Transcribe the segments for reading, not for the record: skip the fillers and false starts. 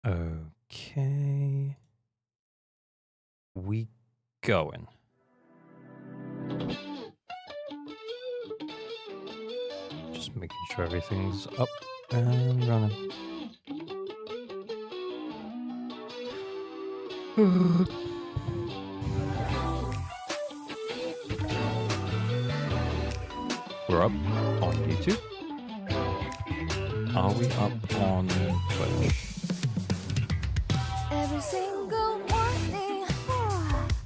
Okay. We going. Just making sure everything's up and running. We're up on YouTube. Are we up on Twitch? Every single morning,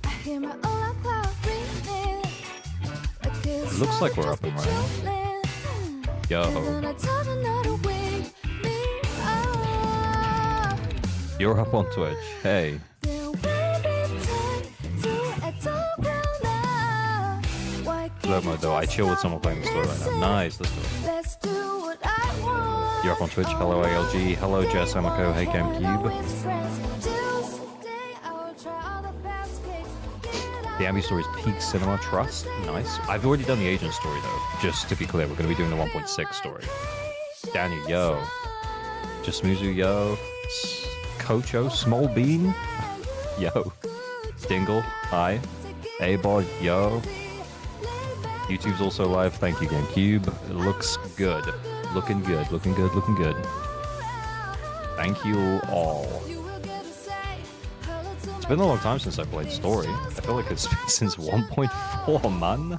I hear my own cloud breathing. It looks like we're up and running. Yo. You're up on Twitch. Hey. Slow mode though. I chill with someone playing the story right now. Nice. Let's do it. You're up on Twitch. Hello ALG. Hello Jess Amako. Hey GameCube. The Ambi story is peak cinema trust. Nice. I've already done the agent story though. Just to be clear, we're going to be doing the 1.6 story. Danny, yo. Jasmuzu, yo. Kocho, Small Bean. Yo. Dingle, hi. A-Bod, yo. YouTube's also live. Thank you, GameCube. It looks good. Looking good, looking good, looking good. Thank you all. It's been a long time since I played story. I feel like it's been since 1.4, man.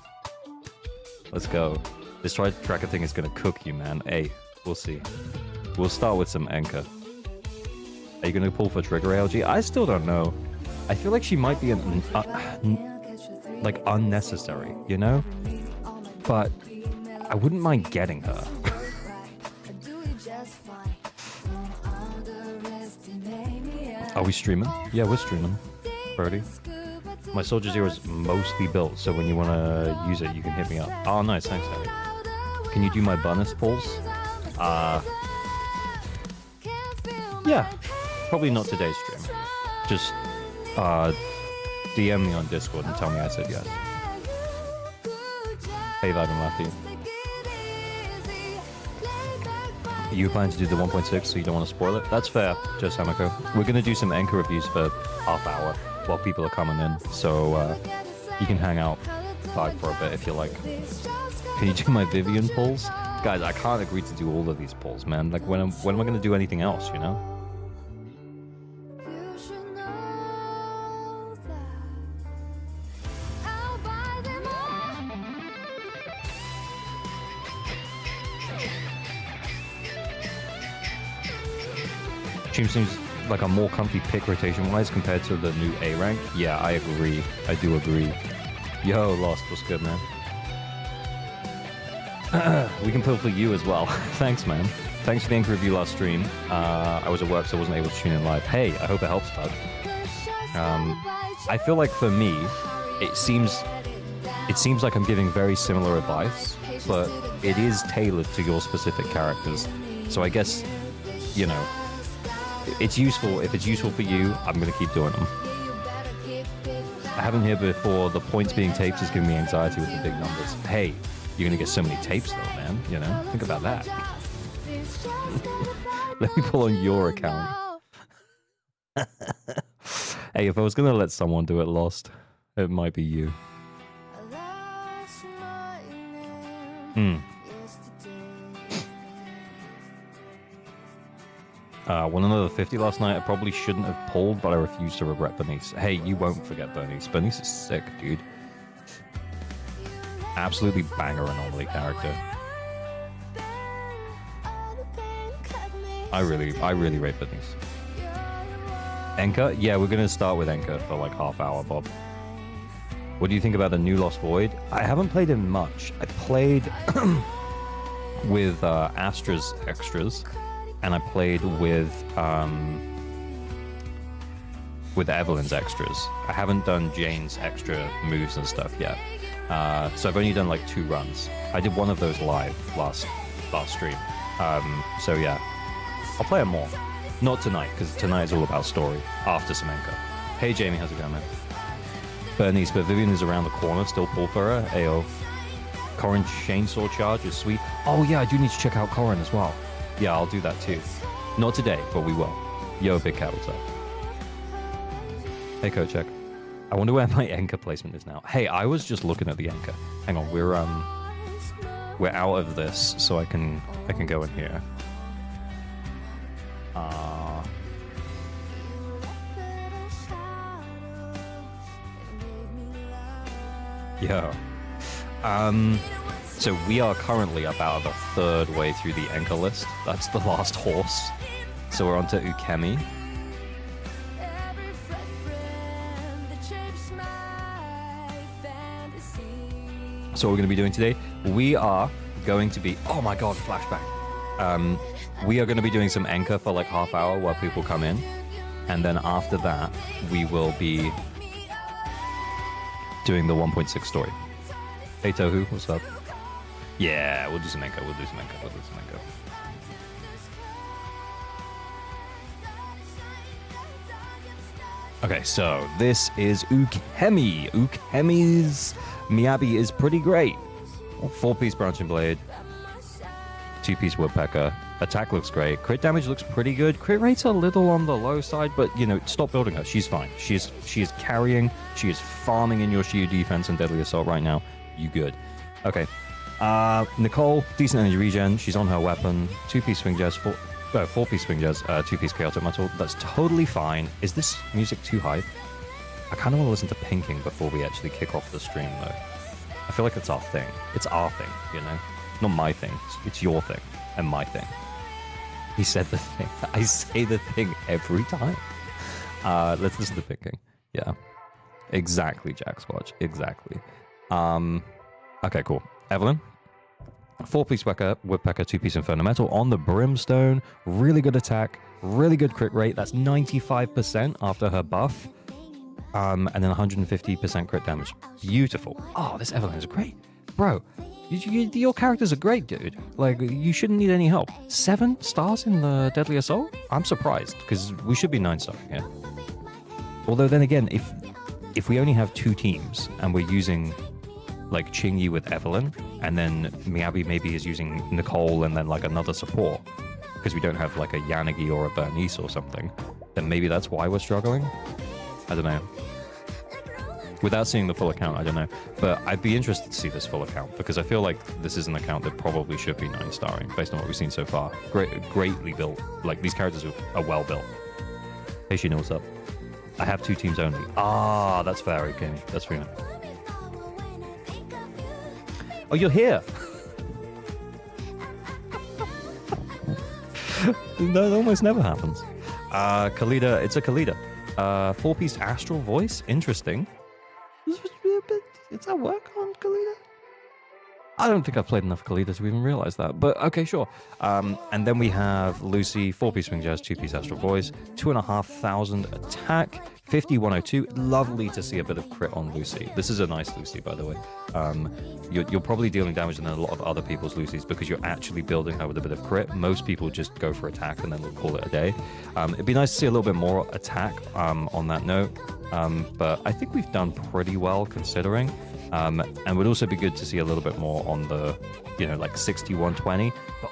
Let's go. This tracker thing is gonna cook you, man. Hey, we'll see. We'll start with some Enka. Are you gonna pull for trigger ALG? I still don't know. I feel like she might be like unnecessary, you know? But I wouldn't mind getting her. Are we streaming? Yeah, we're streaming. Brody. My Soldier Zero is mostly built, so when you want to use it, you can hit me up. Oh, nice. Thanks, Harry. Can you do my bonus pulls? Yeah. Probably not today's stream. Just DM me on Discord and tell me I said yes. Hey, Vibe and Matthew. You plan to do the 1.6, so you don't want to spoil it? That's fair, Just Hamako. We're going to do some Anchor reviews for half hour while people are coming in, so you can hang out vibe for a bit if you like. Can you do my Vivian pulls? Guys, I can't agree to do all of these pulls, man. Like, when am I going to do anything else, you know? Stream seems like a more comfy pick rotation-wise compared to the new A rank. Yeah, I agree. I do agree. Yo, Lost, what's good, man? We can pull for you as well. Thanks, man. Thanks for the Anchor review last stream. I was at work, so I wasn't able to tune in live. Hey, I hope it helps, bud. I feel like for me, it seems like I'm giving very similar advice, but it is tailored to your specific characters. So I guess, you know, it's useful. If it's useful for you, I'm going to keep doing them. I haven't heard before. The points being taped is giving me anxiety with the big numbers. Hey, you're going to get so many tapes though, man. You know, think about that. Let me pull on your account. Hey, if I was going to let someone do it, Lost, it might be you. Won another 50 last night. I probably shouldn't have pulled, but I refuse to regret Bernice. Hey, you won't forget Bernice. Bernice is sick, dude. Absolutely banger anomaly character. I really rate Bernice. Enka? Yeah, we're gonna start with Enka for like half hour, Bob. What do you think about the new Lost Void? I haven't played him much. I played with Astra's extras. And I played with Evelyn's extras. I haven't done Jane's extra moves and stuff yet. So I've only done like 2 runs. I did one of those live last stream. So yeah, I'll play it more. Not tonight, because tonight is all about story. After Semenko. Hey Jamie, how's it going, man? Bernice, but Vivian is around the corner. Still pull for her. Ayo. Corrin chainsaw charge is sweet. Oh yeah, I do need to check out Corrin as well. Yeah, I'll do that too. Not today, but we will. Yo, Big Cat, what's up? Hey, Kochek. I wonder where my anchor placement is now. Hey, I was just looking at the anchor. Hang on, we're out of this, so I can go in here. Yo. So we are currently about the third way through the anchor list. That's the last horse. So we're on to Ukemi. So what we're going to be doing today, we are going to be... Oh my god, flashback. We are going to be doing some anchor for like half hour while people come in. And then after that, we will be doing the 1.6 story. Hey Tohu, what's up? Yeah, we'll do some anchor, we'll do some anchor, we'll do some anchor. Okay, so this is Ukemi. Ukemi's Miyabi is pretty great. 4-piece branching blade, 2-piece woodpecker. Attack looks great. Crit damage looks pretty good. Crit rate's a little on the low side, but you know, stop building her. She's fine. She is carrying. She is farming in your Shield defense and deadly assault right now. You good? Okay. Nicole, decent energy regen. She's on her weapon. 2-piece swing jazz. 4-piece swing jazz. 2-piece chaotic metal. That's totally fine. Is this music too hype? I kind of want to listen to Pinking before we actually kick off the stream, though. I feel like it's our thing. It's our thing, you know? Not my thing. It's your thing and my thing. He said the thing. I say the thing every time. Let's listen to Pinking. Yeah. Exactly, Jack Squatch. Exactly. Okay, cool. Evelyn. 4-piece woodpecker, 2-piece inferno metal on the brimstone. Really good attack. Really good crit rate. That's 95% after her buff. And then 150% crit damage. Beautiful. Oh, this Evelyn is great. Bro, your characters are great, dude. Like, you shouldn't need any help. 7 stars in the Deadly Assault? I'm surprised, because we should be 9-star here. Although then again, if we only have 2 teams, and we're using, like, Chingy with Evelyn, and then Miyabi maybe is using Nicole and then, like, another support, because we don't have, like, a Yanagi or a Bernice or something, then maybe that's why we're struggling? I don't know. Without seeing the full account, I don't know. But I'd be interested to see this full account, because I feel like this is an account that probably should be 9-starring, based on what we've seen so far. Greatly built. Like, these characters are well built. Hey, Sheena, what's up? I have 2 teams only. Ah, that's fair, okay. That's fair. Oh, you're here! That almost never happens. Khalida, it's a Khalida. 4-piece astral voice, interesting. Does that work on Khalida? I don't think I've played enough Khalida to even realize that, but okay, sure. And then we have Lucy, 4-piece swing jazz, 2-piece astral voice, 2,500 attack, 50-102. Lovely to see a bit of crit on Lucy. This is a nice Lucy, by the way. You're probably dealing damage in a lot of other people's Lucy's because you're actually building her with a bit of crit. Most people just go for attack and then we'll call it a day. It'd be nice to see a little bit more attack on that note. But I think we've done pretty well considering. And would also be good to see a little bit more on the, you know, like 60-120. But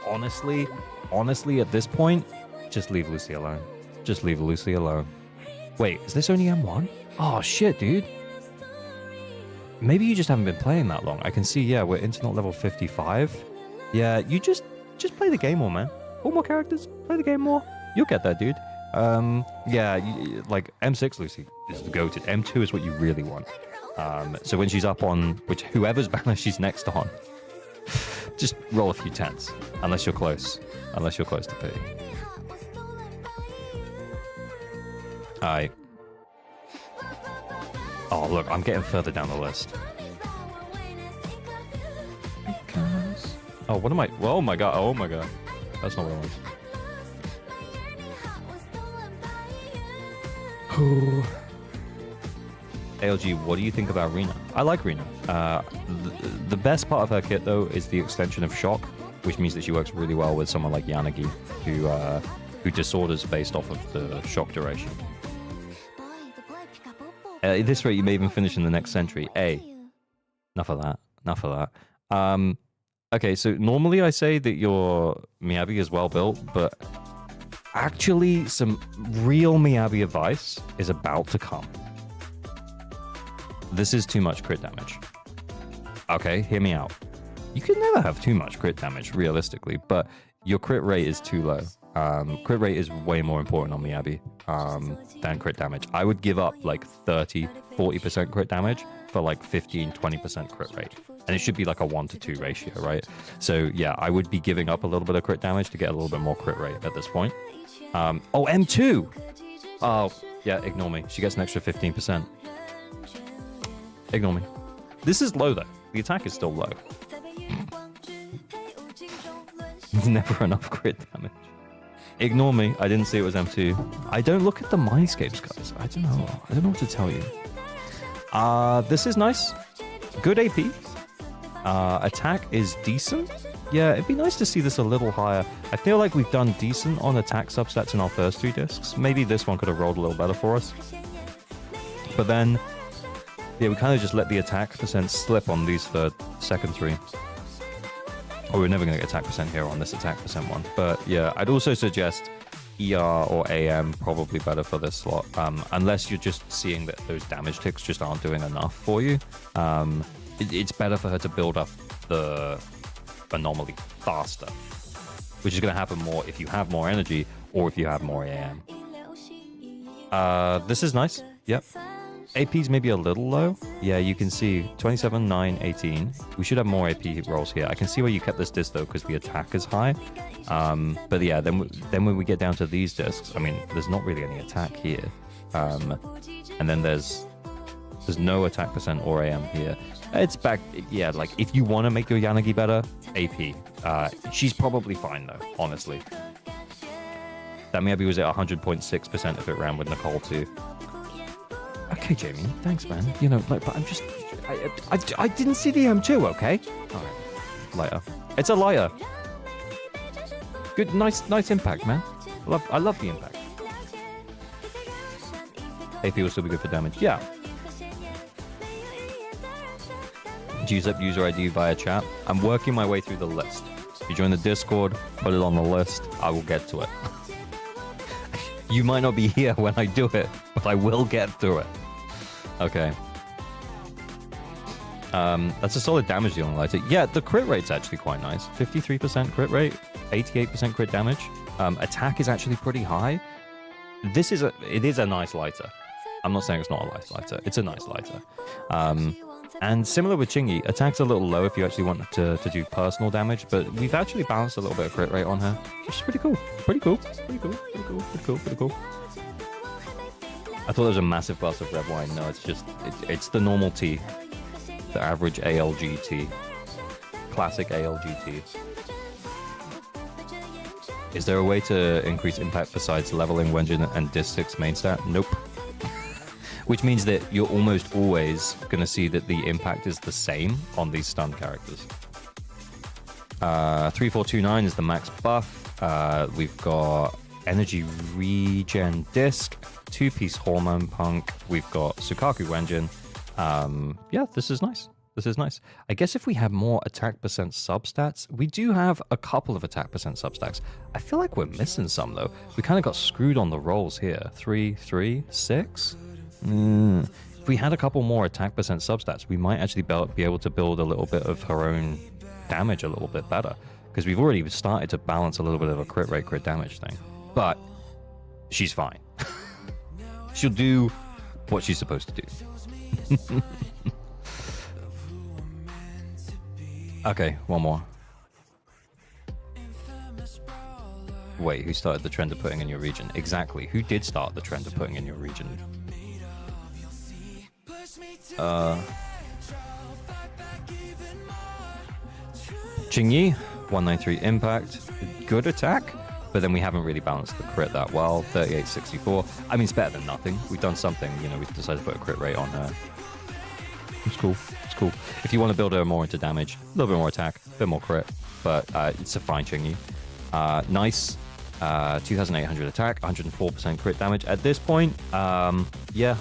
honestly, at this point, just leave Lucy alone. Just leave Lucy alone. Wait, is this only M1? Oh, shit, dude. Maybe you just haven't been playing that long. I can see, yeah, we're internet level 55. Yeah, you just play the game more, man. 4 more characters, play the game more. You'll get that, dude. Yeah, like M6 Lucy is the go-to. M2 is what you really want. So when she's up on whoever's banner she's next on, just roll a few 10s, unless you're close to P. Alright. Oh look, I'm getting further down the list. Because... Oh, what am I? Oh my god! Oh my god! That's not what I want. ALG, what do you think about Rena? I like Rena. The best part of her kit, though, is the extension of shock, which means that she works really well with someone like Yanagi, who disorders based off of the shock duration. At this rate, you may even finish in the next century. Enough of that. Okay, so normally I say that your Miyabi is well built, but Actually, some real Miyabi advice is about to come. This is too much crit damage. Okay, hear me out. You can never have too much crit damage, realistically, but your crit rate is too low. Crit rate is way more important on Miyabi than crit damage. I would give up like 30, 40% crit damage for like 15, 20% crit rate. And it should be like a 1 to 2 ratio, right? So yeah, I would be giving up a little bit of crit damage to get a little bit more crit rate at this point. Oh, M2! Oh, yeah, ignore me. She gets an extra 15%. Ignore me. This is low though. The attack is still low. Never enough crit damage. Ignore me. I didn't see it was M2. I don't look at the mindscapes, guys. I don't know. I don't know what to tell you. This is nice. Good AP. Attack is decent. Yeah, it'd be nice to see this a little higher. I feel like we've done decent on attack substats in our first 3 discs. Maybe this one could have rolled a little better for us. But then, yeah, we kind of just let the attack percent slip on these second 3. Oh, we're never going to get attack percent here on this attack percent one. But yeah, I'd also suggest ER or AM probably better for this slot. Unless you're just seeing that those damage ticks just aren't doing enough for you. It's better for her to build up the anomaly faster, which is going to happen more if you have more energy or if you have more AM. This is nice. Yep. AP's maybe a little low. Yeah, you can see 27, 9, 18. We should have more AP rolls here. I can see where you kept this disc though because the attack is high. But yeah, then when we get down to these discs, I mean, there's not really any attack here. And then there's no attack percent or AM here. It's back, yeah, like if you want to make your Yanagi better, AP. She's probably fine though, honestly. That maybe was at 100.6% if it ran with Nicole too. Okay, Jamie, thanks, man. You know, like, but I'm just, I didn't see the M2, okay? All right, lighter. It's a lighter. Good, nice impact, man. I love the impact. AP will still be good for damage. Yeah. Use up user ID via chat. I'm working my way through the list. If you join the Discord, put it on the list. I will get to it. You might not be here when I do it, but I will get through it. Okay. That's a solid damage dealing lighter. Yeah, the crit rate's actually quite nice. 53% crit rate, 88% crit damage. Attack is actually pretty high. It is a nice lighter. I'm not saying it's not a nice lighter. It's a nice lighter. And similar with Chingy, attack's a little low if you actually want to do personal damage, but we've actually balanced a little bit of crit rate on her, which is pretty cool. Pretty cool. Pretty cool. Pretty cool. Pretty cool. Pretty cool. I thought there was a massive glass of red wine. No, it's just, it's the normal tea. The average ALG tea. Classic ALG tea. Is there a way to increase impact besides leveling Wenjin and Disc 6 main stat? Nope. Which means that you're almost always going to see that the impact is the same on these stun characters. 3429 is the max buff. We've got energy regen disc, 2-piece hormone punk. We've got Sukaku Wenjin. Yeah, this is nice. This is nice. I guess if we have more attack percent substats, we do have a couple of attack percent substats. I feel like we're missing some though. We kind of got screwed on the rolls here. 3, 3, 6. If we had a couple more attack percent substats, we might actually be able to build a little bit of her own damage a little bit better. Because we've already started to balance a little bit of a crit rate, crit damage thing. But she's fine. She'll do what she's supposed to do. Okay, one more. Wait, who started the trend of putting in your region? Exactly. Who did start the trend of putting in your region? Qingyi, 193 impact, good attack, but then we haven't really balanced the crit that well. 3864. I mean, it's better than nothing. We've done something, you know, we decided to put a crit rate on her. It's cool. It's cool. If you want to build her more into damage, a little bit more attack, a bit more crit, but it's a fine Qingyi. Nice. 2,800 attack, 104% crit damage. At this point, yeah,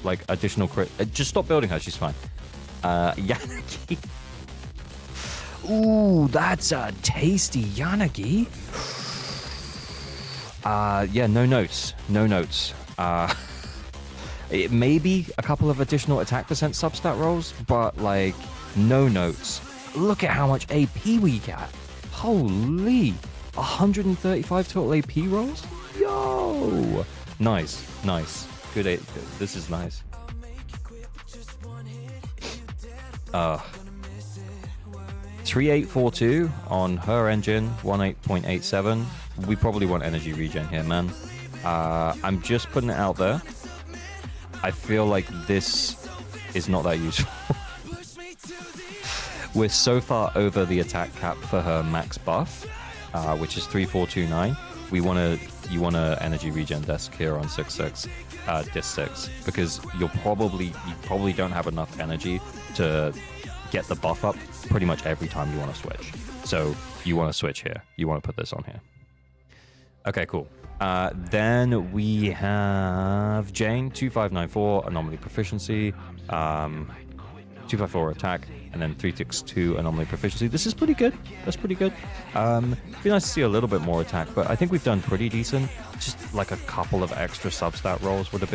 like additional crit. Just stop building her. She's fine. Yanagi. Ooh, that's a tasty Yanagi. Yeah, no notes. No notes. It may be a couple of additional attack percent substat rolls, but like no notes. Look at how much AP we get. Holy, 135 total AP rolls. Yo, nice, nice. Good. This is nice. 3842 on her engine, 18.87. We probably want energy regen here, man. I'm just putting it out there. I feel like this is not that useful. We're so far over the attack cap for her max buff, which is 3429. You want to energy regen desk here on 6.6, disc 6, because you probably don't have enough energy to get the buff up pretty much every time you want to switch. So you want to switch here. You want to put this on here. Okay, cool. Then we have Jane, 2594, anomaly proficiency, 254 attack, and then 362 anomaly proficiency. This is pretty good. That's pretty good. Be nice to see a little bit more attack, but I think we've done pretty decent. Just like a couple of extra substat rolls would have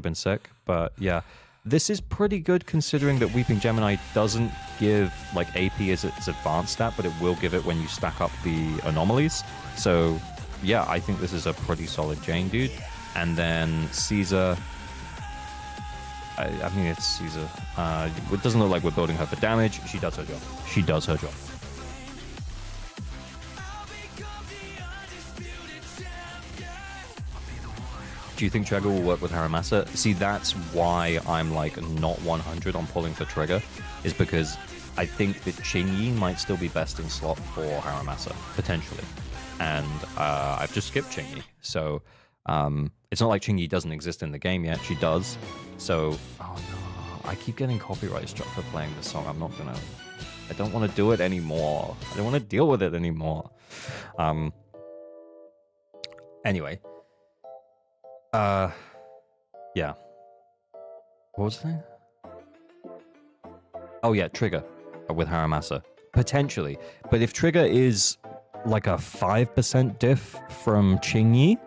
been sick. But yeah, this is pretty good considering that Weeping Gemini doesn't give like AP as its advanced stat, but it will give it when you stack up the anomalies. So yeah, I think this is a pretty solid Jane, dude. And then Caesar. I mean, it's Caesar. It doesn't look like we're building her for damage. She does her job. She does her job. Do you think Trigger will work with Haramasa? See, that's why I'm like not 100 on pulling for Trigger, is because I think that Qingyi might still be best in slot for Haramasa, potentially. And I've just skipped Qingyi. So it's not like Qingyi doesn't exist in the game yet. She does. So, oh no, I keep getting copyright struck for playing this song. I don't want to do it anymore. I don't want to deal with it anymore. Anyway. Yeah. What was the thing? Oh yeah, Trigger with Haramasa. Potentially. But if Trigger is like a 5% diff from Qingyi,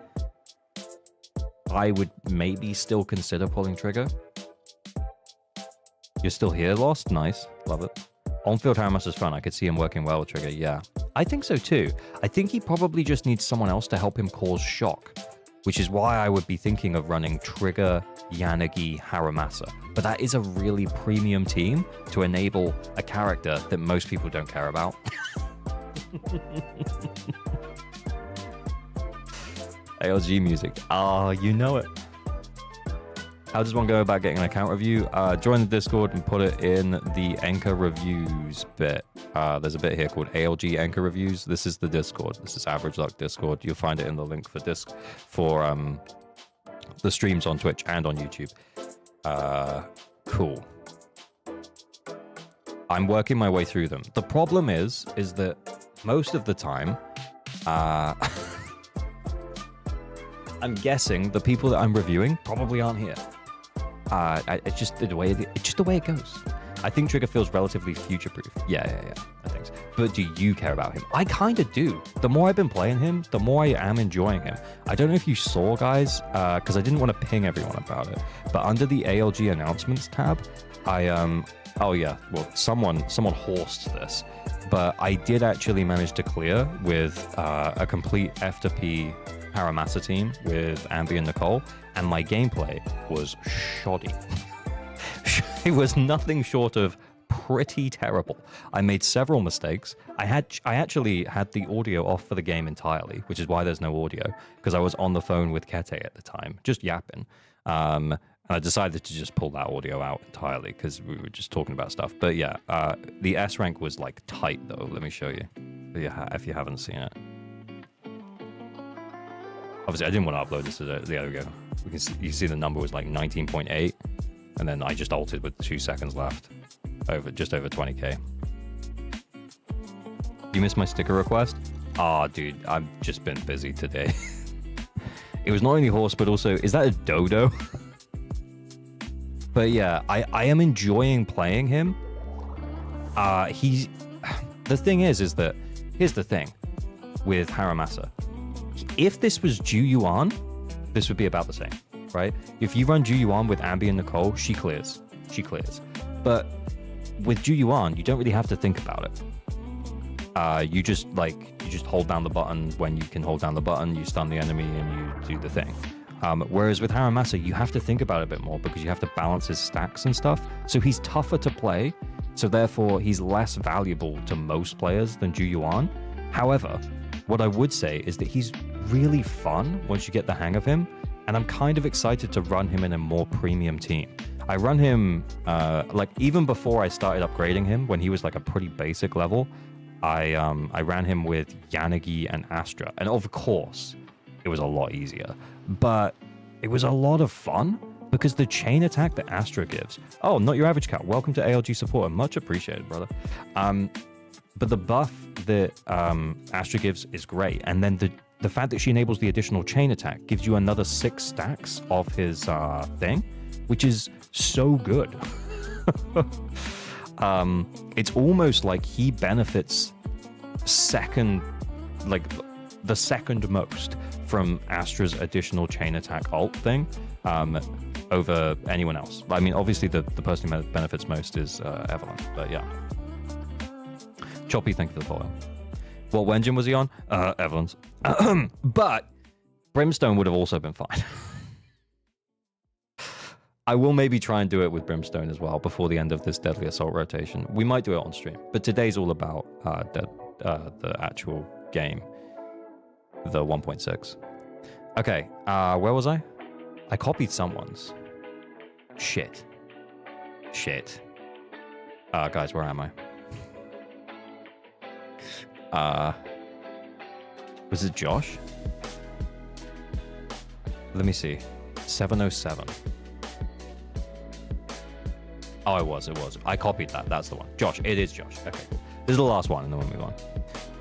I would maybe still consider pulling Trigger. You're still here, Lost? Nice. Love it. On-field Haramasa is fun. I could see him working well with Trigger. Yeah. I think so too. I think he probably just needs someone else to help him cause shock, which is why I would be thinking of running Trigger, Yanagi, Haramasa. But that is a really premium team to enable a character that most people don't care about. ALG music. Ah, you know it. How does one go about getting an account review? Join the Discord and put it in the Anchor Reviews bit. There's a bit here called ALG Anchor Reviews. This is the Discord. This is Average Luck Discord. You'll find it in the link for the streams on Twitch and on YouTube. Cool. I'm working my way through them. The problem is that most of the time, I'm guessing the people that I'm reviewing probably aren't here. It's just the way it goes. I think Trigger feels relatively future-proof. Yeah, I think so. But do you care about him? I kind of do. The more I've been playing him, the more I am enjoying him. I don't know if you saw, guys, because I didn't want to ping everyone about it, but under the ALG announcements tab, oh yeah, well, someone horsed this, but I did actually manage to clear with a complete F2P Haramasa team with Ambi and Nicole, and my gameplay was shoddy. It was nothing short of pretty terrible. I made several mistakes. I actually had the audio off for the game entirely, which is why there's no audio, because I was on the phone with Kete at the time, just yapping. And I decided to just pull that audio out entirely because we were just talking about stuff. But yeah, the S rank was like tight though. Let me show you if you haven't seen it. Obviously, I didn't want to upload this to there we go. You see the number was like 19.8, and then I just altered with 2 seconds left, just over 20k. You missed my sticker request? Ah, dude, I've just been busy today. It was not only horse, but also, is that a dodo? But yeah, I am enjoying playing him. The thing is that here's the thing with Haramasa. If this was Ju Yuan, this would be about the same, right? If you run Ju Yuan with Ambi and Nicole, she clears. She clears. But with Ju Yuan, you don't really have to think about it. You just hold down the button when you can hold down the button, you stun the enemy, and you do the thing. Whereas with Haramasa, you have to think about it a bit more because you have to balance his stacks and stuff. So he's tougher to play, so therefore he's less valuable to most players than Ju Yuan. However, what I would say is that he's really fun once you get the hang of him, and I'm kind of excited to run him in a more premium team. I run him, like even before I started upgrading him, when he was like a pretty basic level, I ran him with Yanagi and Astra, and of course, it was a lot easier. But it was a lot of fun because the chain attack that Astra gives. Oh, not your average cat. Welcome to ALG supporter. Much appreciated, brother. But the buff that Astra gives is great, and then the fact that she enables the additional chain attack gives you another 6 stacks of his thing, which is so good. It's almost like he benefits the second most from Astra's additional chain attack ult thing over anyone else. I mean, obviously the person who benefits most is Evelyn, but yeah. Choppy, thank you for the follow. What engine was he on? Evelyn's. But Brimstone would have also been fine. I will maybe try and do it with Brimstone as well before the end of this Deadly Assault rotation. We might do it on stream, but today's all about the actual game, the 1.6. Okay, where was I? I copied someone's. Shit. Guys, where am I? Was it Josh? Let me see. 707. Oh, it was. I copied that. That's the one. Josh. It is Josh. Okay, cool. This is the last one, and then we'll move on.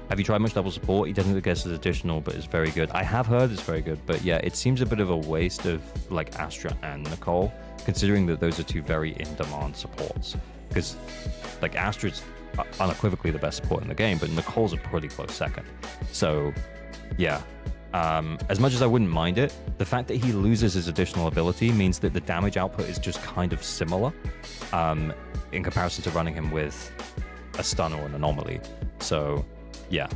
Have you tried much double support? He definitely gets his additional, but it's very good. I have heard it's very good, but yeah, it seems a bit of a waste of like Astra and Nicole, considering that those are two very in-demand supports. Because like Astra's unequivocally the best support in the game, but Nicole's a pretty close second. So yeah, as much as I wouldn't mind it, the fact that he loses his additional ability means that the damage output is just kind of similar in comparison to running him with a stun or an anomaly. So yeah,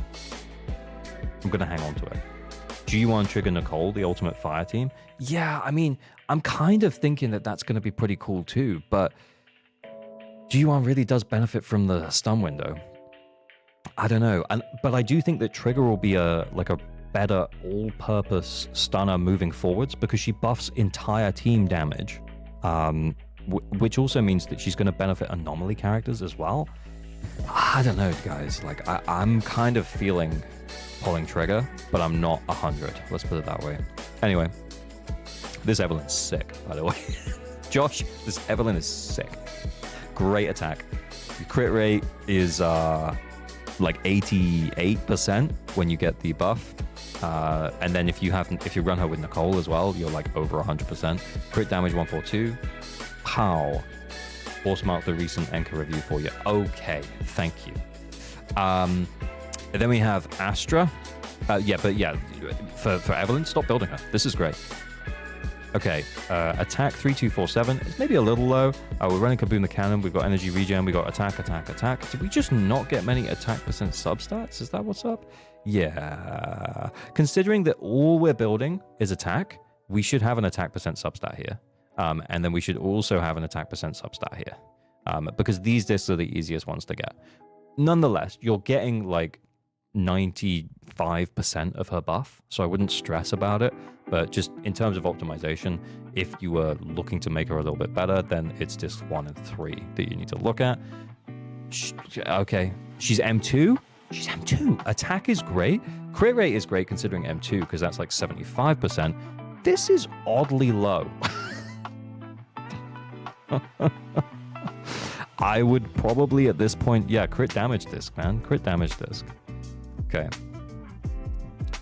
I'm gonna hang on to it. G1 trigger Nicole, the ultimate fire team. Yeah, I mean, I'm kind of thinking that that's gonna be pretty cool too, but G1 really does benefit from the stun window. I don't know, but I do think that Trigger will be a better all-purpose stunner moving forwards because she buffs entire team damage, which also means that she's going to benefit anomaly characters as well. I don't know, guys. Like I'm kind of feeling pulling Trigger, but I'm not 100. Let's put it that way. Anyway, this Evelyn's sick, by the way. Josh, this Evelyn is sick. Great attack. The crit rate is like 88% when you get the buff, and then if you run her with Nicole as well, you're like over 100%. Crit damage 142. Pow. Force mark the recent Enka review for you. Okay, thank you. And then we have Astra. For Evelyn, stop building her. This is great. Okay, attack 3247. It's maybe a little low. We're running Kaboom the Cannon. We've got energy regen. We got attack. Did we just not get many attack percent substats? Is that what's up? Yeah. Considering that all we're building is attack, we should have an attack percent substat here. And then we should also have an attack percent substat here. Because these discs are the easiest ones to get. Nonetheless, you're getting like 95% of her buff, so I wouldn't stress about it. But just in terms of optimization, if you were looking to make her a little bit better, then it's discs 1 and 3 that you need to look at. Okay, she's M2? She's M2. Attack is great. Crit rate is great considering M2, because that's like 75%. This is oddly low. I would probably at this point, yeah, crit damage disc, man. Crit damage disc. Okay.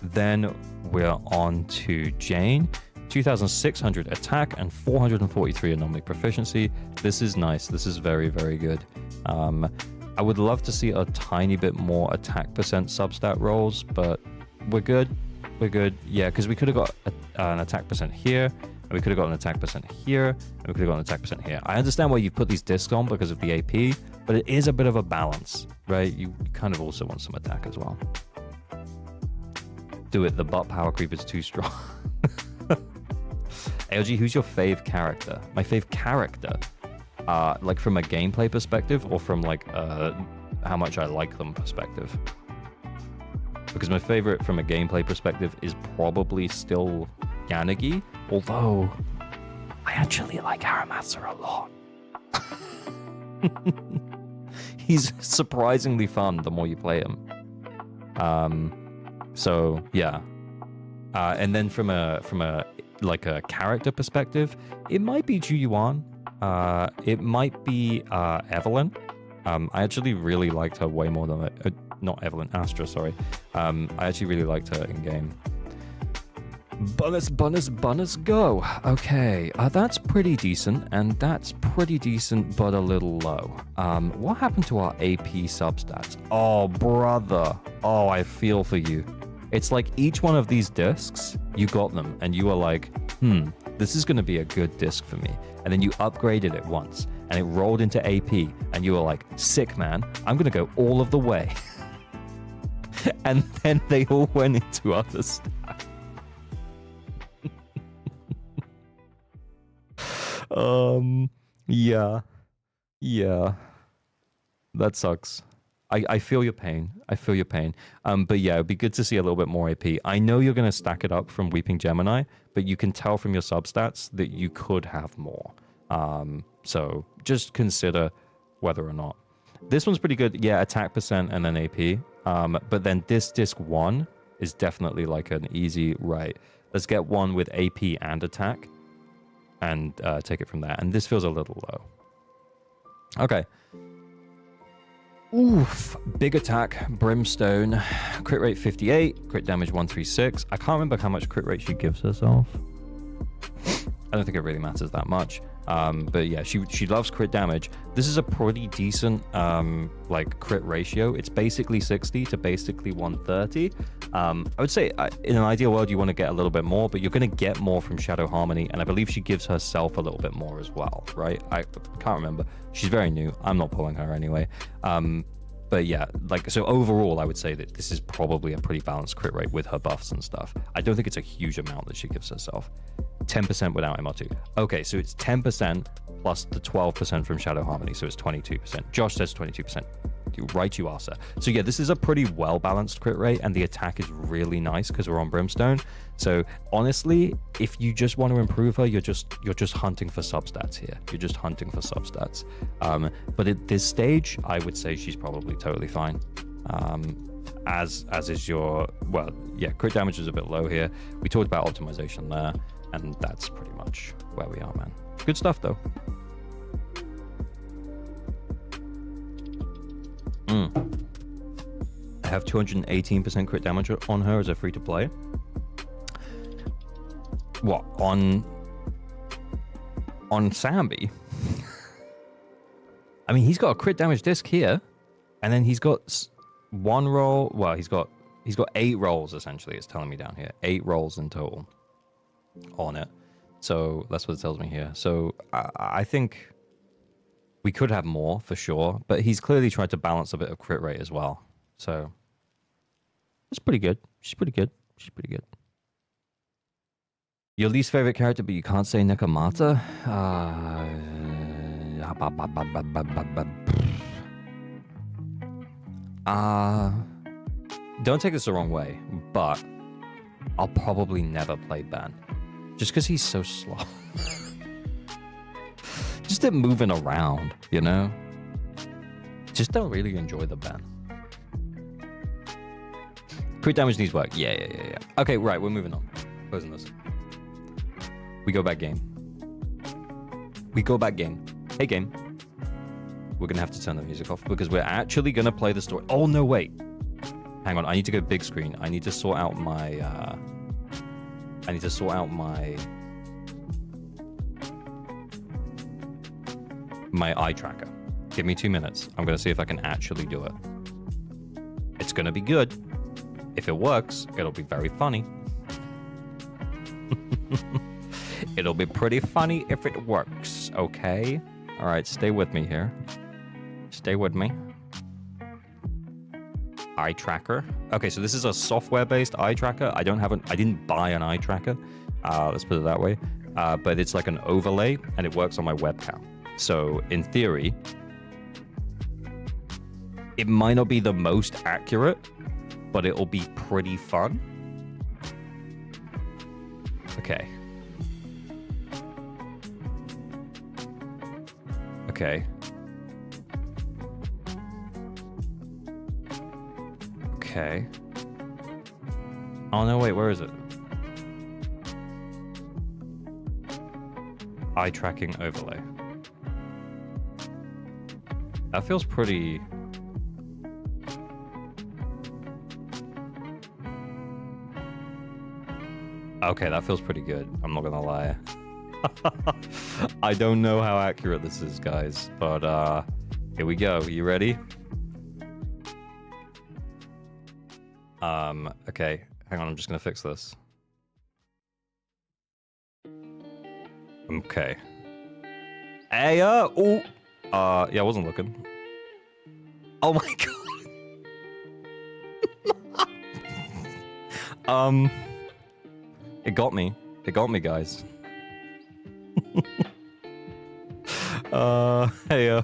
Then we're on to Jane. 2,600 attack and 443 anomaly proficiency. This is nice. This is very, very good. I would love to see a tiny bit more attack percent substat rolls, but we're good. We're good. Yeah, because we could have got an attack percent here, and we could have got an attack percent here, and we could have got an attack percent here. I understand why you put these discs on because of the AP, but it is a bit of a balance, right? You kind of also want some attack as well. Do it. The butt power creep is too strong. ALG, who's your fave character? My fave character, like from a gameplay perspective, or from like how much I like them perspective? Because my favorite from a gameplay perspective is probably still Yanagi, although I actually like Aramatsu a lot. He's surprisingly fun the more you play him. So yeah. And then from a like a character perspective, it might be Ju Yuan. It might be Evelyn. I actually really liked her way more than not Evelyn, Astra, sorry. I actually really liked her in game. Bonus, go. Okay, that's pretty decent, and that's pretty decent, but a little low. What happened to our AP substats? Oh, brother. Oh, I feel for you. It's like each one of these discs, you got them, and you were like, this is going to be a good disc for me. And then you upgraded it once, and it rolled into AP, and you were like, sick, man. I'm going to go all of the way. And then they all went into other stuff. Yeah. That sucks. I feel your pain. But yeah, it'd be good to see a little bit more AP. I know you're going to stack it up from Weeping Gemini, but you can tell from your substats that you could have more. So just consider whether or not. This one's pretty good. Yeah, attack percent and then AP. But then this disc 1 is definitely like an easy, right, let's get one with AP and attack and take it from there. And this feels a little low. Okay. Oof. Big attack, Brimstone. Crit rate 58, crit damage 136. I can't remember how much crit rate she gives herself. I don't think it really matters that much. But yeah, she loves crit damage. This is a pretty decent like crit ratio. It's basically 60 to basically 130. I would say in an ideal world you want to get a little bit more, but you're going to get more from Shadow Harmony, and I believe she gives herself a little bit more as well, right? I can't remember. She's very new. I'm not pulling her anyway. But yeah, like, so overall I would say that this is probably a pretty balanced crit rate with her buffs and stuff. I don't think it's a huge amount that she gives herself. 10% without MR2. Okay, so it's 10% plus the 12% from Shadow Harmony, so it's 22%. Josh says 22%. You're right, you are, sir. So yeah, this is a pretty well-balanced crit rate, and the attack is really nice because we're on Brimstone. So honestly, if you just want to improve her, you're just hunting for substats here. You're just hunting for substats. But at this stage, I would say she's probably totally fine. As is your, well, yeah, crit damage is a bit low here. We talked about optimization there, and that's pretty much where we are, man. Good stuff, though. I have 218% crit damage on her as a free-to-play. What, on Sambi? I mean, he's got a crit damage disc here, and then he's got one roll. Well, he's got 8 rolls, essentially. It's telling me down here. 8 rolls in total on it. So that's what it tells me here. So I think we could have more for sure, but he's clearly tried to balance a bit of crit rate as well. So that's pretty good. She's pretty good. Your least favorite character, but you can't say Nekomata? Don't take this the wrong way, but I'll probably never play Ben. Just because he's so slow. Just at moving around, you know? Just don't really enjoy the Ben. Crit damage needs work. Yeah. Okay, right, we're moving on. Closing this. We go back game. Hey, game. We're going to have to turn the music off because we're actually going to play the story. Oh, no, wait. Hang on, I need to go big screen. I need to sort out my... my eye tracker. Give me 2 minutes. I'm going to see if I can actually do it. It's going to be good. If it works, it'll be very funny. It'll be pretty funny if it works, okay? All right, stay with me here. Stay with me. Eye tracker. Okay, so this is a software-based eye tracker. I didn't buy an eye tracker. Let's put it that way. But it's like an overlay, and it works on my webcam. So in theory, it might not be the most accurate, but it'll be pretty fun. Okay. Okay. Okay. Oh no, wait, where is it? Eye tracking overlay. That feels pretty... Okay, that feels pretty good. I'm not gonna lie. I don't know how accurate this is, guys, but here we go. You ready? Okay. Hang on, I'm just gonna fix this. Okay. Hey, oh! Yeah, I wasn't looking. Oh my god! It got me. It got me, guys. Hey,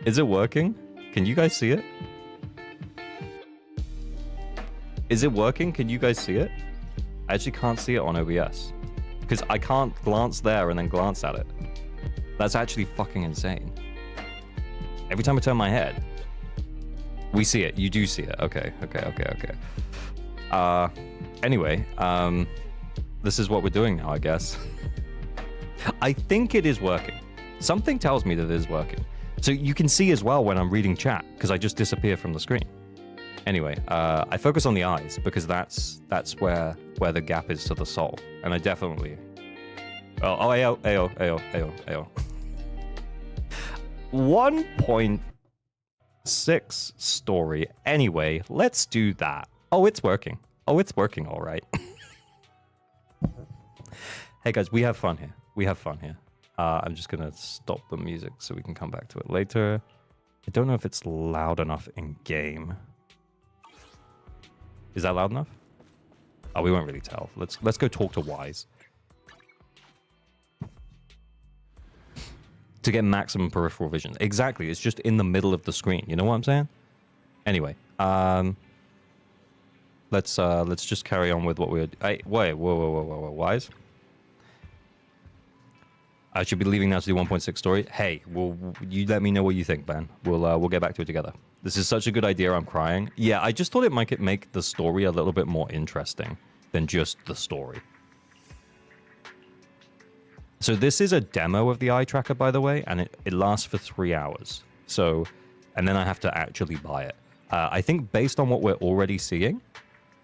Is it working? Can you guys see it? Is it working? Can you guys see it? I actually can't see it on OBS. Because I can't glance there and then glance at it. That's actually fucking insane. Every time I turn my head, we see it. You do see it. Okay. Anyway, this is what we're doing now, I guess. I think it is working. Something tells me that it is working. So you can see as well when I'm reading chat, because I just disappear from the screen. Anyway, I focus on the eyes because that's where the gap is to the soul, and I definitely. Oh, ayo. 1.6 story. Anyway, let's do that. Oh, it's working. Oh, it's working all right. Hey guys, we have fun here. I'm just gonna stop the music so we can come back to it later. I don't know if it's loud enough in game. Is that loud enough? Oh, we won't really tell. Let's go talk to Wise. To get maximum peripheral vision. Exactly, it's just in the middle of the screen. You know what I'm saying? Anyway, let's just carry on with what we're... Wait, whoa, Wise? I should be leaving now to do 1.6 story. Hey, you let me know what you think, man. We'll get back to it together. This is such a good idea, I'm crying. Yeah, I just thought it might make the story a little bit more interesting than just the story. So this is a demo of the eye tracker, by the way, and it lasts for 3 hours. So, and then I have to actually buy it. I think based on what we're already seeing,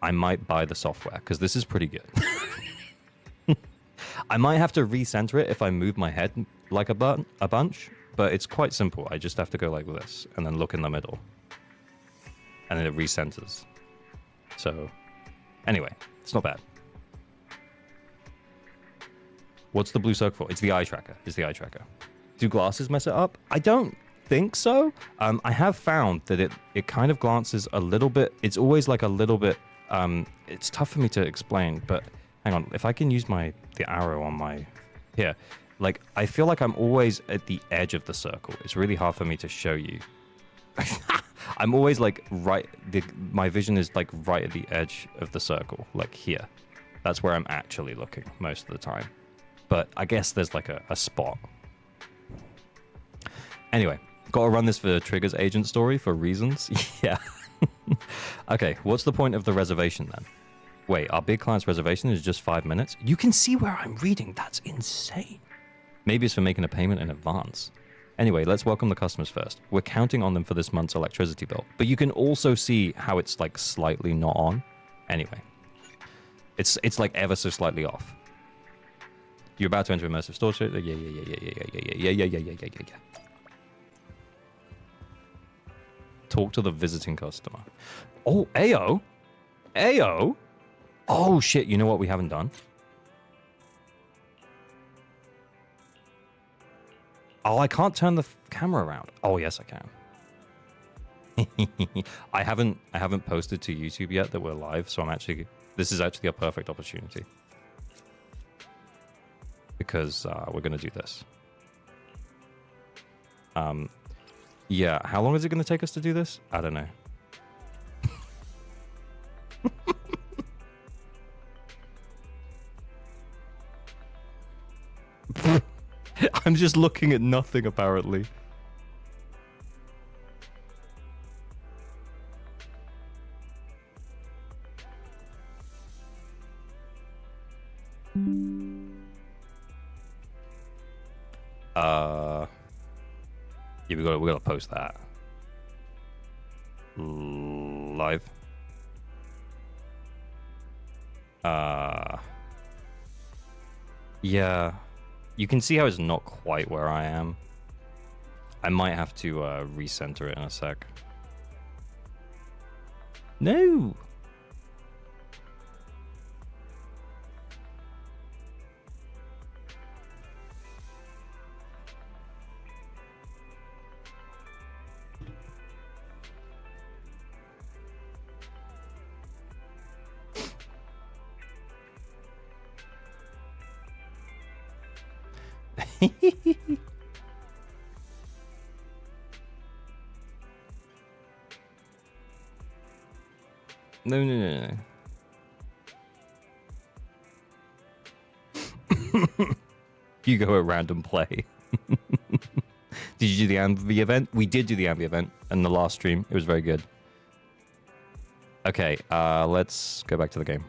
I might buy the software, because this is pretty good. I might have to recenter it if I move my head like a bunch, but it's quite simple. I just have to go like this and then look in the middle. And then it recenters. So, anyway, it's not bad. What's the blue circle for? It's the eye tracker. Do glasses mess it up? I don't think so. I have found that it kind of glances a little bit. It's always like a little bit... it's tough for me to explain, but... Hang on, if I can use the arrow on my... Here. Like, I feel like I'm always at the edge of the circle. It's really hard for me to show you. I'm always, like, right... my vision is, like, right at the edge of the circle. Like, here. That's where I'm actually looking most of the time. But I guess there's, like, a spot. Anyway, gotta run this for Trigger's agent story for reasons. Yeah. Okay, what's the point of the reservation, then? Wait, our big client's reservation is just 5 minutes? You can see where I'm reading. That's insane. Maybe it's for making a payment in advance. Anyway, let's welcome the customers first. We're counting on them for this month's electricity bill. But you can also see how it's like slightly not on. Anyway, it's like ever so slightly off. You're about to enter immersive storage. Yeah. Talk to the visiting customer. Oh, Ayo. Oh, shit. You know what we haven't done? Oh, I can't turn the camera around. Oh, yes, I can. I haven't posted to YouTube yet that we're live, so this is actually a perfect opportunity. Because we're going to do this. Yeah, how long is it going to take us to do this? I don't know. I'm just looking at nothing, apparently. Yeah, we gotta post that. Live. Yeah. You can see how it's not quite where I am. I might have to recenter it in a sec. No! No. You go at random play. Did you do the Ambi event? We did do the Ambi event in the last stream. It was very good. Okay, let's go back to the game.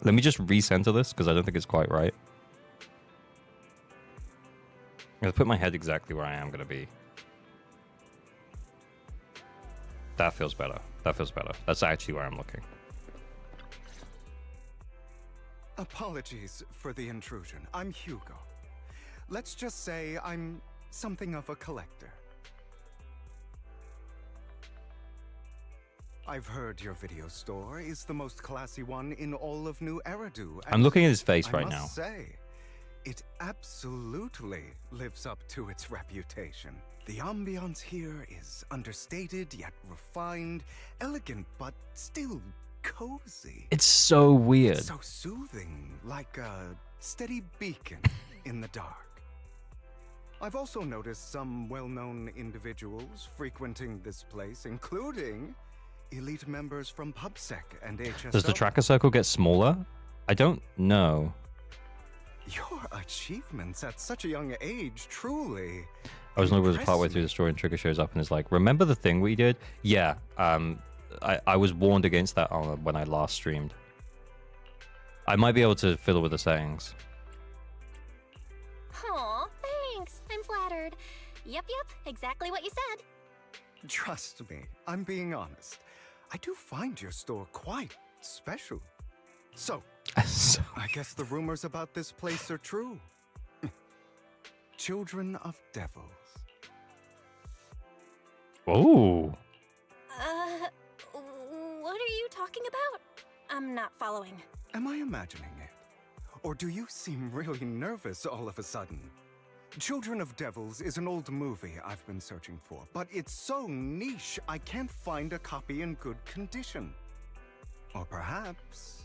Let me just recenter this because I don't think it's quite right. I'm gonna put my head exactly where I am gonna be. That feels better. That feels better. That's actually where I'm looking. Apologies for the intrusion. I'm Hugo. Let's just say I'm something of a collector. I've heard your video store is the most classy one in all of New Eridu. I'm looking at his face right now. I must say, it absolutely lives up to its reputation. The ambiance here is understated yet refined, elegant but still cozy. It's so weird. So soothing, like a steady beacon in the dark. I've also noticed some well-known individuals frequenting this place, including elite members from PubSec and HSO. Does the tracker circle get smaller? I don't know. Your achievements at such a young age, truly. I was looking partway through the story and Trigger shows up and is like, remember the thing we did? Yeah, I was warned against that when I last streamed. I might be able to fiddle with the settings. Aw, thanks. I'm flattered. Yep, exactly what you said. Trust me, I'm being honest. I do find your store quite special. So, I guess the rumors about this place are true. Children of devils. Oh. What are you talking about? I'm not following. Am I imagining it? Or do you seem really nervous all of a sudden? Children of Devils is an old movie I've been searching for, but it's so niche I can't find a copy in good condition. Or perhaps...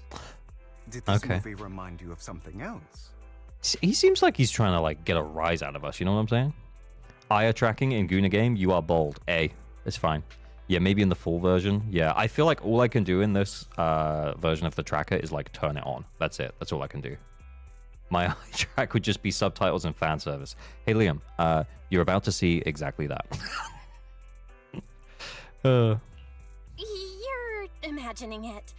Did this movie remind you of something else? He seems like he's trying to like get a rise out of us, you know what I'm saying? Eye tracking in Guna game, you are bold. It's fine. Yeah, maybe in the full version. Yeah, I feel like all I can do in this version of the tracker is like turn it on. That's it. That's all I can do. My eye track would just be subtitles and fan service. Hey, Liam, you're about to see exactly that. You're imagining it.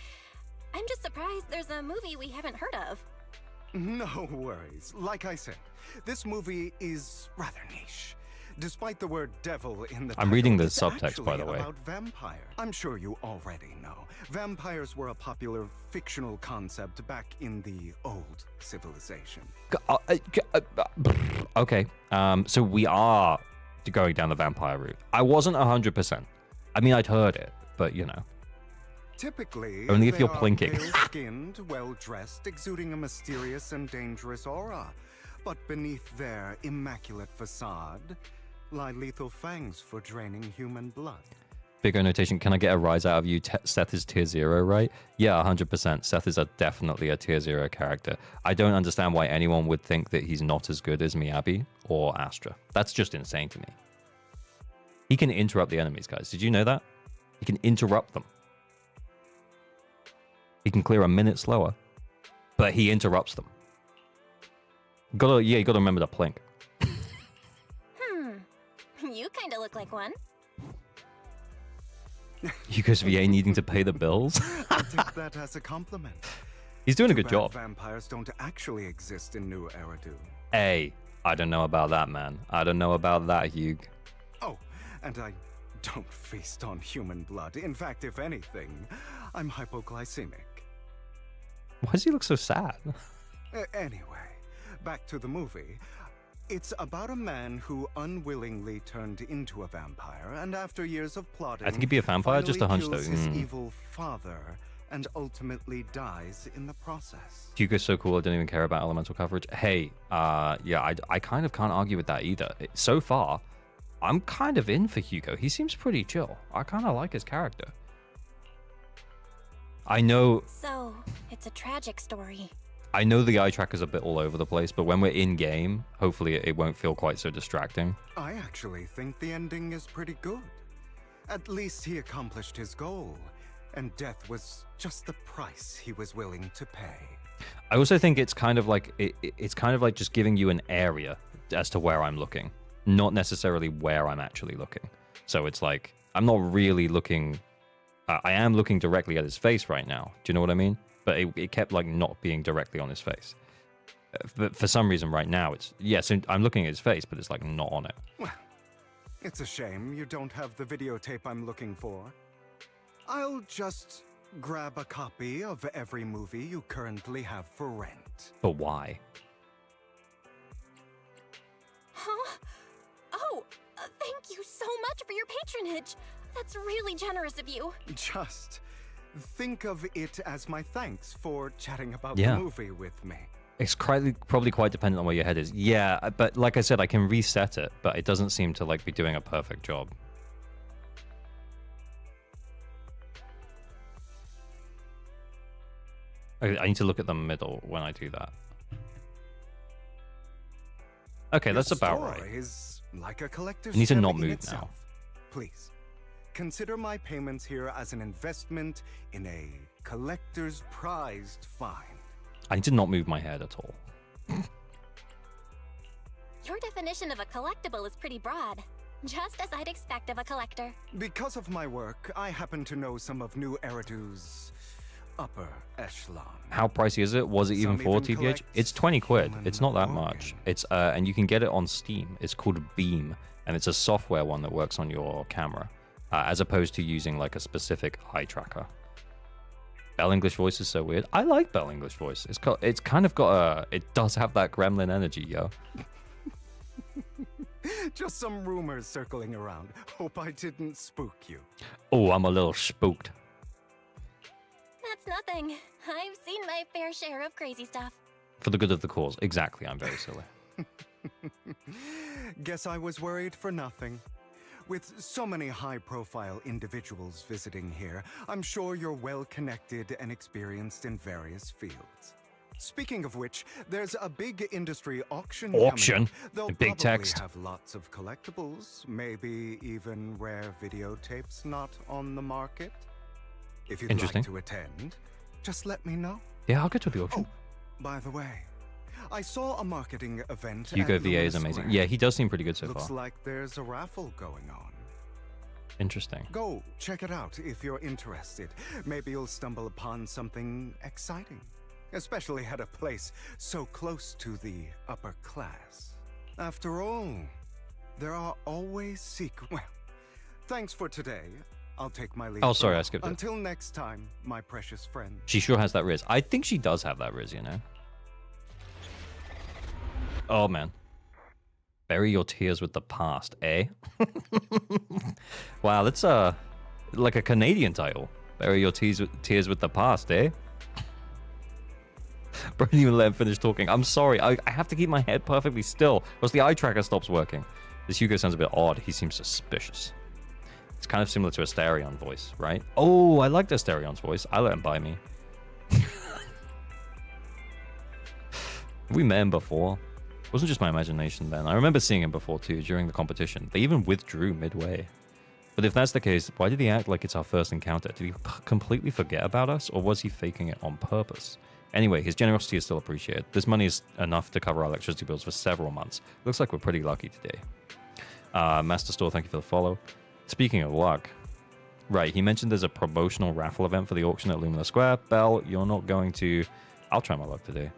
I'm just surprised there's a movie we haven't heard of. No worries. Like I said, this movie is rather niche. Despite the word devil in the title, I'm reading the it's subtext, by the way. About vampire. I'm sure you already know. Vampires were a popular fictional concept back in the old civilization. Okay, so we are going down the vampire route. I wasn't 100%. I mean, I'd heard it, but you know. Typically, only if you're they are plinking. pale-skinned, well-dressed, exuding a mysterious and dangerous aura. But beneath their immaculate facade lie lethal fangs for draining human blood. Big O notation, can I get a rise out of you? Seth is tier 0, right? Yeah, 100%. Seth is definitely a tier 0 character. I don't understand why anyone would think that he's not as good as Miyabi or Astra. That's just insane to me. He can interrupt the enemies, guys. Did you know that? He can interrupt them. He can clear a minute slower, but he interrupts them. You gotta remember the plink. You kinda look like one. Hugo's VA needing to pay the bills. I take that as a compliment. He's doing a Too good bad job. Vampires don't actually exist in New Eridu. Hey, I don't know about that, man. I don't know about that, Hugh. Oh, and I don't feast on human blood. In fact, if anything, I'm hypoglycemic. Why does he look so sad? Anyway, back to the movie. It's about a man who unwillingly turned into a vampire, and after years of plotting, I think he'd be a vampire, just a hunch finally though. kills his evil father, and ultimately dies in the process. Hugo's so cool, I don't even care about elemental coverage. Hey, yeah, I kind of can't argue with that either. So far, I'm kind of in for Hugo. He seems pretty chill. I kind of like his character. I know So, it's a tragic story. the eye tracker's a bit all over the place, but when we're in game, hopefully it won't feel quite so distracting. I actually think the ending is pretty good. At least he accomplished his goal, and death was just the price he was willing to pay. I also think it's kind of like it's kind of like just giving you an area as to where I'm looking, not necessarily where I'm actually looking. So it's like I'm not really looking. I am looking directly at his face right now. Do you know what I mean? But it kept like not being directly on his face. But for some reason right now it's so I'm looking at his face, but it's like not on it. Well, it's a shame you don't have the videotape I'm looking for. I'll just grab a copy of every movie you currently have for rent. But why? Huh? Oh, thank you so much for your patronage. That's really generous of you. Just think of it as my thanks for chatting about Yeah. the movie with me. It's probably quite dependent on where your head is. Yeah, but like I said, I can reset it, but it doesn't seem to like be doing a perfect job. I need to look at the middle when I do that. Okay, that's Your about store right. Is like a collector's I need to gem not in move itself. now. Please, consider my payments here as an investment in a collector's prized find. I need to not move my head at all. Your definition of a collectible is pretty broad. Just as I'd expect of a collector. Because of my work, I happen to know some of New Eridu's upper echelon. How pricey is it? Was it even Some for even TBH? collect It's 20 quid. human It's not that much. organ. It's and you can get it on Steam. It's called Beam, and it's a software one that works on your camera, as opposed to using like a specific eye tracker. Bell English voice is so weird. I like Bell English voice. It's kind of got a. It does have that gremlin energy, yo. Just some rumors circling around. Hope I didn't spook you. Oh, I'm a little spooked. That's nothing. I've seen my fair share of crazy stuff. For the good of the cause. Exactly. I'm very silly. Guess I was worried for nothing. With so many high-profile individuals visiting here, I'm sure you're well-connected and experienced in various fields. Speaking of which, there's a big industry auction Auction? coming up. They'll In big probably text. have lots of collectibles, maybe even rare videotapes not on the market. If you'd Interesting. like to attend, just let me know. Yeah, I'll get to the auction. Oh, by the way, I saw a marketing event Hugo at VA is Lumina amazing. Square. Yeah, he does seem pretty good so Looks far. like there's a raffle going on. Interesting. Go check it out if you're interested. Maybe you'll stumble upon something exciting, especially at a place so close to the upper class. After all, there are always secrets. Well, thanks for today. I'll take my leave. Oh, for sorry, I now. skipped it. Until next time, my precious friend. She sure has that Riz. I think she does have that Riz, you know? Oh, man. Bury your tears with the past, eh? Wow, that's like a Canadian title. Bury your tears with the past, eh? Bro, didn't even let him finish talking. I'm sorry. I have to keep my head perfectly still, or else the eye tracker stops working. This Hugo sounds a bit odd. He seems suspicious. It's kind of similar to Asterion voice, right? Oh, I liked Asterion's voice. I let him buy me. We met him before. It wasn't just my imagination then. I remember seeing him before too, during the competition. They even withdrew midway. But if that's the case, why did he act like it's our first encounter? Did he completely forget about us, or was he faking it on purpose? Anyway, his generosity is still appreciated. This money is enough to cover our electricity bills for several months. Looks like we're pretty lucky today. Master Store, thank you for the follow. Speaking of luck, right, he mentioned there's a promotional raffle event for the auction at Lumina Square. Belle, you're not going to... I'll try my luck today.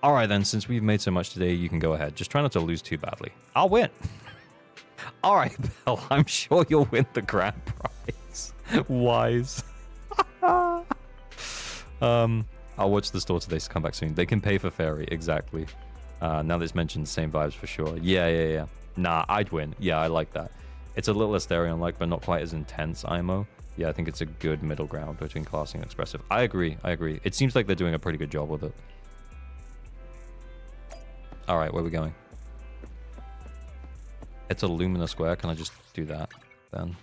All right, then, since we've made so much today, you can go ahead. Just try not to lose too badly. I'll win. All right, Belle, I'm sure you'll win the grand prize. Wise. I'll watch the store today to come back soon. They can pay for Fairy, exactly. Now that it's mentioned, same vibes for sure. Yeah. Nah, I'd win. Yeah, I like that. It's a little Asterion-like, but not quite as intense IMO. Yeah, I think it's a good middle ground between classy and expressive. I agree. It seems like they're doing a pretty good job with it. All right, where are we going? Head to Lumina Square. Can I just do that then?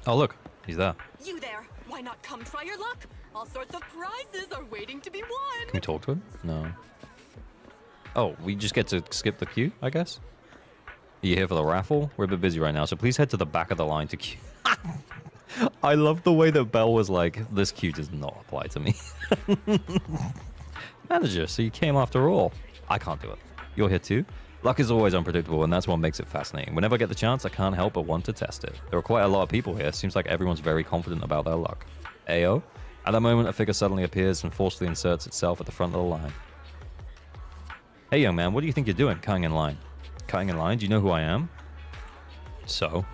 Oh, look. He's there. You there. Why not come try your luck? All sorts of prizes are waiting to be won. Can we talk to him? No. Oh, we just get to skip the queue, I guess? Are you here for the raffle? We're a bit busy right now, so please head to the back of the line to queue. I love the way that Belle was like, this queue does not apply to me. Manager, so you came after all. I can't do it. You're here too? Luck is always unpredictable, and that's what makes it fascinating. Whenever I get the chance, I can't help but want to test it. There are quite a lot of people here. Seems like everyone's very confident about their luck. Ayo? At that moment, a figure suddenly appears and forcefully inserts itself at the front of the line. Hey, young man, what do you think you're doing, cutting in line? Cutting in line? Do you know who I am? So?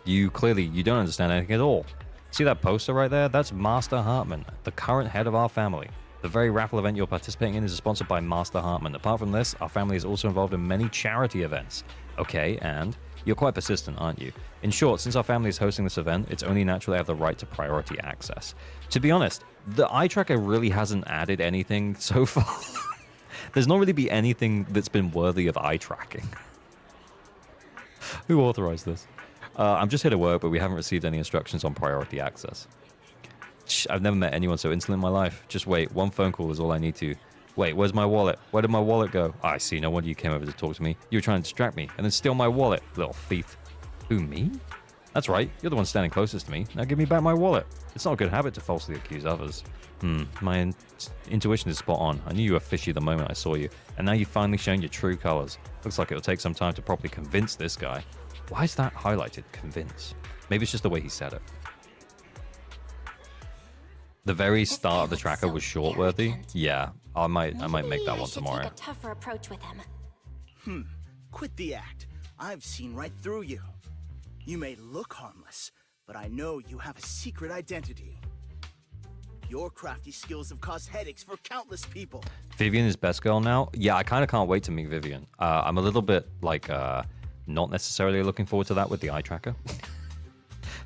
You don't understand anything at all. See that poster right there? That's Master Hartman, the current head of our family. The very raffle event you're participating in is sponsored by Master Hartman. Apart from this, our family is also involved in many charity events. Okay, and you're quite persistent, aren't you? In short, since our family is hosting this event, it's only natural they have the right to priority access. To be honest, the eye tracker really hasn't added anything so far. There's not really been anything that's been worthy of eye tracking. Who authorized this? I'm just here to work, but we haven't received any instructions on priority access. I've never met anyone so insolent in my life. Just wait, one phone call is all I need to. Wait, where's my wallet? Where did my wallet go? I see, no wonder you came over to talk to me. You were trying to distract me and then steal my wallet, little thief. Who, me? That's right, you're the one standing closest to me. Now give me back my wallet. It's not a good habit to falsely accuse others. My intuition is spot on. I knew you were fishy the moment I saw you, and now you've finally shown your true colors. Looks like it'll take some time to properly convince this guy. Why is that highlighted, convince? Maybe it's just the way he said it. The very start of the tracker was short-worthy. Yeah, I might make that one tomorrow. Take a tougher approach with him. Quit the act. I've seen right through you. You may look harmless, but I know you have a secret identity. Your crafty skills have caused headaches for countless people. Vivian is best girl now? Yeah, I kind of can't wait to meet Vivian. I'm a little bit, like, not necessarily looking forward to that with the eye tracker.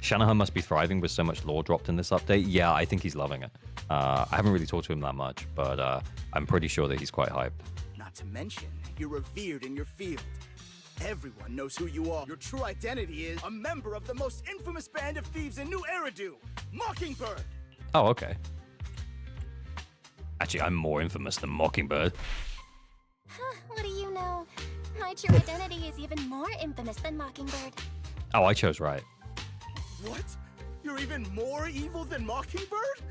Shanahan must be thriving with so much lore dropped in this update. Yeah, I think he's loving it. I haven't really talked to him that much, but I'm pretty sure that he's quite hyped. Not to mention, you're revered in your field. Everyone knows who you are. Your true identity is a member of the most infamous band of thieves in New Eridu, Mockingbird. Oh, okay. Actually, I'm more infamous than Mockingbird. What do you know? My true identity is even more infamous than Mockingbird. Oh, I chose right. What? You're even more evil than Mockingbird?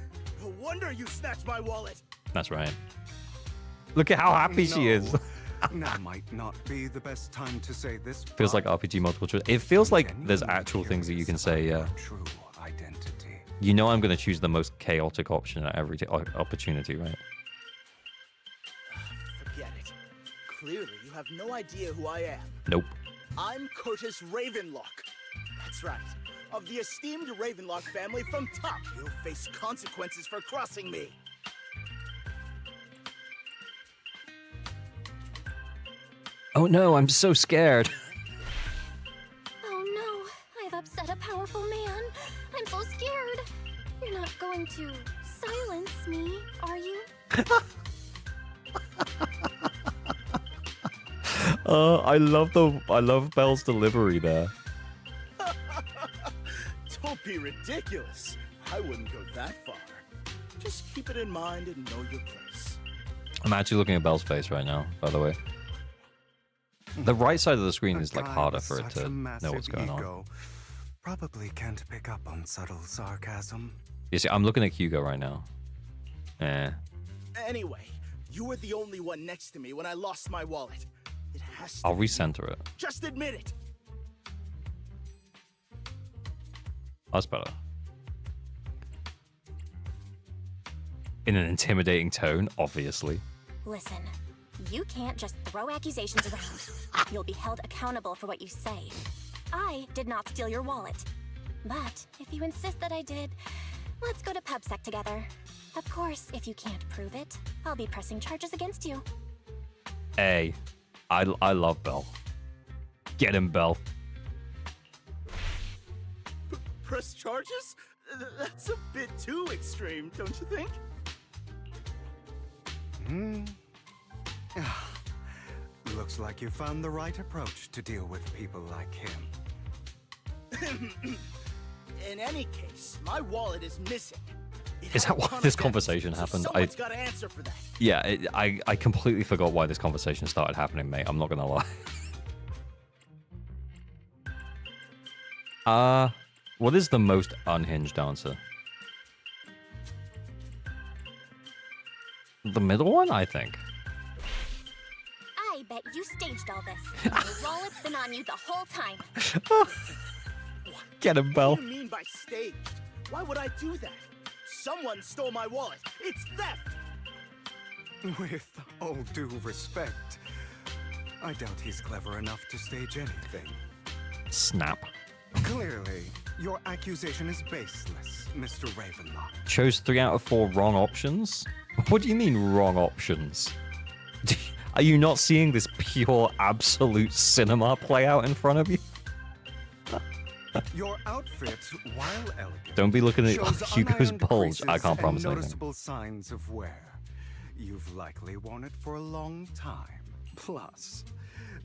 No wonder you snatched my wallet. That's right. Look at how happy she is. Now might not be the best time to say this. Feels like RPG multiple choice. It feels like there's actual things that you can say, yeah. True identity. You know I'm going to choose the most chaotic option at every opportunity, right? Forget it. Clearly, you have no idea who I am. Nope. I'm Curtis Ravenlock. That's right. Of the esteemed Ravenlock family from top. You'll face consequences for crossing me. Oh no, I'm so scared. upset a powerful man. I'm so scared. You're not going to silence me, are you? I love Belle's delivery there. Don't be ridiculous. I wouldn't go that far. Just keep it in mind and know your place. I'm actually looking at Belle's face right now, by the way. The right side of the screen is like harder for it to know what's going on. Probably can't pick up on subtle sarcasm. You see, I'm looking at Hugo right now. Anyway, you were the only one next to me when I lost my wallet. It has to I'll be recenter it. Just admit it. That's better. In an intimidating tone, obviously. Listen, you can't just throw accusations around. You'll be held accountable for what you say. I did not steal your wallet. But if you insist that I did, let's go to PubSec together. Of course, if you can't prove it, I'll be pressing charges against you. Hey, I love Belle. Get him, Belle. Press charges? That's a bit too extreme, don't you think? Looks like you found the right approach to deal with people like him. In any case, my wallet is missing. Is that why this conversation happened? Someone's got to answer for that. Yeah, I completely forgot why this conversation started happening, mate. I'm not gonna lie. What is the most unhinged answer? The middle one, I think. I bet you staged all this. Your wallet's been on you the whole time. Get him, Belle. What do you mean by staged? Why would I do that? Someone stole my wallet. It's theft. With all due respect, I doubt he's clever enough to stage anything. Snap. Clearly, your accusation is baseless, Mr. Ravenlock. Chose 3 out of 4 wrong options? What do you mean wrong options? Are you not seeing this pure, absolute cinema play out in front of you? Your outfit, while elegant, Don't be looking at shows Hugo's unironed bulge. I creases can't and promise anything. noticeable signs of wear. You've likely worn it for a long time. Plus,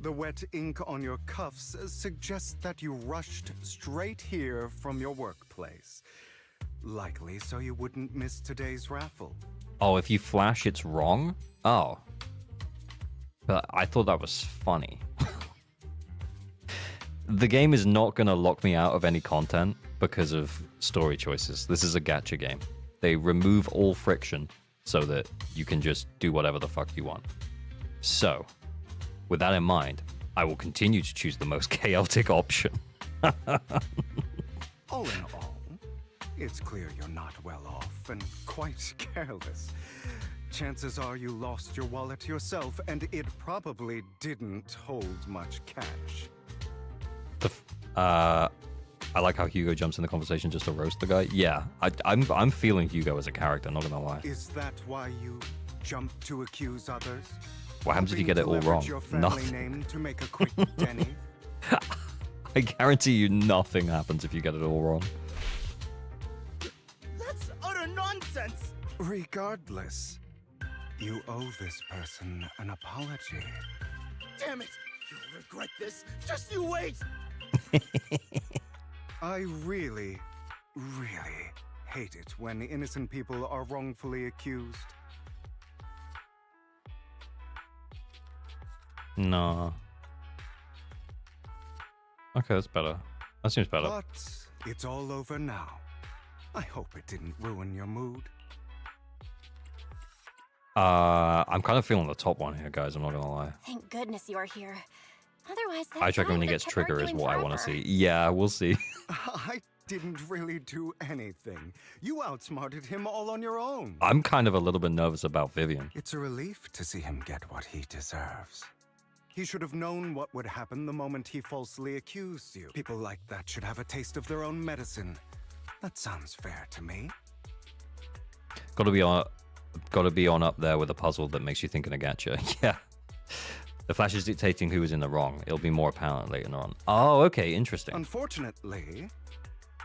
the wet ink on your cuffs suggests that you rushed straight here from your workplace. Likely so you wouldn't miss today's raffle. Oh, if you flash, it's wrong? Oh. But I thought that was funny. The game is not going to lock me out of any content because of story choices. This is a gacha game. They remove all friction so that you can just do whatever the fuck you want. So, with that in mind, I will continue to choose the most chaotic option. All in all, it's clear you're not well off and quite careless. Chances are you lost your wallet yourself, and it probably didn't hold much cash. I like how Hugo jumps in the conversation just to roast the guy. Yeah, I'm feeling Hugo as a character, not gonna lie. Is that why you jumped to accuse others? What happens if you get it all Hoping to wrong? leverage your family Nothing. name to make a quick Denny? I guarantee you nothing happens if you get it all wrong. That's utter nonsense. Regardless, you owe this person an apology. Damn it. You'll regret this. Just you wait. I really, really hate it when innocent people are wrongfully accused. No. Okay, that's better. That seems better. But it's all over now. I hope it didn't ruin your mood. I'm kind of feeling the top one here, guys. I'm not gonna lie. Thank goodness you're here. Otherwise, that Eye tracker when guy he would gets kept trigger is arguing what I want to forever. see. Yeah, we'll see. I didn't really do anything. You outsmarted him all on your own. I'm kind of a little bit nervous about Vivian. It's a relief to see him get what he deserves. He should have known what would happen the moment he falsely accused you. People like that should have a taste of their own medicine. That sounds fair to me. Gotta be on up there with a puzzle that makes you think in a gacha. Yeah. The Flash is dictating who is in the wrong. It'll be more apparent later on. Oh, okay, interesting. Unfortunately,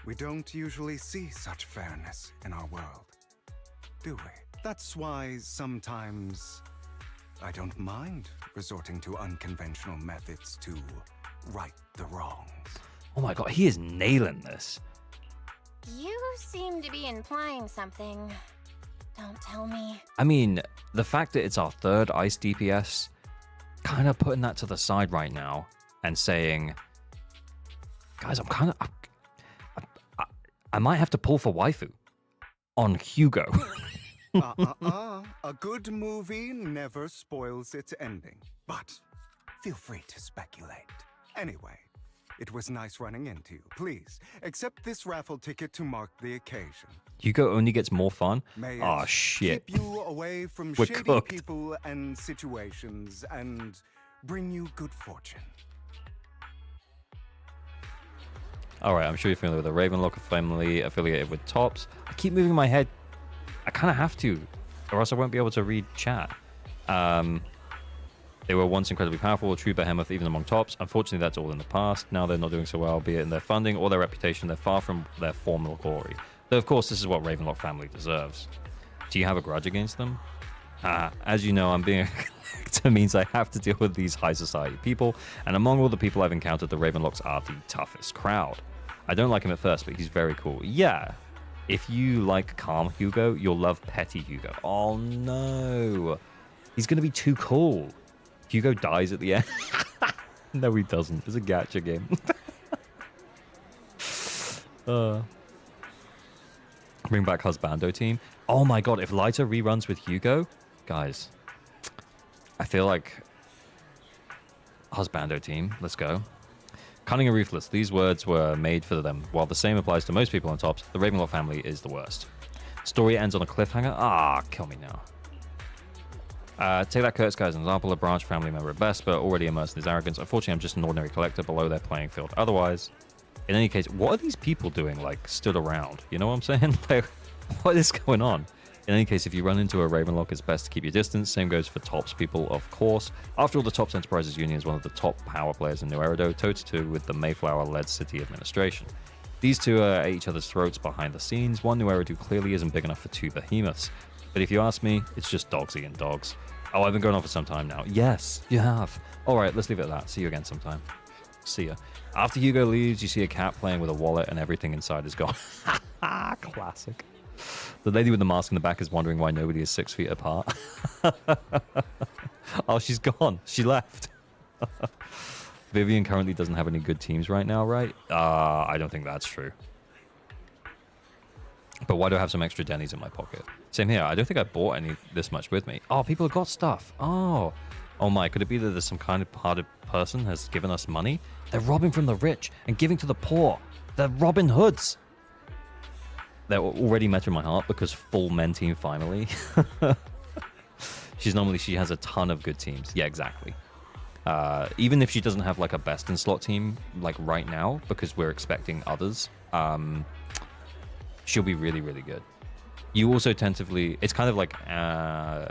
we don't usually see such fairness in our world, do we? That's why sometimes I don't mind resorting to unconventional methods to right the wrongs. Oh my god, he is nailing this. You seem to be implying something. Don't tell me. I mean, the fact that it's our third ice DPS, kind of putting that to the side right now and saying, guys, I might have to pull for waifu on Hugo. A good movie never spoils its ending, but feel free to speculate. Anyway, it was nice running into you. Please, accept this raffle ticket to mark the occasion. Hugo only gets more fun? May Oh, it shit. keep you away from We're shady cooked. people and situations and bring you good fortune. Alright, I'm sure you're familiar with the Ravenlock family affiliated with Tops. I keep moving my head. I kind of have to, or else I won't be able to read chat. They were once incredibly powerful, a true behemoth even among Tops. Unfortunately, that's all in the past. Now they're not doing so well, be it in their funding or their reputation. They're far from their former glory. Though, of course, this is what Ravenlock family deserves. Do you have a grudge against them? As you know, I'm being a collector means I have to deal with these high society people, and among all the people I've encountered, the Ravenlocks are the toughest crowd. I don't like him at first, but he's very cool. Yeah, if you like calm Hugo, you'll love petty Hugo. Oh no, he's gonna be too cool. Hugo dies at the end. No, he doesn't. It's a gacha game. Bring back Husbando team. Oh my god, if Lighter reruns with Hugo, guys, I feel like Husbando team. Let's go. Cunning and ruthless. These words were made for them. While the same applies to most people on Tops, the Ravenlock family is the worst. Story ends on a cliffhanger. Ah, kill me now. Take that Kurtz guy as an example, a branch family member at best, but already immersed in his arrogance. Unfortunately, I'm just an ordinary collector below their playing field. Otherwise, in any case, what are these people doing, like, stood around? You know what I'm saying? Like, what is going on? In any case, if you run into a Ravenlock, it's best to keep your distance. Same goes for Tops people, of course. After all, the Tops Enterprises Union is one of the top power players in New Erido, toe-to-toe with the Mayflower-led city administration. These two are at each other's throats behind the scenes. One New Erido clearly isn't big enough for two behemoths. But if you ask me, it's just dogs eating dogs. Oh, I've been going on for some time now. Yes, you have. All right, let's leave it at that. See you again sometime. See ya. After Hugo leaves, you see a cat playing with a wallet and everything inside is gone. Classic. The lady with the mask in the back is wondering why nobody is 6 feet apart. Oh, she's gone. She left. Vivian currently doesn't have any good teams right now, right? I don't think that's true. But why do I have some extra Denny's in my pocket? Same here. I don't think I bought any this much with me. Oh, people have got stuff. Oh my. Could it be that there's some kind of hearted person has given us money? They're robbing from the rich and giving to the poor. They're Robin Hoods. They're already met in my heart because full men team finally. She has a ton of good teams. Yeah, exactly. Even if she doesn't have like a best in slot team like right now because we're expecting others, she'll be really, really good. You also tentatively, it's kind of like,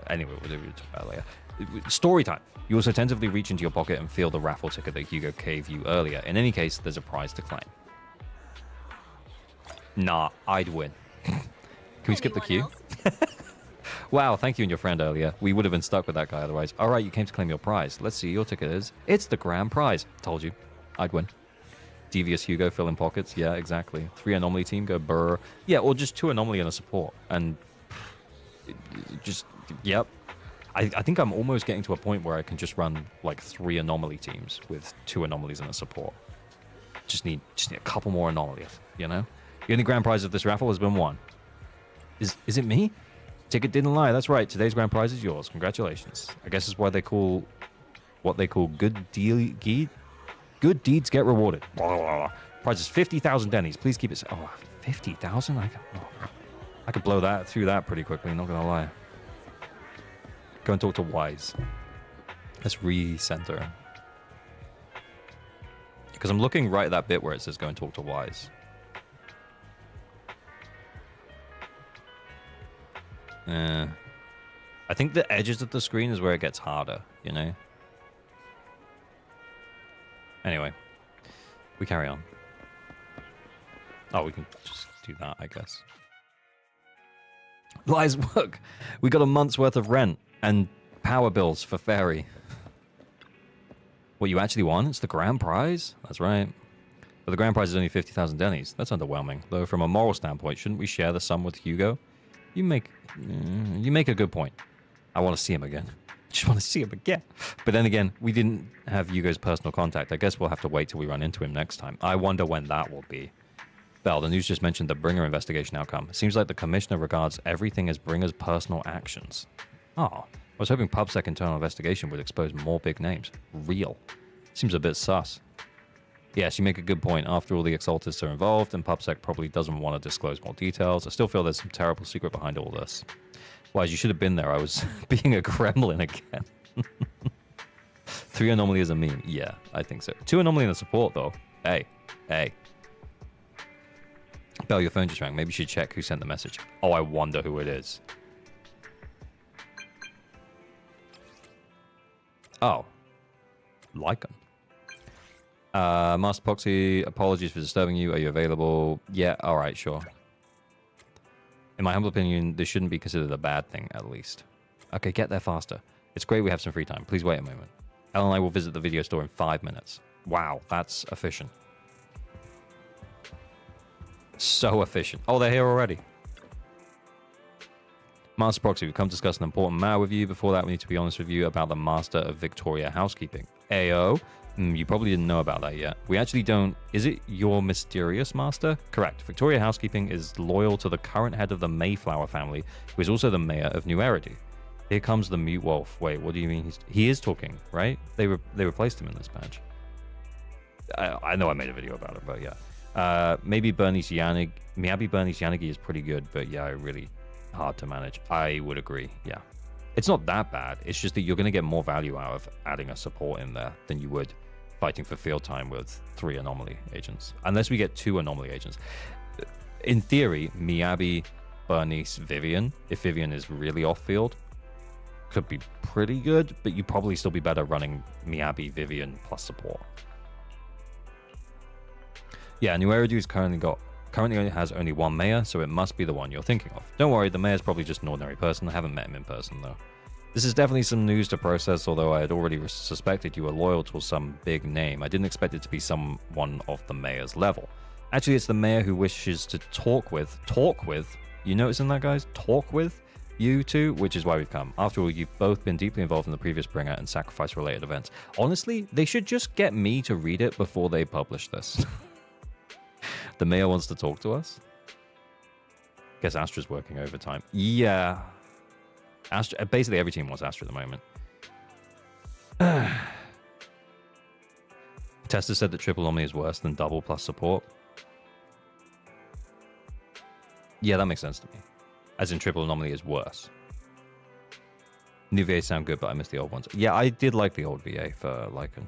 anyway, we'll talk about it later. Story time. You also tentatively reach into your pocket and feel the raffle ticket that Hugo gave you earlier. In any case, there's a prize to claim. Nah, I'd win. Can we skip the queue? Wow, thank you and your friend earlier. We would have been stuck with that guy otherwise. All right, you came to claim your prize. Let's see, your ticket is. It's the grand prize. Told you. I'd win. Devious Hugo, fill in pockets. Yeah, exactly. 3 anomaly team, go brr. Yeah, or just 2 anomaly and a support. And just, yep. I think I'm almost getting to a point where I can just run like 3 anomaly teams with 2 anomalies and a support. Just need a couple more anomalies, you know? The only grand prize of this raffle has been won. Is it me? Ticket didn't lie. That's right. Today's grand prize is yours. Congratulations. I guess it's what they call good deeds get rewarded. Prize is 50,000 Denny's. Please keep it. Oh, 50,000? I could blow that through that pretty quickly. Not gonna lie. Go and talk to Wise. Let's recenter. Because I'm looking right at that bit where it says go and talk to Wise. I think the edges of the screen is where it gets harder, you know? Anyway, we carry on. Oh, we can just do that, I guess. Lies, look! We got a month's worth of rent and power bills for Fairy. What you actually won? It's the grand prize? That's right. But the grand prize is only 50,000 dennies. That's underwhelming. Though from a moral standpoint, shouldn't we share the sum with Hugo? You make a good point. I want to see him again. Just want to see him again. But then again, we didn't have Hugo's personal contact. I guess we'll have to wait till we run into him next time. I wonder when that will be. Bell, the news just mentioned the Bringer investigation outcome. Seems like the commissioner regards everything as Bringer's personal actions. Oh, I was hoping PubSec internal investigation would expose more big names. Real. Seems a bit sus. Yes, you make a good point. After all, the Exaltists are involved, and PubSec probably doesn't want to disclose more details. I still feel there's some terrible secret behind all this. Wise, you should have been there. I was being a gremlin again. 3 anomaly is a meme. Yeah, I think so. 2 anomaly in the support, though. Hey. Bell, your phone just rang. Maybe you should check who sent the message. Oh, I wonder who it is. Oh. Lycan. Master Poxy, apologies for disturbing you. Are you available? Yeah, alright, sure. In my humble opinion, this shouldn't be considered a bad thing, at least. Okay, get there faster. It's great we have some free time. Please wait a moment. Elle and I will visit the video store in 5 minutes. Wow, that's efficient. So efficient. Oh, they're here already. Master Proxy, we've come to discuss an important matter with you. Before that, we need to be honest with you about the Master of Victoria Housekeeping. AO? You probably didn't know about that yet. We actually don't... Is it your mysterious master? Correct. Victoria Housekeeping is loyal to the current head of the Mayflower family, who is also the mayor of New Eredy. Here comes the mute wolf. Wait, what do you mean? He is talking, right? They replaced him in this patch. I know I made a video about it, but yeah. Maybe Bernice Yanagi is pretty good, but yeah, really hard to manage. I would agree, yeah. It's not that bad. It's just that you're going to get more value out of adding a support in there than you would fighting for field time with 3 anomaly agents. Unless we get 2 anomaly agents. In theory, Miyabi, Bernice, Vivian, if Vivian is really off-field, could be pretty good, but you'd probably still be better running Miyabi, Vivian, plus support. Yeah, New Eridu currently only has only 1 mayor, so it must be the one you're thinking of. Don't worry, the mayor's probably just an ordinary person. I haven't met him in person, though. This is definitely some news to process, although I had already suspected you were loyal to some big name. I didn't expect it to be someone of the mayor's level. Actually, it's the mayor who wishes to talk with, you noticing that, guys? Talk with you two, which is why we've come. After all, you've both been deeply involved in the previous Bringer and sacrifice-related events. Honestly, they should just get me to read it before they publish this. The mayor wants to talk to us. Guess Astra's working overtime. Yeah. Astra, basically every team wants Astra at the moment. Tester said that triple anomaly is worse than double plus support. Yeah, that makes sense to me. As in triple anomaly is worse. New VA sound good, but I miss the old ones. Yeah, I did like the old VA for Lycan.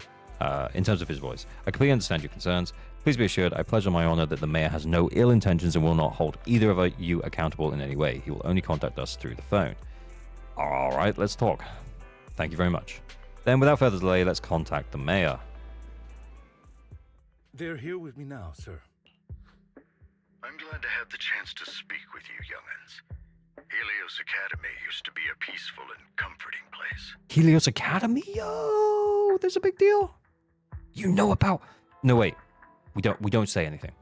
In terms of his voice. I completely understand your concerns. Please be assured, I pledge on my honor that the mayor has no ill intentions and will not hold either of you accountable in any way. He will only contact us through the phone. All right, let's talk. Thank you very much. Then, without further delay, let's contact the mayor. They're here with me now, sir. I'm glad to have the chance to speak with you, young'uns. Helios Academy used to be a peaceful and comforting place. Helios Academy? Yo, there's a big deal. You know about... No, wait. We don't say anything.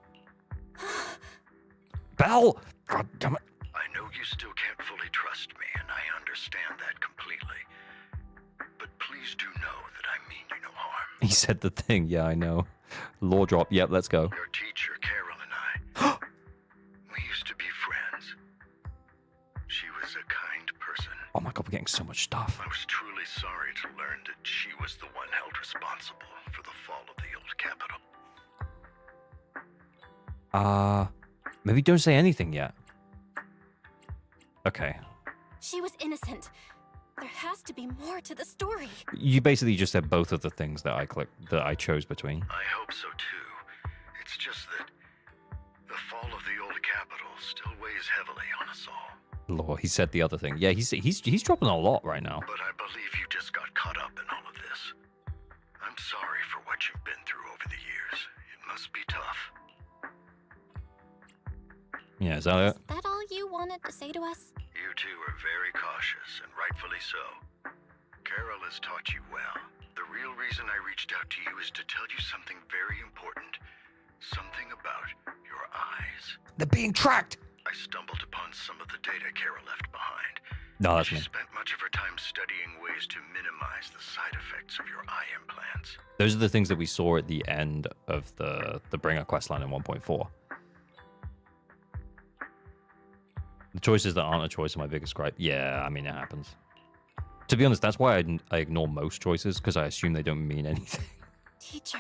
Bell! God damn it. I know you still can't fully trust me, and I understand that completely. But please do know that I mean you no harm. He said the thing. Yeah, I know. Law drop. Yep, let's go. Your teacher, Carol, and I, we used to be friends. She was a kind person. Oh my god, we're getting so much stuff. I was truly sorry to learn that she was the one held responsible for the fall of the old capital. Maybe don't say anything yet. Okay. She was innocent. There has to be more to the story. You basically just said both of the things that I chose between. I hope so too. It's just that the fall of the old capital still weighs heavily on us all. Lord, he said the other thing. Yeah, he's dropping a lot right now. But I believe you just got caught up in all of this. I'm sorry for what you've been through Yeah, is that it? Is that all you wanted to say to us? You two are very cautious, and rightfully so. Carol has taught you well. The real reason I reached out to you is to tell you something very important. Something about your eyes. They're being tracked! I stumbled upon some of the data Carol left behind. No, that's She me. spent much of her time studying ways to minimize the side effects of your eye implants. Those are the things that we saw at the end of the Bringer questline in 1.4. The choices that aren't a choice are my biggest gripe. Yeah, I mean, it happens. To be honest, that's why I ignore most choices, because I assume they don't mean anything. Teacher,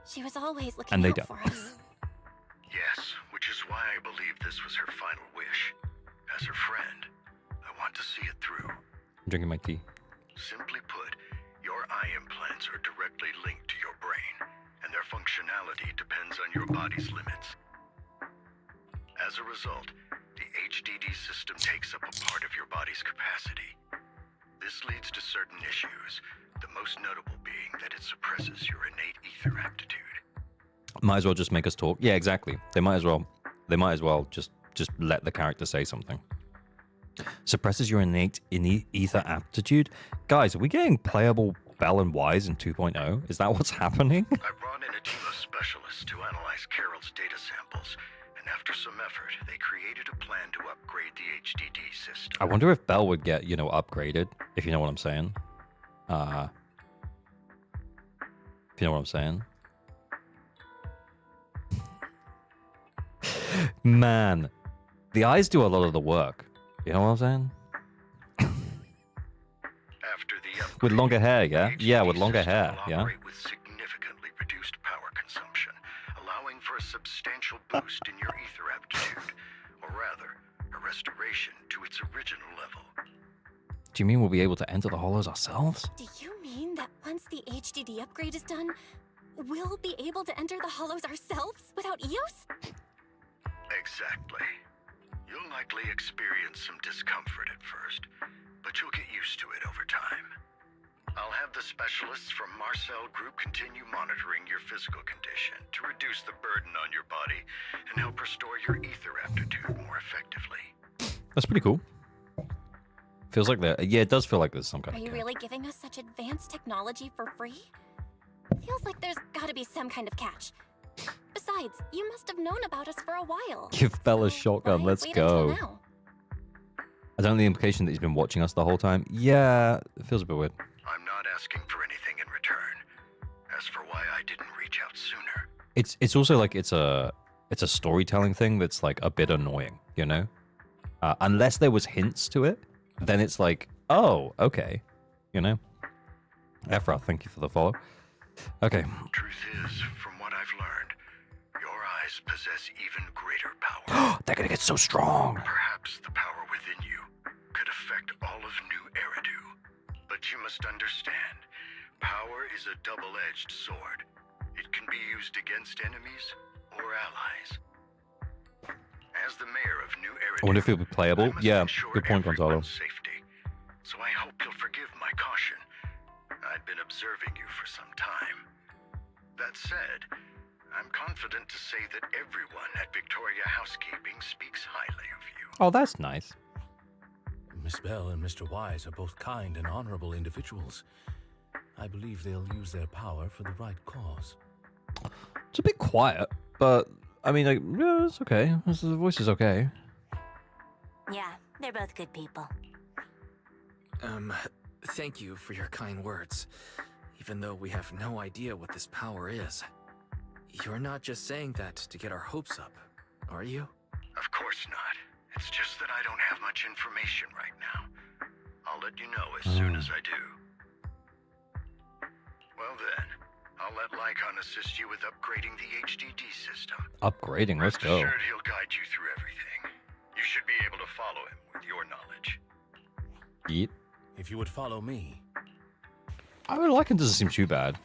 she was always looking And they out don't. for us. Yes, which is why I believe this was her final wish. As her friend, I want to see it through. I'm drinking my tea. Simply put, your eye implants are directly linked to your brain, and their functionality depends on your body's limits. As a result, the HDD system takes up a part of your body's capacity. This leads to certain issues, the most notable being that it suppresses your innate ether aptitude. Might as well just make us talk. Yeah, exactly. They might as well just let the character say something. Suppresses your innate ether aptitude. Guys, are we getting playable Bell and Wise in 2.0? Is that what's happening? I brought in a team of specialists to analyze Carol's data samples, and after some effort, they created a plan to upgrade the HDD system. I wonder if Bell would get, upgraded, if you know what I'm saying. If you know what I'm saying. Man, the eyes do a lot of the work. You know what I'm saying? After the upgrade, With longer hair, yeah? the Yeah, HDD with longer system hair, will yeah? operate with significantly reduced power consumption, allowing for a substantial boost in your ether aptitude, or rather, a restoration to its original level. Do you mean we'll be able to enter the hollows ourselves? Do you mean that once the HDD upgrade is done, we'll be able to enter the hollows ourselves without EOS? Exactly. You'll likely experience some discomfort at first, but you'll get used to it over time. I'll have the specialists from Marcel Group continue monitoring your physical condition to reduce the burden on your body and help restore your ether aptitude more effectively. That's pretty cool. Feels like that. Yeah, it does feel like there's some kind Are of you catch. really giving us such advanced technology for free? Feels like there's gotta be some kind of catch. Besides, you must have known about us for a while. Give Bella a So shotgun, why let's wait until go. now? I don't know the implication that he's been watching us the whole time. Yeah, it feels a bit weird. I'm not asking for anything in return. As for why I didn't reach out sooner, It's also like it's a storytelling thing that's like a bit annoying, you know? Unless there was hints to it, then it's like, oh, okay, you know? Ephra, thank you for the follow. Okay, truth is, from what I've learned, your eyes possess even greater power. they're gonna get so strong. Perhaps the power within you could affect all of New Eridu. But you must understand, power is a double-edged sword. It can be used against enemies or allies. As the mayor of New Eridu, I wonder if it'll be playable. I must Yeah, ensure good point, Gonzalo. everyone's safety. So I hope you'll forgive my caution. I've been observing you for some time. That said, I'm confident to say that everyone at Victoria Housekeeping speaks highly of you. Oh, that's nice. Miss Bell and Mr. Wise are both kind and honorable individuals. I believe they'll use their power for the right cause. It's a bit quiet, but I mean, like, yeah, it's okay. The voice is okay. Yeah, they're both good people. Thank you for your kind words, even though we have no idea what this power is. You're not just saying that to get our hopes up, are you? Of course not. It's just that I don't have much information right now. I'll let you know as soon as I do. Well then, I'll let Lycon assist you with upgrading the HDD system. Upgrading, let's Rest go. assured he'll guide you through everything. You should be able to follow him with your knowledge. Yeet. If you would follow me. I mean, Lycan doesn't seem too bad.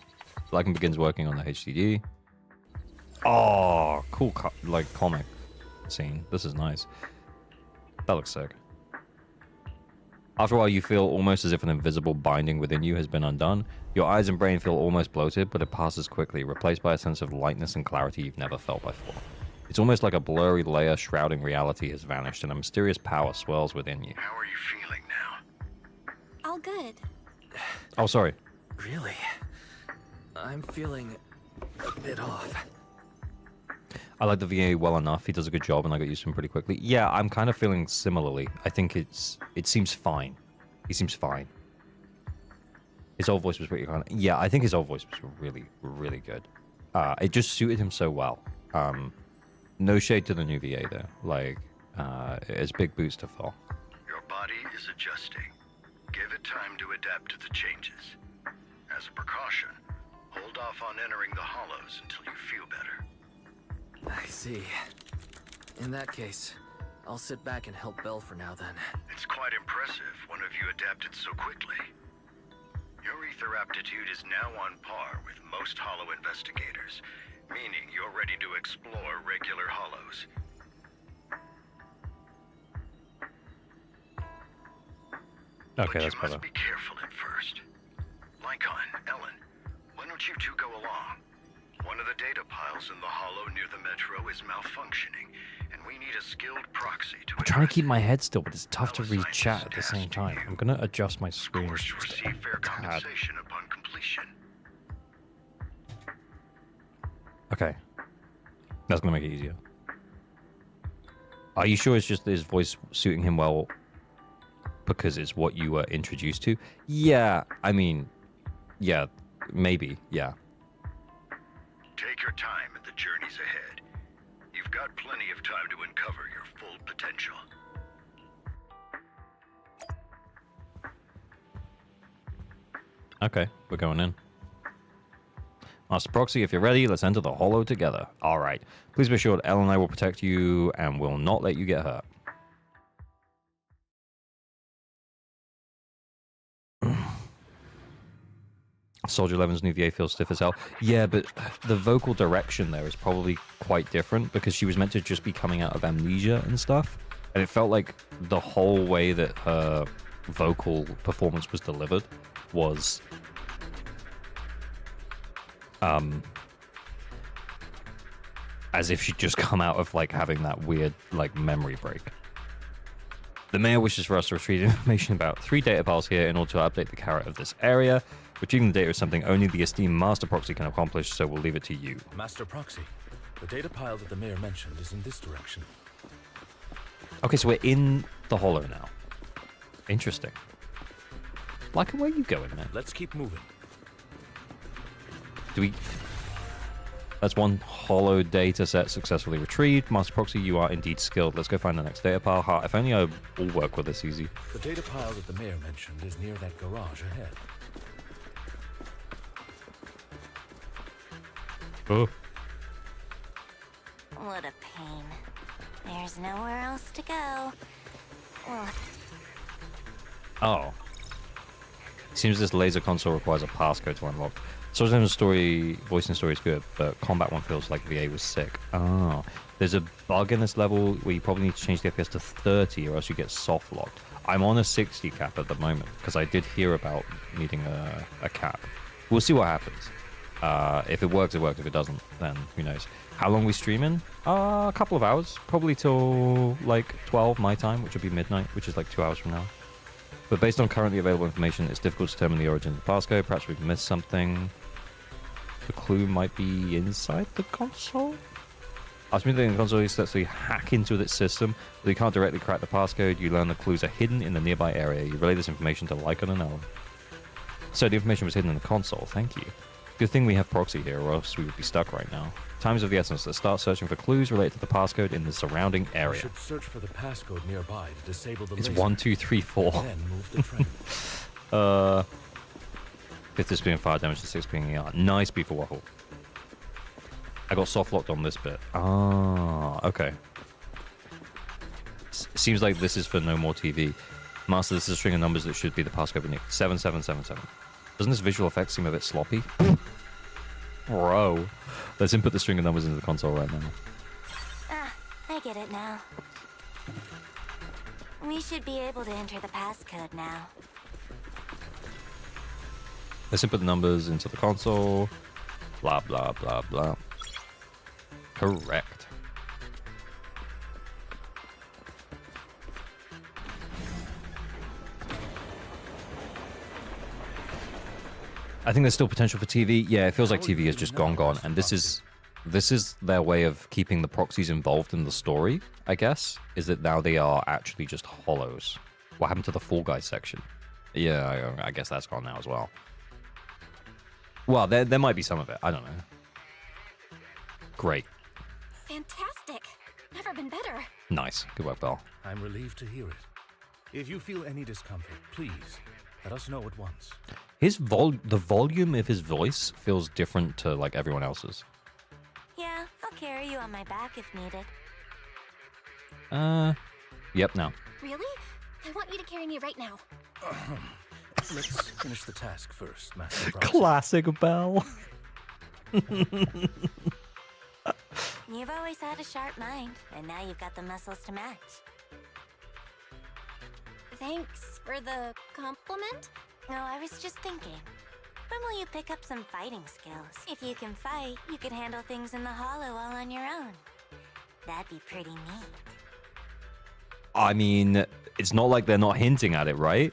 Lycan begins working on the HDD. Oh, cool, comic scene. This is nice. That looks sick. After a while, you feel almost as if an invisible binding within you has been undone. Your eyes and brain feel almost bloated, but it passes quickly, replaced by a sense of lightness and clarity you've never felt before. It's almost like a blurry layer shrouding reality has vanished, and a mysterious power swirls within you. How are you feeling now? All good. Oh, sorry. Really? I'm feeling a bit off. I like the VA well enough. He does a good job, and I got used to him pretty quickly. Yeah, I'm kind of feeling similarly. I think it seems fine. He seems fine. His old voice was pretty kind of... Yeah, I think his old voice was really, really good. It just suited him so well. No shade to the new VA, though. Like, it's big boots to fill. Your body is adjusting. Give it time to adapt to the changes. As a precaution, hold off on entering the hollows until you feel better. I see. In that case, I'll sit back and help Belle for now then. It's quite impressive one of you adapted so quickly. Your ether aptitude is now on par with most hollow investigators, meaning you're ready to explore regular hollows. Okay, but that's you better. must be careful at first. Lycon, Ellen, why don't you two go along? One of the data piles in the hollow near the metro is malfunctioning, and we need a skilled proxy to I'm trying to keep address my it. head still, but it's tough to I'll read assign chat this at the task same to time. you. I'm going to adjust my Of screen course, you just receive fair a tad. compensation upon completion. Okay. That's going to make it easier. Are you sure it's just his voice suiting him well because it's what you were introduced to? Yeah, I mean, yeah, maybe, yeah. Take your time and the journey's ahead. You've got plenty of time to uncover your full potential. Okay, we're going in. Master Proxy, if you're ready, let's enter the hollow together. All right. Please be assured Elle and I will protect you and will not let you get hurt. Soldier 11's new VA feels stiff as hell. Yeah, but the vocal direction there is probably quite different because she was meant to just be coming out of amnesia and stuff. And it felt like the whole way that her vocal performance was delivered was... as if she'd just come out of, like, having that weird, like, memory break. The mayor wishes for us to retrieve information about 3 data piles here in order to update the carrot of this area. Retrieving the data is something only the esteemed Master Proxy can accomplish, so we'll leave it to you. Master Proxy, the data pile that the mayor mentioned is in this direction. Okay, so we're in the hollow now. Interesting. Like, where are you going, man? Let's keep moving. Do we... That's one hollow data set successfully retrieved. Master Proxy, you are indeed skilled. Let's go find the next data pile. Ha, if only I will work with this easy. The data pile that the mayor mentioned is near that garage ahead. Oh. What a pain. There's nowhere else to go. Ugh. Oh. Seems this laser console requires a passcode to unlock. Source story, voice and story is good, but combat one feels like VA was sick. Oh. There's a bug in this level where you probably need to change the FPS to 30 or else you get soft locked. I'm on a 60 cap at the moment because I did hear about needing a cap. We'll see what happens. If it works, it works. If it doesn't, then who knows. How long we streaming? A couple of hours. Probably till like 12 my time, which would be midnight, which is like 2 hours from now. But based on currently available information, it's difficult to determine the origin of the passcode. Perhaps we've missed something. The clue might be inside the console? Ultimately, the console is successfully hack into its system, but you can't directly crack the passcode. You learn the clues are hidden in the nearby area. You relay this information to Lycon and Ellen. So the information was hidden in the console. Thank you. Good thing we have Proxy here, or else we would be stuck right now. Time's of the essence. Let's start searching for clues related to the passcode in the surrounding We area. should search for the passcode nearby to disable the It's laser. 1, 2, 3, 4. Then move the train. 5th is being fire damage, and 6th being ER. Nice beef for waffle. I got soft locked on this bit. Ah, okay. Seems like this is for No More TV. Master, this is a string of numbers that should be the passcode beneath. 7777. Doesn't this visual effect seem a bit sloppy? Bro. Let's input the string of numbers into the console right now. Ah, I get it now. We should be able to enter the passcode now. Let's input the numbers into the console. Blah, blah, blah, blah. Correct. I think there's still potential for TV. Yeah, it feels like TV is just gone, and this is their way of keeping the proxies involved in the story. I guess is that now they are actually just hollows. What happened to the Fall Guys section? Yeah, I guess that's gone now as well. Well, there might be some of it. I don't know. Great. Fantastic. Never been better. Nice. Good work, Belle. I'm relieved to hear it. If you feel any discomfort, please let us know at once. The volume of his voice feels different to like everyone else's. Yeah, I'll carry you on my back if needed. Yep, no. Really? I want you to carry me right now. Let's finish the task first, Master Proxy. Classic Belle. You've always had a sharp mind, and now you've got the muscles to match. Thanks for the compliment. No, I was just thinking. When will you pick up some fighting skills? If you can fight, you could handle things in the hollow all on your own. That'd be pretty neat. I mean, it's not like they're not hinting at it, right?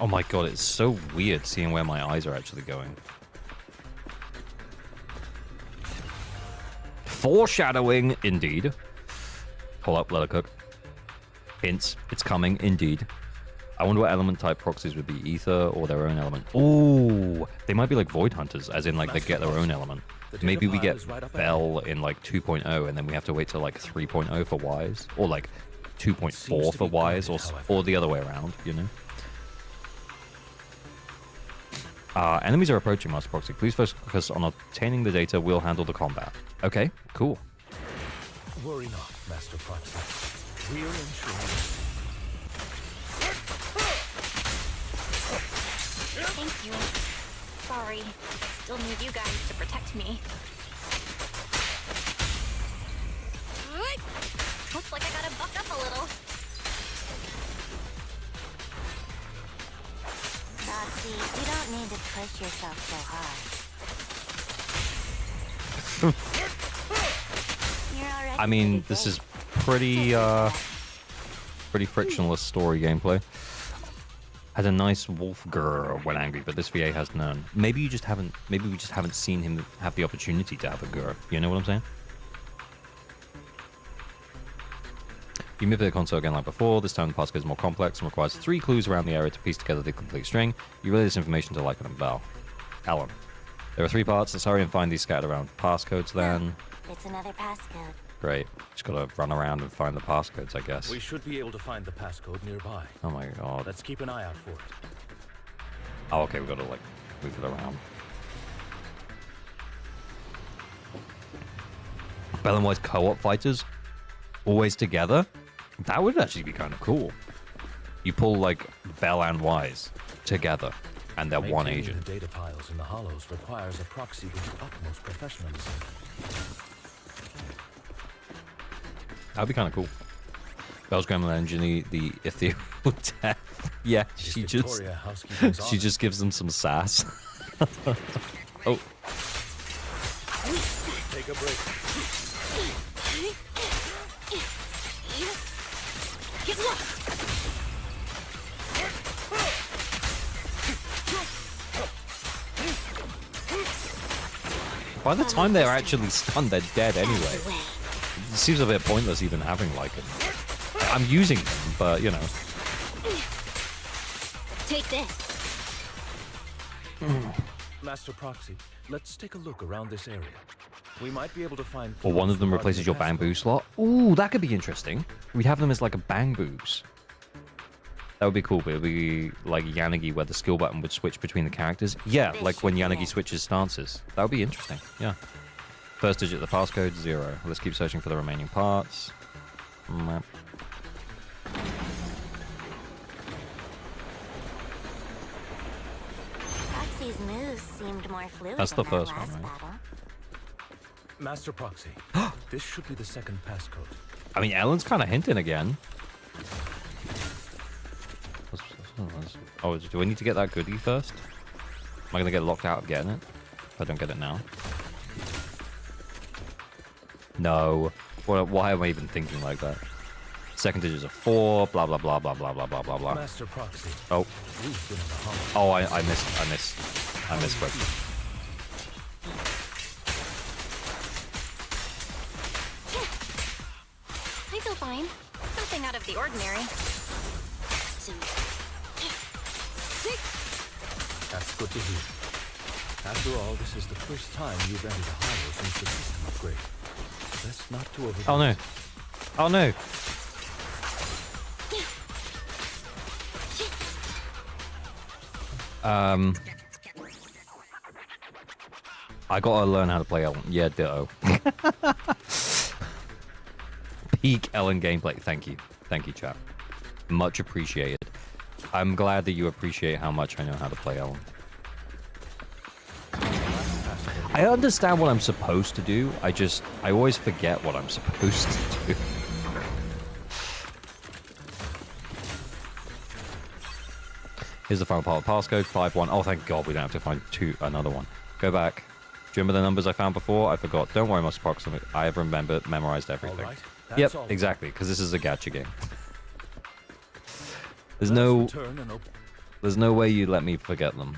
Oh my god, it's so weird seeing where my eyes are actually going. Foreshadowing, indeed. Hold up, let it cook. Hints, it's coming, indeed. I wonder what element type proxies would be, ether or their own element. Ooh, they might be like void hunters, as in like they get their own element. Maybe we get Bell in like 2.0 and then we have to wait till like 3.0 for Wise, or like 2.4 for Wise, or the other way around, you know? Enemies are approaching, Master Proxy. Please focus on obtaining the data. We'll handle the combat. Okay, cool. Worry not, Master Proxy. We're ensuring. Thank you. Sorry. Still need you guys to protect me. Looks like I gotta buck up a little. Roxy, you don't need to push yourself so hard. You're already I mean, pretty this good. is pretty frictionless story gameplay. Has a nice wolf grr when angry, but this VA has none. Maybe we just haven't seen him have the opportunity to have a grr. You know what I'm saying? You move the console again like before. This time the passcode is more complex and requires 3 clues around the area to piece together the complete string. You relay this information to Lycan and Val. Alan. There are 3 parts. Let's hurry and find these scattered around. Passcodes then. It's another passcode. Great. Just gotta run around and find the passcodes, I guess. We should be able to find the passcode nearby. Oh my god. Let's keep an eye out for it. Oh, okay, we gotta like move it around. Bell and Wise co-op fighters? Always together? That would actually be kind of cool. You pull like Bell and Wise together, and they're one Maintaining agent. The data piles in the hollows requires a proxy with the utmost professionalism. That'd be kind of cool. Bell's grandma engineer the ethereal death. Yeah, she just gives them some sass. Oh. Take a break. Get lost! By the time they're actually stunned, they're dead anyway. It seems a bit pointless even having like them. I'm using them, but you know. Take this. Master Proxy, let's take a look around this area. We might be able to find. Or one of them clues replaces your regarding the bamboo slot. Ooh, that could be interesting. We'd have them as like a bamboos. That would be cool, but it would be like Yanagi where the skill button would switch between the characters. Yeah, like when Yanagi switches stances. That would be interesting, yeah. First digit of the passcode, 0. Let's keep searching for the remaining parts. Map. Proxy's moves seemed more fluid That's than the that first last one, right? battle. Master Proxy, this should be the second passcode. I mean, Ellen's kind of hinting again. Oh, do I need to get that goodie first? Am I going to get locked out of getting it? If I don't get it now. No. Why am I even thinking like that? Second digits are 4, blah, blah, blah, blah, blah, blah, blah, blah, blah. Master Proxy. Oh. We've been in the hollow. Oh, I missed quickly. I feel fine. Nothing out of the ordinary. That's good to hear. After all, this is the first time you've entered a hollow since the system upgrade. Best not to overdo Oh no. it. Oh no. I gotta learn how to play Ellen. Yeah, ditto. Peak Ellen gameplay. Thank you. Thank you, chat. Much appreciated. I'm glad that you appreciate how much I know how to play Ellen. I understand what I'm supposed to do. I always forget what I'm supposed to do. Here's the final part of the passcode, 51. Oh, thank God we don't have to find another one. Go back. Do you remember the numbers I found before? I forgot. Don't worry, Master Proximate. I have memorized everything. All right. Yep, That's all. exactly, because this is a gacha game. There's Let's return and open. There's no way you let me forget them.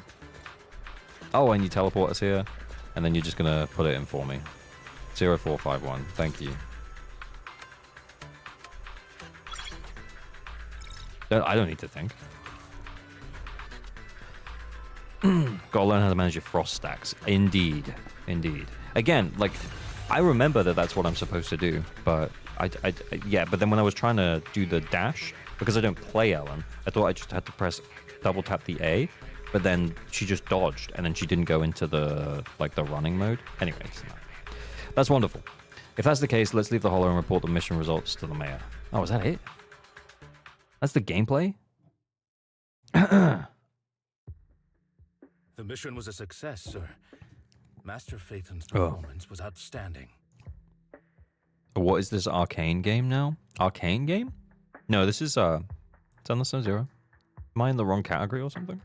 Oh, and you teleport us here, and then you're just gonna put it in for me. 0451. Thank you. I don't need to think. Gotta learn how to manage your frost stacks. Indeed. Indeed. Again, like, I remember that that's what I'm supposed to do, but yeah, but then when I was trying to do the dash, because I don't play Ellen, I thought I just had to press double tap the A, but then she just dodged, and then she didn't go into the, like, the running mode. Anyways, that's wonderful. If that's the case, let's leave the hollow and report the mission results to the mayor. Oh, is that it? That's the gameplay? The mission was a success, sir. Master Phaeton's performance was outstanding. What is this arcane game now? Arcane game? No, this is Zenless Zero. Am I in the wrong category or something?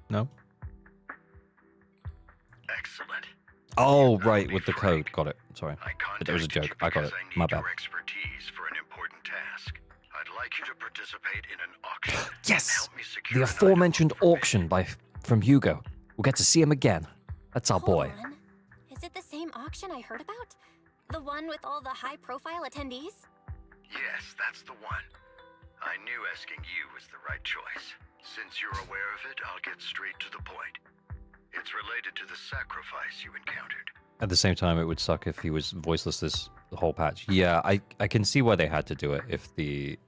No? Excellent. Oh, right, with the code. Got it. Sorry. I There was a joke. I got because it. I need My bad. your expertise for an important task. I'd like you to participate in an auction. and Yes! help me secure The an aforementioned item for auction from Hugo. We'll get to see him again. That's our boy. Hold on. Is it the same auction I heard about? The one with all the high-profile attendees? Yes, that's the one. I knew asking you was the right choice. Since you're aware of it, I'll get straight to the point. It's related to the sacrifice you encountered. At the same time, it would suck if he was voiceless this whole patch. Yeah, I can see why they had to do it if the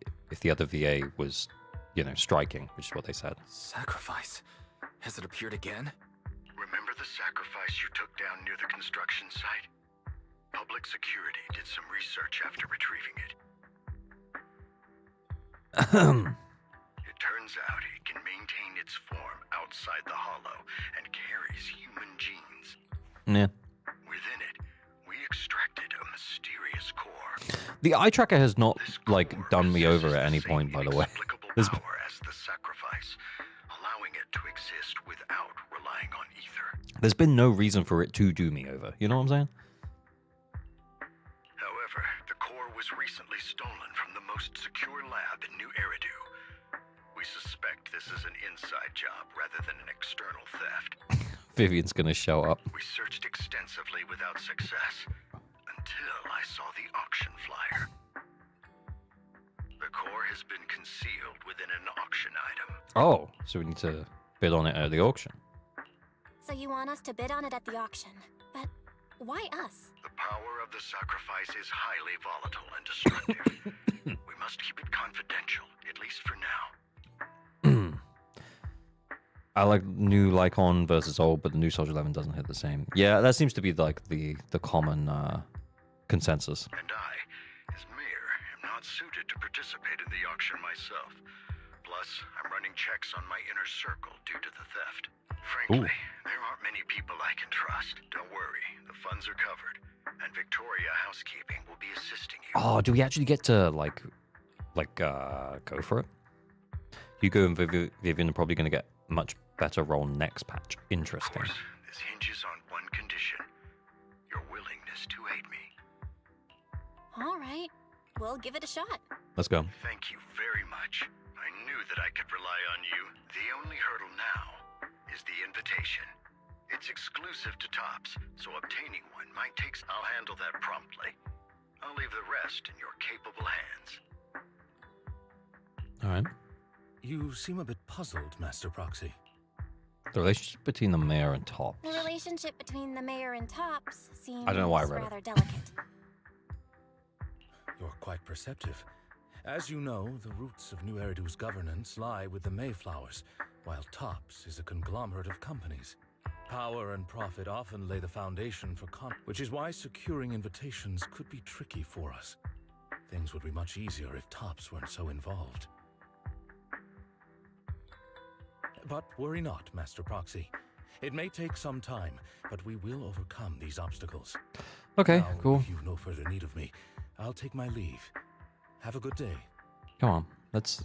other VA was, you know, striking, which is what they said. Sacrifice? Has it appeared again? Remember the sacrifice you took down near the construction site? Public security did some research after retrieving it. It turns out it can maintain its form outside the hollow and carries human genes. Yeah. Within it, we extracted a mysterious core. The eye tracker has not, This like, core done me over possesses at any the point, same by the way. inexplicable There's- power as the sacrifice, allowing it to exist without relying on ether. There's been no reason for it to do me over. You know what I'm saying? However, the core was recently stolen from the most secure lab in New Eridu. We suspect this is an inside job rather than an external theft. Vivian's gonna show up. We searched extensively without success until I saw the auction flyer. The core has been concealed within an auction item. Oh, so we need to bid on it at the auction. So you want us to bid on it at the auction. But why us? The power of the sacrifice is highly volatile and destructive. We must keep it confidential, at least for now. I like new Lycon versus old, but the new Soldier 11 doesn't hit the same. Yeah, that seems to be like the common consensus. And I, as mayor, am not suited to participate in the auction myself. Plus, I'm running checks on my inner circle due to the theft. Frankly, there aren't many people I can trust. Don't worry, the funds are covered, and Victoria Housekeeping will be assisting you. Oh, do we actually get to like go for it? Hugo and Vivian are probably going to get much better role next patch. Of Interesting. course, this hinges on one condition. You're willing All right, we'll give it a shot. Let's go. Thank you very much. I knew that I could rely on you. The only hurdle now is the invitation. It's exclusive to Tops, so obtaining one might take... I'll handle that promptly. I'll leave the rest in your capable hands. Alright. You seem a bit puzzled, Master Proxy. The relationship between the mayor and Tops. The relationship between the mayor and Tops seems I don't know why I read it. rather delicate. You're quite perceptive. As you know, the roots of New Eridu's governance lie with the Mayflowers, while Tops is a conglomerate of companies. Power and profit often lay the foundation for which is why securing invitations could be tricky for us. Things would be much easier if Tops weren't so involved. But worry not, Master Proxy. It may take some time, but we will overcome these obstacles. Okay, Now, cool. If you've no further need of me, I'll take my leave. Have a good day. Come on. Let's...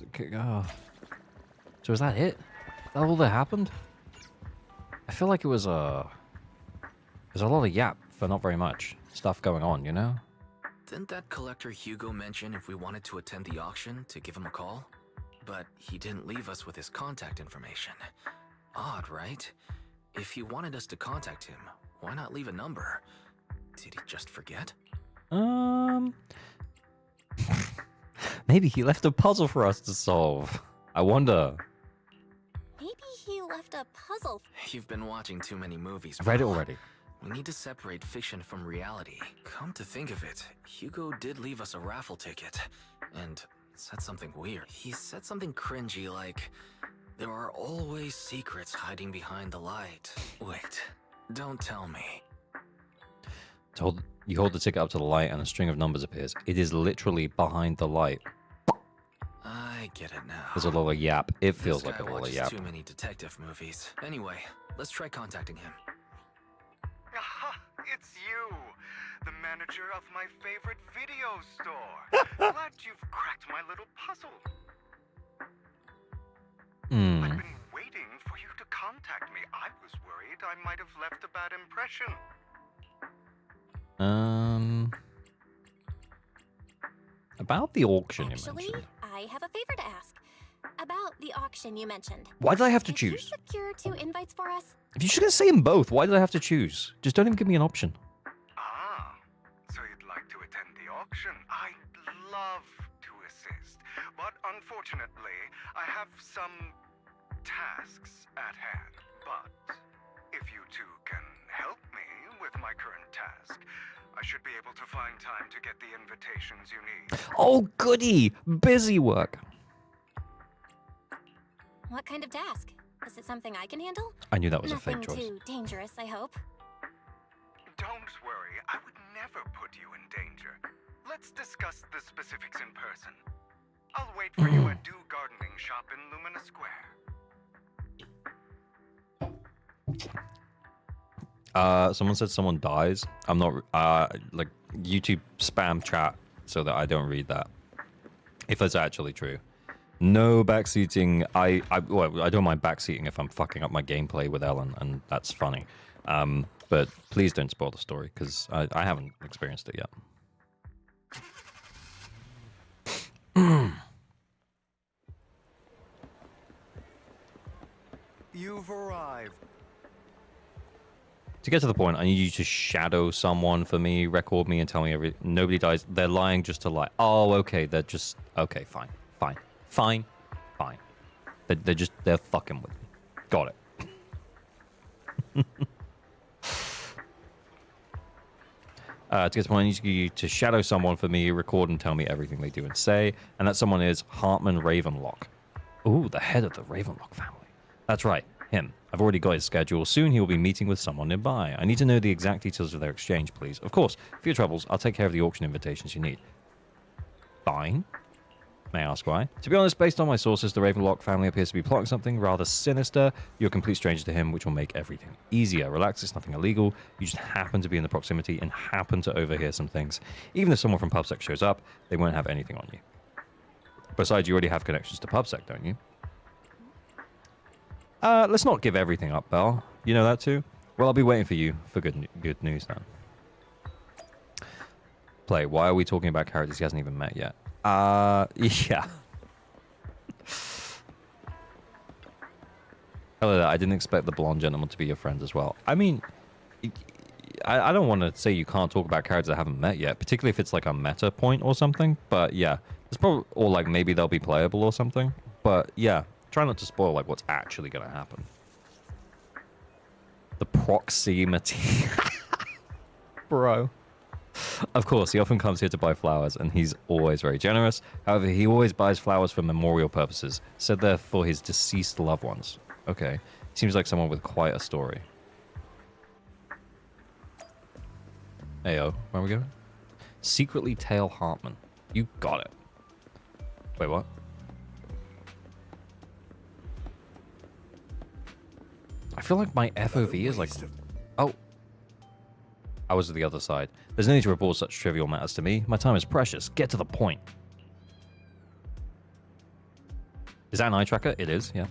So is that it? Is that all that happened? I feel like it was there's a lot of yap for not very much stuff going on, you know? Didn't that collector Hugo mention if we wanted to attend the auction to give him a call? But he didn't leave us with his contact information. Odd, right? If he wanted us to contact him, why not leave a number? Did he just forget? Maybe he left a puzzle for us to solve. I wonder. Maybe he left a puzzle. You've been watching too many movies. I've read it pal. already. We need to separate fiction from reality. Come to think of it, Hugo did leave us a raffle ticket, and said something weird. He said something cringy like, there are always secrets hiding behind the light. Wait, don't tell me. You hold the ticket up to the light and a string of numbers appears. It is literally behind the light. I get it now. There's a lot of yap. It feels This like a guy lot of watches yap. too many detective movies. Anyway, let's try contacting him. Aha, it's you, the manager of my favorite video store. Glad you've cracked my little puzzle. I've been waiting for you to contact me. I was worried I might have left a bad impression. About the auction Actually, you mentioned. I have a favor to ask. About the auction you mentioned. Why did I have to Did you choose? secure 2 invites for us? If you should have say them both, why did I have to choose? Just don't even give me an option. Ah, so you'd like to attend the auction? I'd love to assist, but unfortunately, I have some tasks at hand. But if you two can help me with my current task, I should be able to find time to get the invitations you need. Oh, goody! Busy work. What kind of task? Is it something I can handle? I knew that was Nothing a fake choice. too dangerous, I hope. Don't worry, I would never put you in danger. Let's discuss the specifics in person. I'll wait for you at Do Gardening Shop in Lumina Square. Someone said someone dies. I'm not, like, YouTube spam chat so that I don't read that. If that's actually true. No backseating. I don't mind backseating if I'm fucking up my gameplay with Ellen, and that's funny. But please don't spoil the story, because I haven't experienced it yet. You've arrived. To get to the point, I need you to shadow someone for me, record me, and tell me nobody dies. They're lying just to lie. Oh, okay. They're just... Okay, fine. They're fucking with me. Got it. To get to the point, I need you to shadow someone for me, record and tell me everything they do and say. And that someone is Hartman Ravenlock. Ooh, the head of the Ravenlock family. That's right, him. I've already got his schedule. Soon he will be meeting with someone nearby. I need to know the exact details of their exchange, please. Of course, for your troubles, I'll take care of the auction invitations you need. Fine. May I ask why? To be honest, based on my sources, the Ravenlock family appears to be plotting something rather sinister. You're a complete stranger to him, which will make everything easier. Relax, it's nothing illegal. You just happen to be in the proximity and happen to overhear some things. Even if someone from PubSec shows up, they won't have anything on you. Besides, you already have connections to PubSec, don't you? Let's not give everything up, Belle. You know that too? Well, I'll be waiting for you for good news then. play. Why are we talking about characters he hasn't even met yet? Yeah. Hello there. I didn't expect the blonde gentleman to be your friend as well. I mean, I don't want to say you can't talk about characters I haven't met yet, particularly if it's like a meta point or something. But yeah, it's probably, or like maybe they'll be playable or something. But yeah, try not to spoil like what's actually going to happen. The proximity. Bro. Of course, he often comes here to buy flowers, and he's always very generous. However, he always buys flowers for memorial purposes, said they're for his deceased loved ones. Okay. Seems like someone with quite a story. Ayo, where are we going? Secretly Tail Hartman. You got it. Wait, what? I feel like my FOV is like... Oh. I was to the other side. There's no need to report such trivial matters to me. My time is precious. Get to the point. Is that an eye tracker? It is, yeah.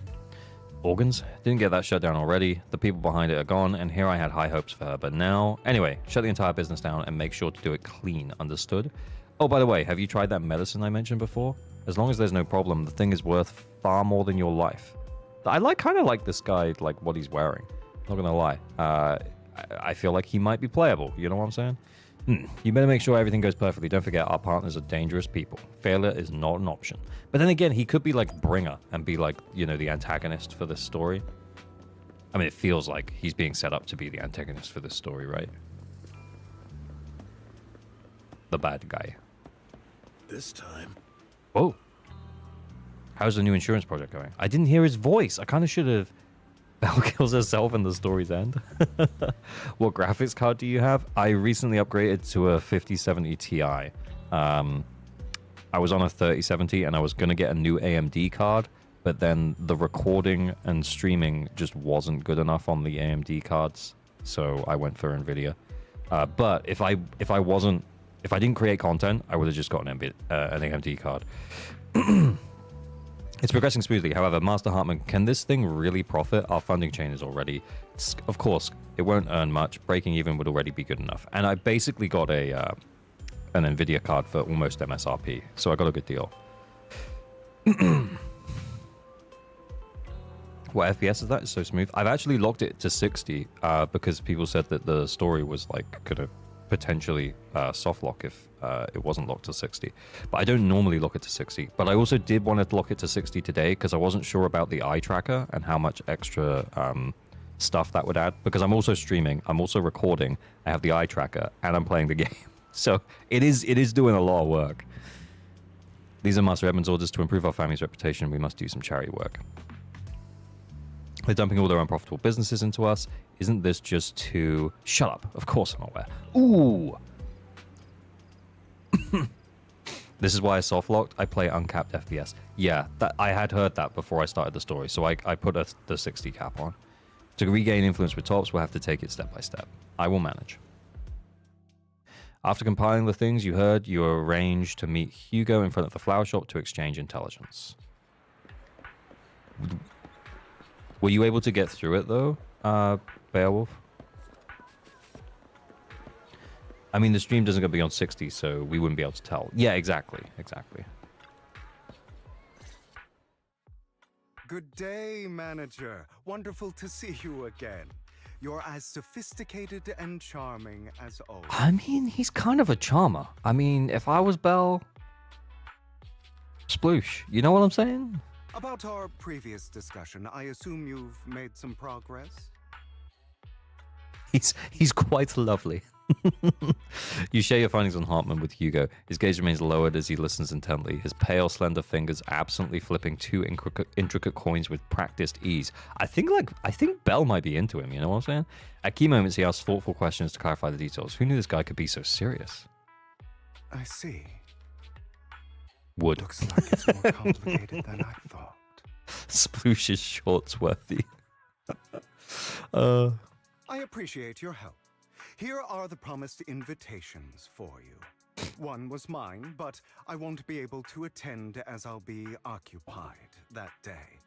Organs? Didn't get that shut down already. The people behind it are gone, and here I had high hopes for her, but now... Anyway, shut the entire business down and make sure to do it clean, understood? Oh, by the way, have you tried that medicine I mentioned before? As long as there's no problem, the thing is worth far more than your life. I kind of like this guy, like what he's wearing. Not gonna lie. I feel like he might be playable. You know what I'm saying? You better make sure everything goes perfectly. Don't forget, our partners are dangerous people. Failure is not an option. But then again, he could be like Bringer and be like, you know, the antagonist for this story. I mean, it feels like he's being set up to be the antagonist for this story, right? The bad guy. This time. Whoa. How's the new insurance project going? I didn't hear his voice. I kind of should have... Belle kills herself in the story's end. What graphics card do you have? I recently upgraded to a 5070 Ti. I was on a 3070 and I was going to get a new AMD card, but then the recording and streaming just wasn't good enough on the AMD cards, so I went for NVIDIA. But if I didn't create content, I would have just got an AMD card. It's progressing smoothly. However, Master Hartman, can this thing really profit? Our funding chain is already... Of course, it won't earn much. Breaking even would already be good enough. And I basically got an NVIDIA card for almost MSRP. So I got a good deal. What FPS is that? It's so smooth. I've actually locked it to 60 because people said that the story was like going to potentially soft lock if it wasn't locked to 60. But I don't normally lock it to 60. But I also did want to lock it to 60 today because I wasn't sure about the eye tracker and how much extra stuff that would add. Because I'm also streaming, I'm also recording, I have the eye tracker, and I'm playing the game. So it is doing a lot of work. These are Master Edmund's orders. To improve our family's reputation, we must do some charity work. They're dumping all their unprofitable businesses into us. Isn't this just too... Shut up. Of course I'm aware. Ooh. This is why I soft-locked. I play uncapped FPS. Yeah, I had heard that before I started the story, so I put the 60 cap on. To regain influence with tops, we'll have to take it step by step. I will manage. After compiling the things you heard, you arranged to meet Hugo in front of the flower shop to exchange intelligence. Were you able to get through it, though, Beowulf? I mean, the stream doesn't go beyond 60, so we wouldn't be able to tell. Yeah, exactly. Exactly. Good day, manager. Wonderful to see you again. You're as sophisticated and charming as always. I mean, he's kind of a charmer. I mean, if I was Belle... Sploosh. You know what I'm saying? About our previous discussion, I assume you've made some progress? He's quite lovely. You share your findings on Hartman with Hugo. His gaze remains lowered as he listens intently, his pale, slender fingers absently flipping two intricate coins with practiced ease. I think Belle might be into him, you know what I'm saying? At key moments, he asks thoughtful questions to clarify the details. Who knew this guy could be so serious? I see. Would. Looks like it's more complicated than I thought. Sploosh is shorts worthy. I appreciate your help. Here are the promised invitations for you. One was mine, but I won't be able to attend as I'll be occupied that day.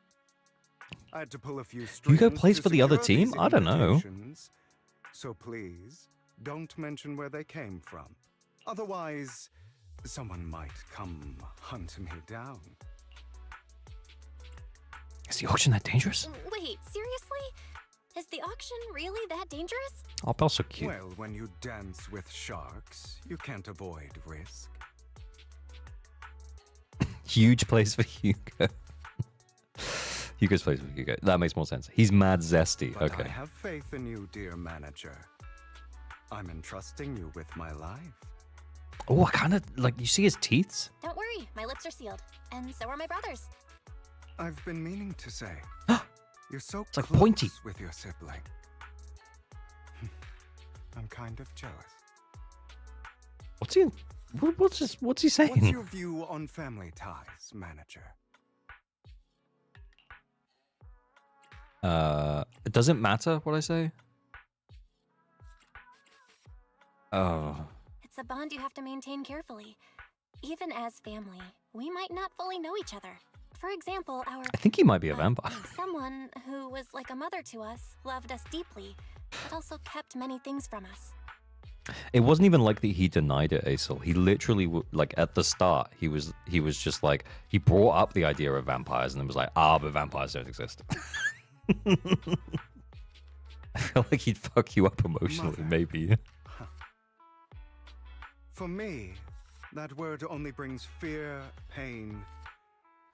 I had to pull a few strings. Hugo plays for the other team? I don't know. So please, don't mention where they came from. Otherwise, someone might come hunt me down. Is the auction that dangerous? Wait, seriously? Is the auction really that dangerous? Oh, Belle's so cute. Well, when you dance with sharks, you can't avoid risk. Huge place for Hugo. Hugo's place for Hugo. That makes more sense. He's mad zesty. But Okay. I have faith in you, dear manager. I'm entrusting you with my life. Oh, I kind of like. You see his teeth? Don't worry, my lips are sealed. And so are my brother's. I've been meaning to say, you're so It's like close pointy. with your sibling. I'm kind of jealous. What's he? What's he saying? What's your view on family ties, manager? It doesn't matter what I say. Oh. It's a bond you have to maintain carefully. Even as family, we might not fully know each other. For example, our... I think he might be a vampire. Someone who was like a mother to us, loved us deeply, but also kept many things from us. It wasn't even like that he denied it, Aesel. He literally, like, at the start, he was just like, he brought up the idea of vampires and then was like, but vampires don't exist. I feel like he'd fuck you up emotionally, Mother. maybe. For me, that word only brings fear, pain,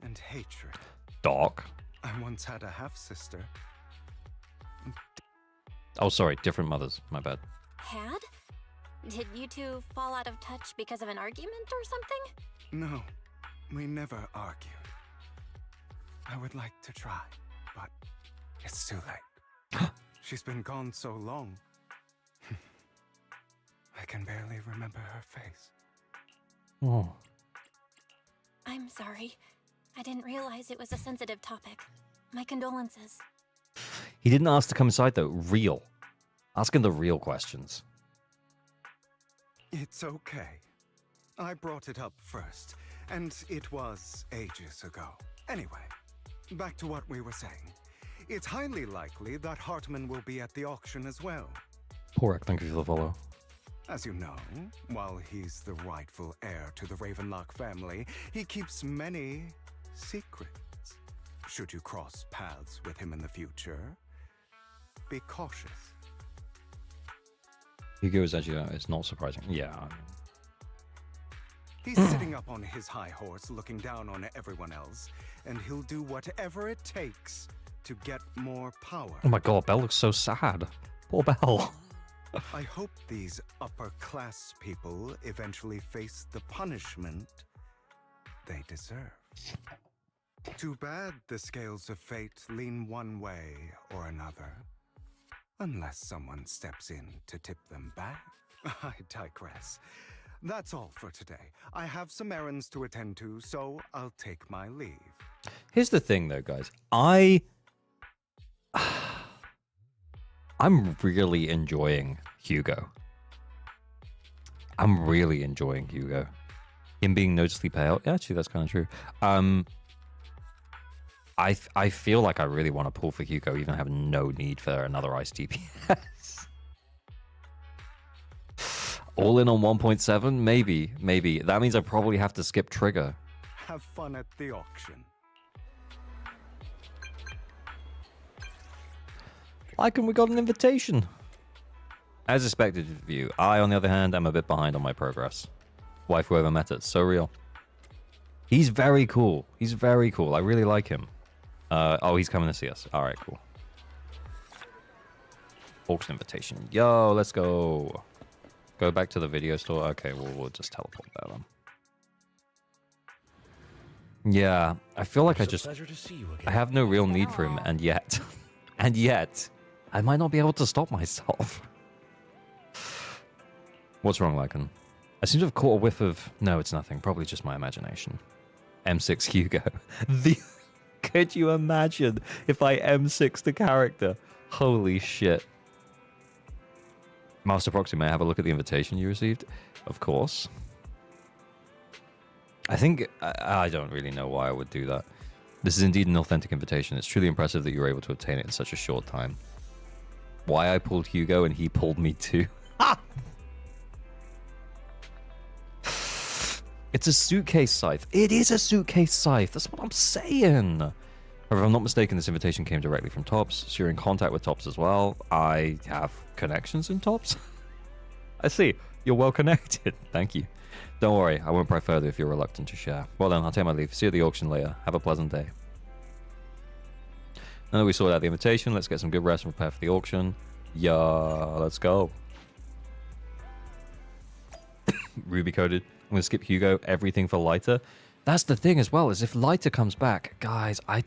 and hatred. Doc. I once had a half-sister. Oh, sorry, different mothers. My bad. Had? Did you two fall out of touch because of an argument or something? No, we never argued. I would like to try, but it's too late. She's been gone so long. I can barely remember her face. Oh. I'm sorry. I didn't realize it was a sensitive topic. My condolences. He didn't ask to come inside, though. Real. Ask him the real questions. It's okay. I brought it up first, and it was ages ago. Anyway, back to what we were saying. It's highly likely that Hartman will be at the auction as well. Porek, thank you for the follow. As you know, while he's the rightful heir to the Ravenlock family, he keeps many secrets. Should you cross paths with him in the future, be cautious. Hugo is actually, it's not surprising. Yeah. He's sitting up on his high horse, looking down on everyone else, and he'll do whatever it takes to get more power. Oh my god, Belle looks so sad. Poor Belle. I hope these upper-class people eventually face the punishment they deserve. Too bad the scales of fate lean one way or another. Unless someone steps in to tip them back. I digress. That's all for today. I have some errands to attend to, so I'll take my leave. Here's the thing, though, guys. I'm really enjoying Hugo. I'm really enjoying Hugo. Him being noticeably pale. Yeah, actually, that's kind of true. I feel like I really want to pull for Hugo, even though I have no need for another ice DPS. All in on 1.7? Maybe. That means I probably have to skip Trigger. Have fun at the auction. Like, and we got an invitation. As expected of you. I, on the other hand, am a bit behind on my progress. Wife whoever met it. So real. He's very cool. He's very cool. I really like him. Oh, he's coming to see us. All right, cool. Auction invitation. Yo, let's go. Go back to the video store. Okay, we'll just teleport that on. Yeah, I feel like I have no real need for him, and yet, I might not be able to stop myself. What's wrong, Lycan? I seem to have caught a whiff of... No, it's nothing. Probably just my imagination. M6 Hugo. Could you imagine if I M6 the character? Holy shit. Master Proxy, may I have a look at the invitation you received? Of course. I think... I don't really know why I would do that. This is indeed an authentic invitation. It's truly impressive that you were able to obtain it in such a short time. Why I pulled Hugo and he pulled me too? It's a suitcase scythe. It is a suitcase scythe. That's what I'm saying. However, if I'm not mistaken, this invitation came directly from Tops. So you're in contact with Tops as well. I have connections in Tops. I see. You're well connected. Thank you. Don't worry. I won't pry further if you're reluctant to share. Well then, I'll take my leave. See you at the auction later. Have a pleasant day. Now that we sorted out the invitation, let's get some good rest and prepare for the auction. Yeah, let's go. Ruby coded. I'm going to skip Hugo. Everything for Lighter. That's the thing as well, is if Lighter comes back, guys, I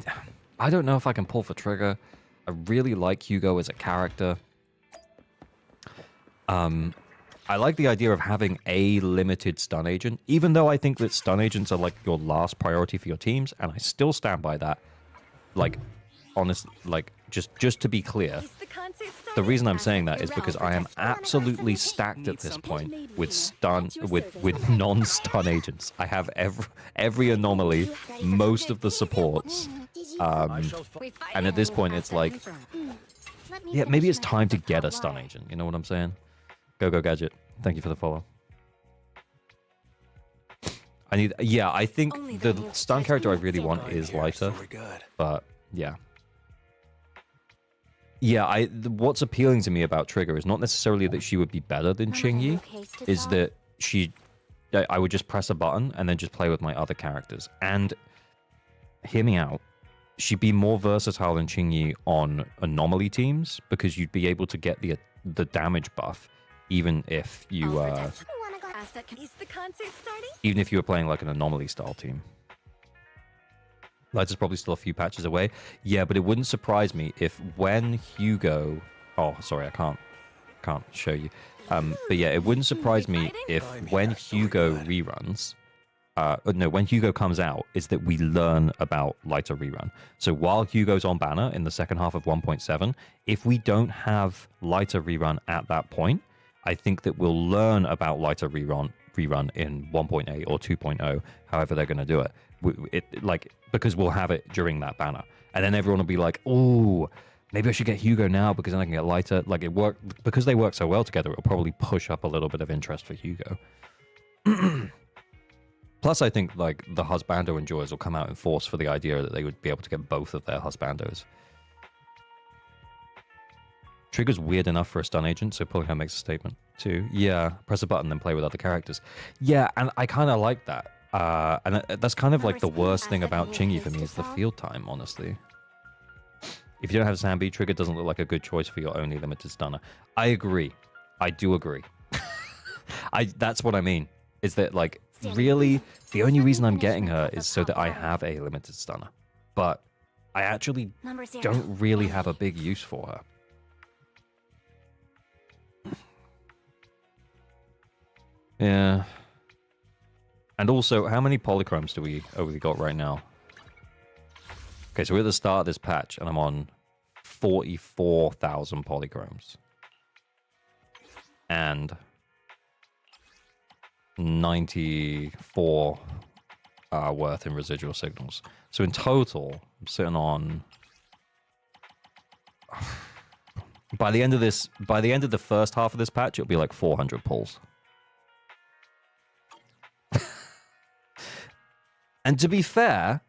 don't know if I can pull for Trigger. I really like Hugo as a character. I like the idea of having a limited stun agent, even though I think that stun agents are like your last priority for your teams, and I still stand by that. Like, honest, like just to be clear, the reason I'm saying that is because I am absolutely stacked at this point with non-stun agents. I have every anomaly, most of the supports, and at this point it's like, yeah, maybe it's time to get a stun agent. You know what I'm saying? Go Gadget. Thank you for the follow. I think the stun character I really want is Lighter, but yeah. Yeah, what's appealing to me about Trigger is not necessarily that she would be better than Qingyi, is that I would just press a button and then just play with my other characters. And hear me out, she'd be more versatile than Qingyi on anomaly teams because you'd be able to get the damage buff even if you even if you were playing like an anomaly style team. Lighter's probably still a few patches away. Yeah, but it wouldn't surprise me if when Hugo... Oh, sorry, I can't show you. But yeah, it wouldn't surprise me if when Hugo reruns... no, when Hugo comes out, is that we learn about Lighter rerun. So while Hugo's on banner in the second half of 1.7, if we don't have Lighter rerun at that point, I think that we'll learn about Lighter rerun in 1.8 or 2.0, however they're going to do it. Because we'll have it during that banner, and then everyone will be like, "Oh, maybe I should get Hugo now because then I can get Lighter." Like it worked because they work so well together. It'll probably push up a little bit of interest for Hugo. Plus, I think like the husbando enjoyers will come out in force for the idea that they would be able to get both of their husbandos. Trigger's weird enough for a stun agent, so pulling her makes a statement too. Yeah, press a button then play with other characters. Yeah, and I kind of like that. And that's kind of like the worst thing about Qingyi for me is the field time, honestly. If you don't have Zambi, Trigger doesn't look like a good choice for your only limited stunner. I agree. I do agree. That's what I mean. Is that, like, really, the only reason I'm getting her is so that I have a limited stunner. But I actually don't really have a big use for her. Yeah. And also, how many polychromes do we got right now? Okay, so we're at the start of this patch, and I'm on 44,000 polychromes. And 94 worth in residual signals. So in total, I'm sitting on... By the end of the first half of this patch, it'll be like 400 pulls. And to be fair,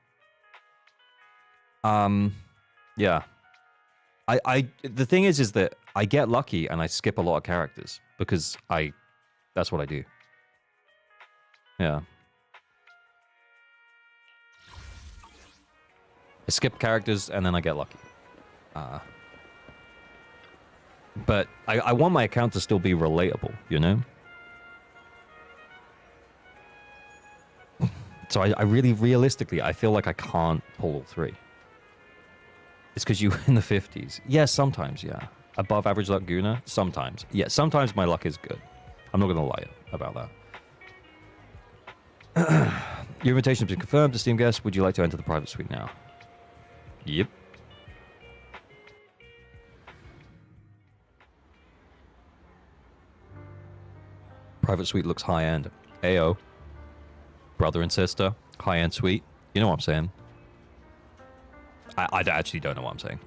yeah. The thing is that I get lucky and I skip a lot of characters because that's what I do. Yeah. I skip characters and then I get lucky. But I want my account to still be relatable, you know? So I really, realistically, I feel like I can't pull all three. It's because you're in the 50s. Yeah, sometimes, yeah. Above average luck Guna? Sometimes. Yeah, sometimes my luck is good. I'm not going to lie about that. Your invitation has been confirmed. Esteemed guest, would you like to enter the private suite now? Yep. Private suite looks high-end. Ayo. Brother and sister, high-end suite. You know what I'm saying? I actually don't know what I'm saying.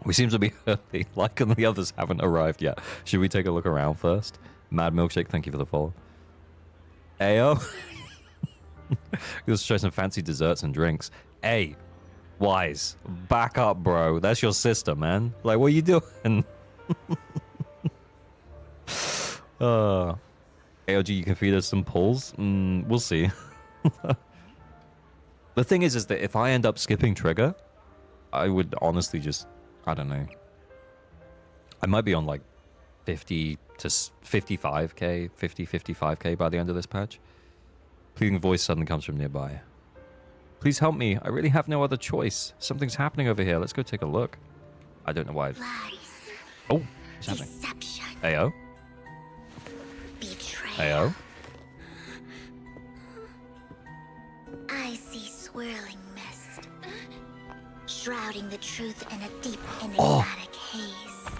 We seem to be early. Like and the others haven't arrived yet. Should we take a look around first? Mad Milkshake, thank you for the follow. Ayo. Let's try some fancy desserts and drinks. Hey, Wise, back up, bro. That's your sister, man. Like, what are you doing? AOG, you can feed us some pulls? We'll see. The thing is that if I end up skipping trigger, I would honestly just, I don't know. I might be on like 50 to 55k, 55k by the end of this patch. Pleading voice suddenly comes from nearby. Please help me. I really have no other choice. Something's happening over here. Let's go take a look. I don't know why. Lies. Oh, what's happening? Deception. Ayo. Betrayal. Ayo. I see swirling mist, shrouding the truth in a deep, enigmatic haze.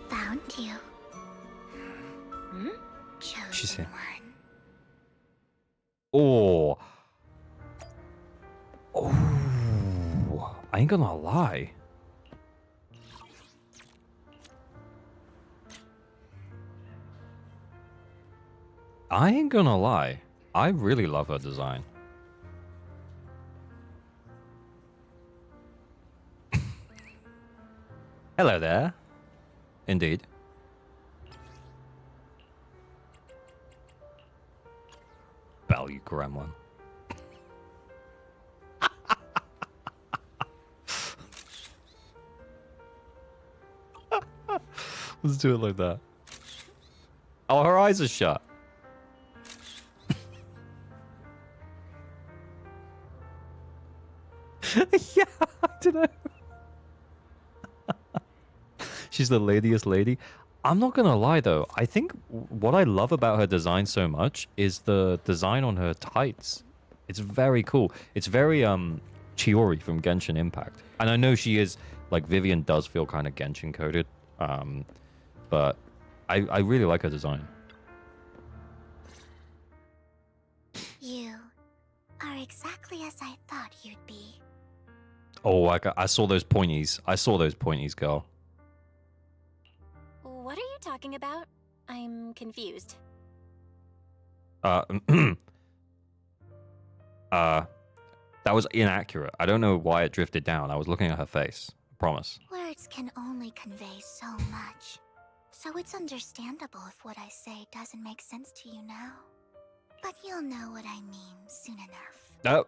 Found you. Chosen She's here. one. Oh. Oh. I ain't gonna lie. I ain't gonna lie. I really love her design. Hello there. Indeed. Value gremlin. Let's do it like that. Oh, her eyes are shut. Yeah, I don't know. She's the ladiest lady. I'm not gonna lie though. I think what I love about her design so much is the design on her tights. It's very cool. It's very Chiori from Genshin Impact. And I know she is like Vivian does feel kind of Genshin coded. But I really like her design. You are exactly as I thought you'd be. Oh, I saw those pointies. I saw those pointies, girl. What are you talking about? I'm confused. That was inaccurate. I don't know why it drifted down. I was looking at her face. I promise. Words can only convey so much. So it's understandable if what I say doesn't make sense to you now. But you'll know what I mean soon enough. Oh.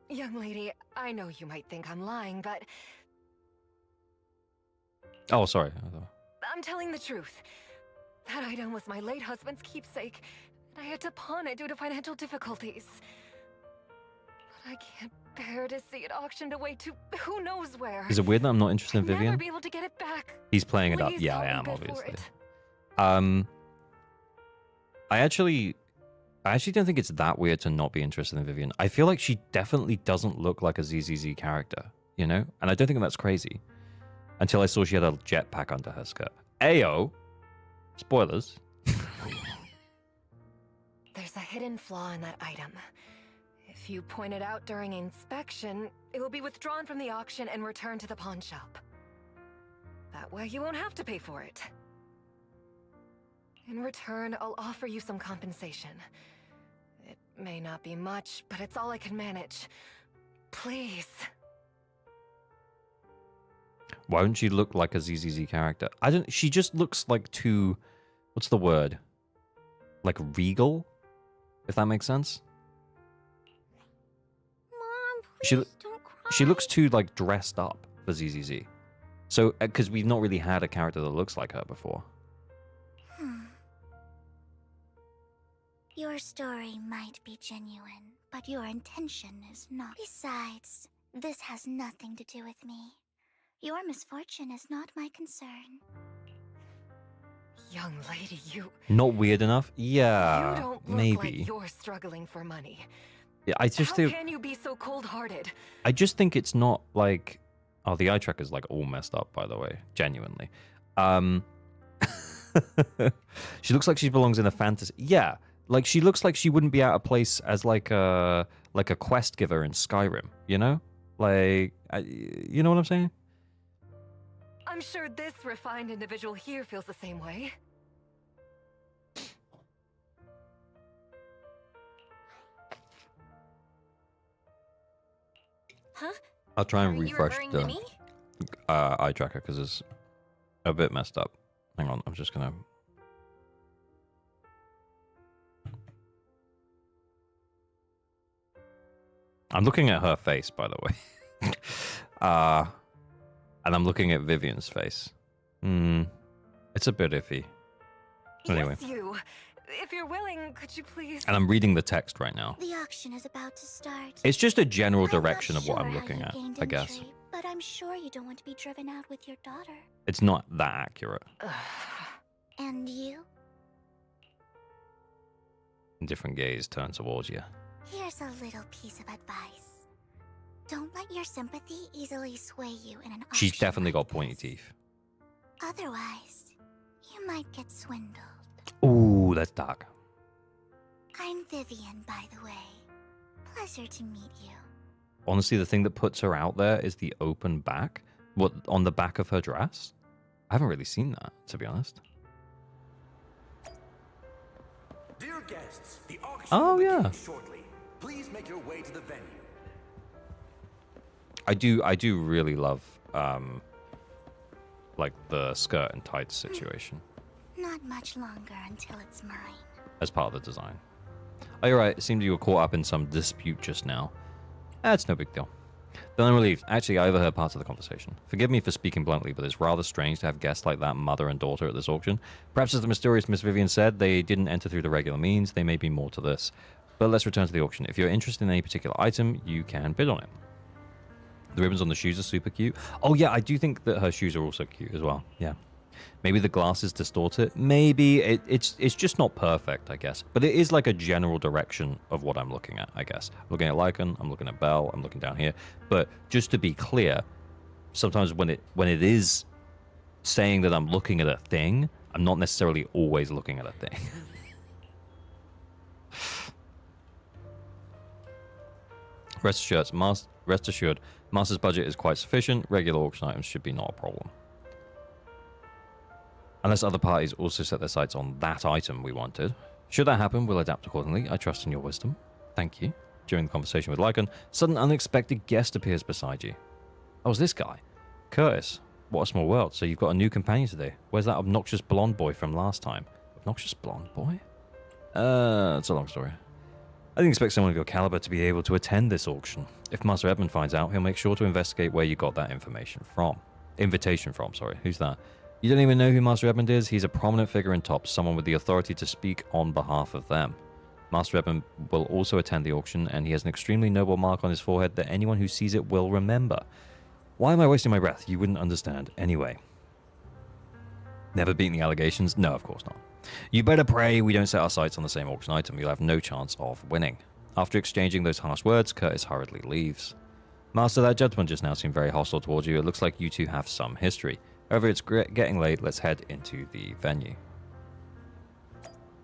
Young lady, I know you might think I'm lying, but Oh, sorry. I'm telling the truth. That item was my late husband's keepsake, and I had to pawn it due to financial difficulties. But I can't bear to see it auctioned away to who knows where. Is it weird that I'm not interested in I'd never Vivian? be able to get it back. He's playing it up. Please Yeah, help I me am, bid for obviously. it. I actually don't think it's that weird to not be interested in Vivian. I feel like she definitely doesn't look like a ZZZ character, you know? And I don't think that's crazy. Until I saw she had a jetpack under her skirt. Ayo! Spoilers. There's a hidden flaw in that item. If you point it out during inspection, it will be withdrawn from the auction and returned to the pawn shop. That way you won't have to pay for it. In return, I'll offer you some compensation. It may not be much, but it's all I can manage. Please. Why wouldn't she look like a ZZZ character? She just looks like too, what's the word? Like regal? If that makes sense? Mom, please don't cry. She looks too like dressed up for ZZZ. So, because we've not really had a character that looks like her before. Your story might be genuine, but your intention is not. Besides, this has nothing to do with me. Your misfortune is not my concern. Young lady, you... Not weird enough? Yeah, You don't look maybe. like you're struggling for money. Yeah, I just How think... can you be so cold-hearted? I just think it's not like... Oh, the eye tracker's like all messed up, by the way. Genuinely. She looks like she belongs in a fantasy... Yeah, like she looks like she wouldn't be out of place as like a quest giver in Skyrim, you know? Like, you know what I'm saying? I'm sure this refined individual here feels the same way. Huh? I'll try and Are you refresh referring the to me? eye tracker because it's a bit messed up. Hang on, I'm just gonna. I'm looking at her face, by the way. And I'm looking at Vivian's face. It's a bit iffy. Anyway. Yes, you. If you're willing, could you please... And I'm reading the text right now. The auction is about to start. It's just a general I'm not direction of what sure I'm how looking you at, gained I guess. entry, but I'm sure you don't want to be driven out with your daughter. It's not that accurate. And you? Different gaze turn towards you. Here's a little piece of advice. Don't let your sympathy easily sway you in an auction. She's definitely like got pointy this. teeth. Otherwise, you might get swindled. Ooh, that's dark. I'm Vivian, by the way. Pleasure to meet you. Honestly, the thing that puts her out there is the open back. What, on the back of her dress? I haven't really seen that, to be honest. Dear guests, the auction Oh, will begin yeah. shortly. Please make your way to the venue. I do really love, like, the skirt and tights situation Not much longer until it's mine. as part of the design. Oh, you're right. It seemed you were caught up in some dispute just now. That's no big deal. Then I'm relieved. Actually, I overheard parts of the conversation. Forgive me for speaking bluntly, but it's rather strange to have guests like that, mother and daughter, at this auction. Perhaps as the mysterious Miss Vivian said, they didn't enter through the regular means. There may be more to this. But let's return to the auction. If you're interested in any particular item, you can bid on it. The ribbons on the shoes are super cute. Oh, yeah, I do think that her shoes are also cute as well. Yeah. Maybe the glasses distort it. Maybe it's just not perfect, I guess. But it is like a general direction of what I'm looking at, I guess. I'm looking at Lycan, I'm looking at Belle, I'm looking down here. But just to be clear, sometimes when it is saying that I'm looking at a thing, I'm not necessarily always looking at a thing. Rest assured, Master's budget is quite sufficient. Regular auction items should be not a problem. Unless other parties also set their sights on that item we wanted. Should that happen, we'll adapt accordingly. I trust in your wisdom. Thank you. During the conversation with Lycan, sudden unexpected guest appears beside you. Oh, it's this guy. Curtis. What a small world. So you've got a new companion today. Where's that obnoxious blonde boy from last time? Obnoxious blonde boy? It's a long story. I didn't expect someone of your caliber to be able to attend this auction. If Master Edmund finds out, he'll make sure to investigate where you got that information from. Invitation from, sorry. Who's that? You don't even know who Master Edmund is? He's a prominent figure in TOPS, someone with the authority to speak on behalf of them. Master Edmund will also attend the auction, and he has an extremely noble mark on his forehead that anyone who sees it will remember. Why am I wasting my breath? You wouldn't understand. Anyway. Never beaten the allegations? No, of course not. You better pray we don't set our sights on the same auction item. You'll have no chance of winning. After exchanging those harsh words, Curtis hurriedly leaves. Master, that gentleman just now seemed very hostile towards you. It looks like you two have some history. However, it's getting late. Let's head into the venue.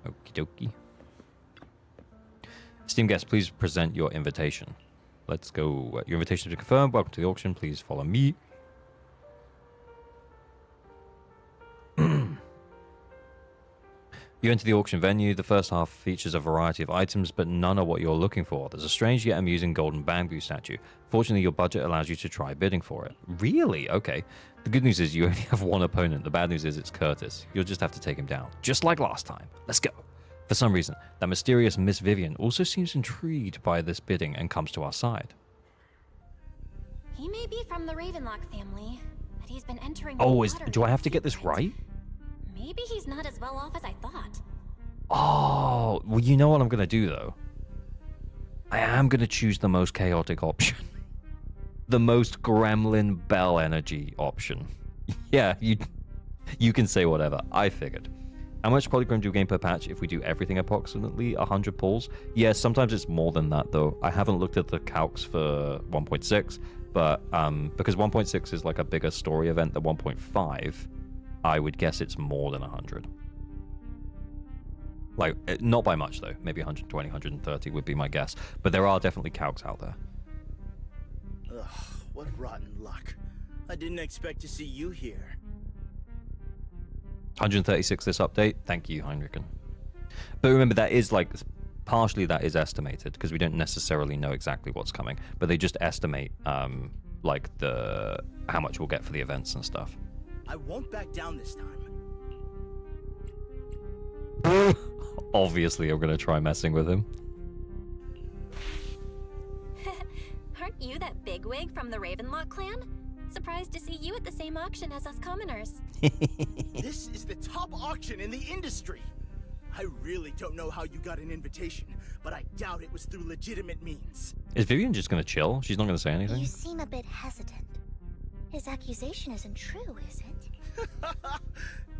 Okie dokie. Esteemed guests, please present your invitation. Let's go. Your invitation has been confirmed. Welcome to the auction. Please follow me. You enter the auction venue. The first half features a variety of items, but none are what you're looking for. There's a strange yet amusing golden bamboo statue. Fortunately, your budget allows you to try bidding for it. Really? Okay. The good news is you only have one opponent. The bad news is it's Curtis. You'll just have to take him down. Just like last time. Let's go. For some reason, that mysterious Miss Vivian also seems intrigued by this bidding and comes to our side. He may be from the Ravenlock family, but he's been entering. Oh, do I have to get this right? Maybe he's not as well off as I thought. Oh, well, you know what I'm going to do, though? I am going to choose the most chaotic option. The most Gremlin Bell energy option. Yeah, you can say whatever. I figured. How much polychrome do you gain per patch if we do everything approximately 100 pulls? Yeah, sometimes it's more than that, though. I haven't looked at the calcs for 1.6, but because 1.6 is like a bigger story event than 1.5, I would guess it's more than 100. Like, not by much, though. Maybe 120, 130 would be my guess. But there are definitely calcs out there. Ugh, what rotten luck. I didn't expect to see you here. 136 this update. Thank you, Heinrichen. But remember, that is like partially that is estimated because we don't necessarily know exactly what's coming, but they just estimate like how much we'll get for the events and stuff. I won't back down this time. Obviously, I'm gonna try messing with him. Aren't you that bigwig from the Ravenlock clan? Surprised to see you at the same auction as us commoners. This is the top auction in the industry. I really don't know how you got an invitation, but I doubt it was through legitimate means. Is Vivian just gonna chill? She's not gonna say anything? You seem a bit hesitant. His accusation isn't true, is it?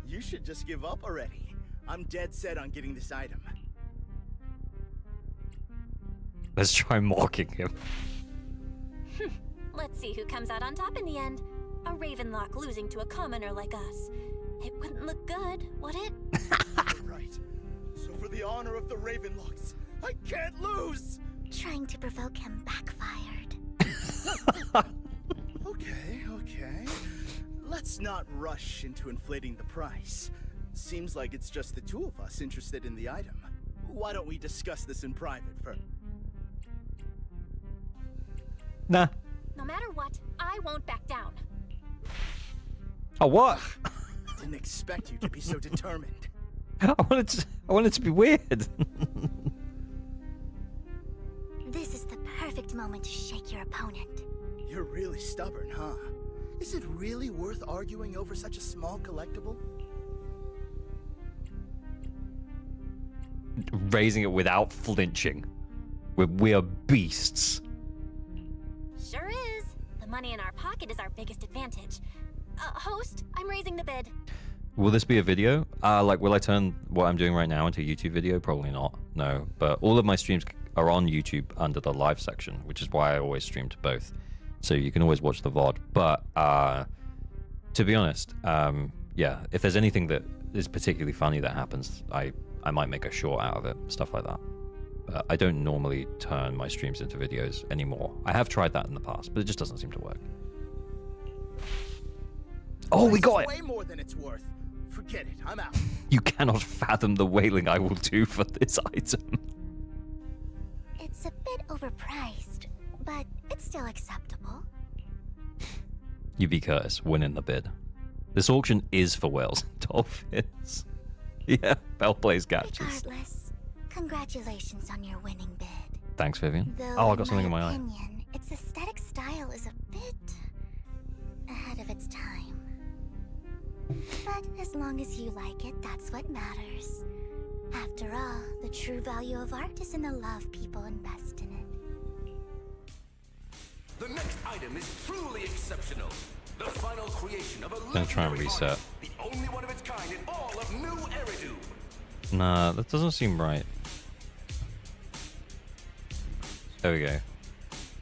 You should just give up already. I'm dead set on getting this item. Let's try mocking him. Let's see who comes out on top in the end. A Ravenlock losing to a commoner like us. It wouldn't look good, would it? Right. So for the honor of the Ravenlocks, I can't lose! Trying to provoke him backfired. Okay. Let's not rush into inflating the price. Seems like it's just the two of us interested in the item. Why don't we discuss this in private first? Nah. No matter what, I won't back down. Oh, what? Didn't expect you to be so determined. I wanted to be weird. This is the perfect moment to shake your opponent. You're really stubborn, huh? Is it really worth arguing over such a small collectible? Raising it without flinching. We are beasts. Sure is. The money in our pocket is our biggest advantage. Host, I'm raising the bid. Will this be a video? Like, will I turn what I'm doing right now into a YouTube video? Probably not. No. But all of my streams are on YouTube under the live section, which is why I always stream to both. So you can always watch the VOD. But to be honest, yeah, if there's anything that is particularly funny that happens, I might make a short out of it, stuff like that. But I don't normally turn my streams into videos anymore. I have tried that in the past, but it just doesn't seem to work. Oh, we got it! Way more than it's worth. Forget it, I'm out. You cannot fathom the wailing I will do for this item. It's a bit overpriced, but it's still acceptable. UB Curtis winning the bid. This auction is for whales and dolphins. Yeah, Bell plays catches. Regardless, congratulations on your winning bid. Thanks, Vivian. Though Oh, I got something in my eye. opinion, its aesthetic style is a bit ahead of its time. But as long as you like it, that's what matters. After all, the true value of art is in the love people invest in it. The next item is truly exceptional. The final creation of a Gonna try and legendary reset. artist, the only one of its kind in all of New Eridu. Nah, that doesn't seem right. There we go.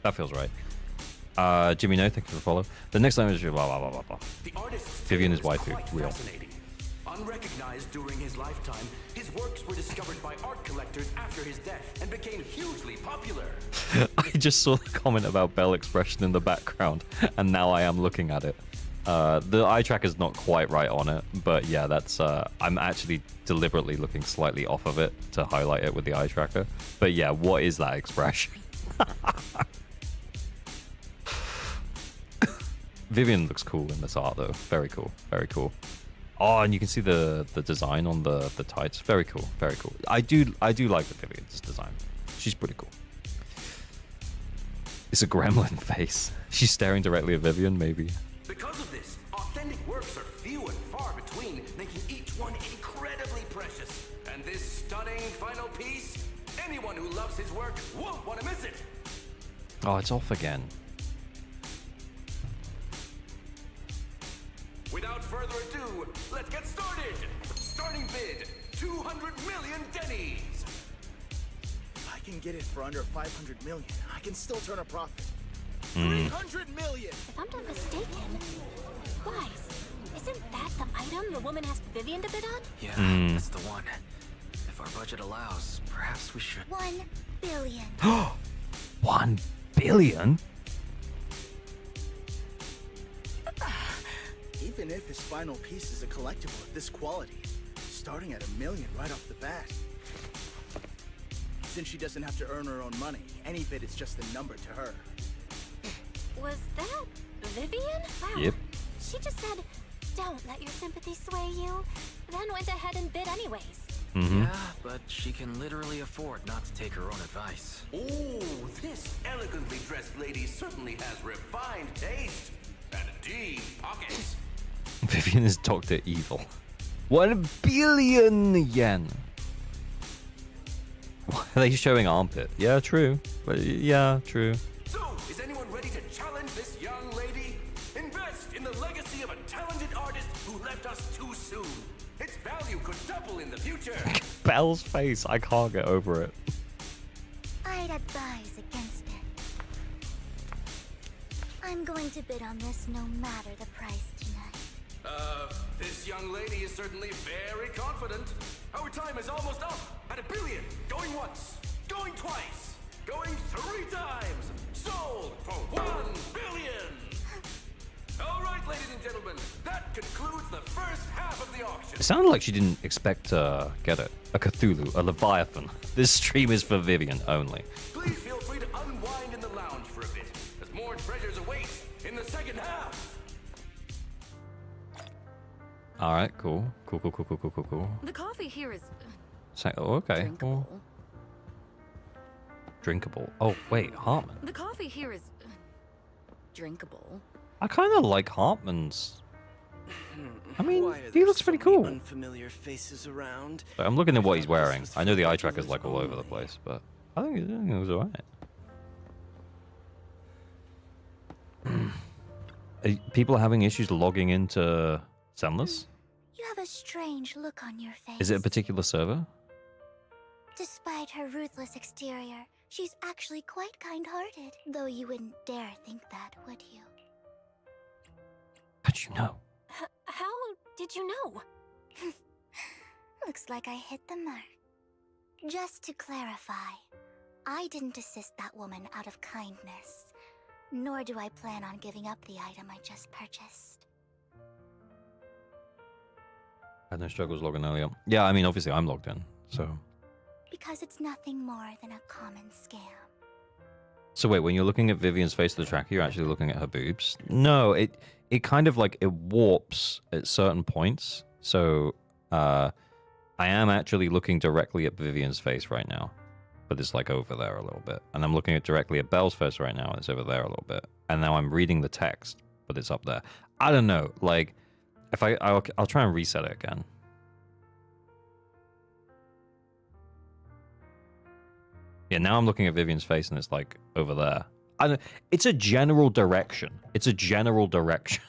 That feels right. Jimmy, no, thank you for the follow. The next item is blah, blah, blah, blah, blah. The artist's Vivian is tale waifu, quite real. fascinating. Unrecognized during his lifetime, his works were discovered by art collectors after his death and became hugely popular. I just saw the comment about Bell expression in the background, and now I am looking at it. The eye tracker's not quite right on it, but yeah, that's I'm actually deliberately looking slightly off of it to highlight it with the eye tracker. But yeah, what is that expression? Vivian looks cool in this art though. Very cool, very cool. Oh, and you can see the design on the tights. Very cool, very cool. I do like the Vivian's design. She's pretty cool. It's a gremlin face. She's staring directly at Vivian, maybe. Because of this, authentic works are few and far between, making each one incredibly precious. And this stunning final piece, anyone who loves his work won't want to miss it. Oh, it's off again. Without further ado, let's get started. Starting bid, 200 million dennies. If I can get it for under 500 million, I can still turn a profit. 300 million! If I'm not mistaken, guys, isn't that the item the woman asked Vivian to bid on? Yeah, that's the one. If our budget allows, perhaps we should... 1 billion. 1 billion? Even if his final piece is a collectible of this quality, starting at $1 million right off the bat. Since she doesn't have to earn her own money, any bid is just a number to her. Was that Vivian? Wow. Yep. She just said, don't let your sympathy sway you, then went ahead and bid anyways. Mm-hmm. Yeah, but she can literally afford not to take her own advice. Oh, this elegantly dressed lady certainly has refined taste and deep pockets. Vivian is Dr. Evil. 1 billion yen. Why are they showing armpit? Yeah, true. But yeah, true. So, is anyone ready to challenge this young lady? Invest in the legacy of a talented artist who left us too soon. Its value could double in the future. Belle's face, I can't get over it. I'd advise against it. I'm going to bid on this no matter the price tonight. This young lady is certainly very confident. Our time is almost up at 1 billion. Going once, going twice, going 3 times. Sold for 1 billion. All right, ladies and gentlemen, that concludes the first half of the auction. It sounded like she didn't expect to get it. A Cthulhu, a Leviathan. This stream is for Vivian only. Please feel free to unwind in the lounge for a bit, as more treasures await in the second half. All right, cool. Cool. The coffee here is Oh, okay. drinkable. Cool. Drinkable. Oh, wait, Hartman. The coffee here is drinkable. I kind of like Hartman's. I mean, Why are he there looks so pretty many cool. Unfamiliar faces around. But I'm looking at what he's thought this wearing. was I know the for eye tracker's like all over the only. place, but I think it was alright. People are having issues logging into Zenless? You have a strange look on your face. Is it a particular server? Despite her ruthless exterior, she's actually quite kind-hearted. Though you wouldn't dare think that, would you? How'd you know? How did you know? Looks like I hit the mark. Just to clarify, I didn't assist that woman out of kindness, nor do I plan on giving up the item I just purchased. I had no struggles logging earlier. Yeah, I mean, obviously I'm logged in, so... Because it's nothing more than a common scam. So wait, when you're looking at Vivian's face of the tracker, you're actually looking at her boobs? No, it kind of like, it warps at certain points. So, I am actually looking directly at Vivian's face right now. But it's like over there a little bit. And I'm looking at directly at Belle's face right now, and it's over there a little bit. And now I'm reading the text, but it's up there. I don't know, like, if I'll try and reset it again. Yeah, now I'm looking at Vivian's face and it's like over there. It's a general direction. It's a general direction.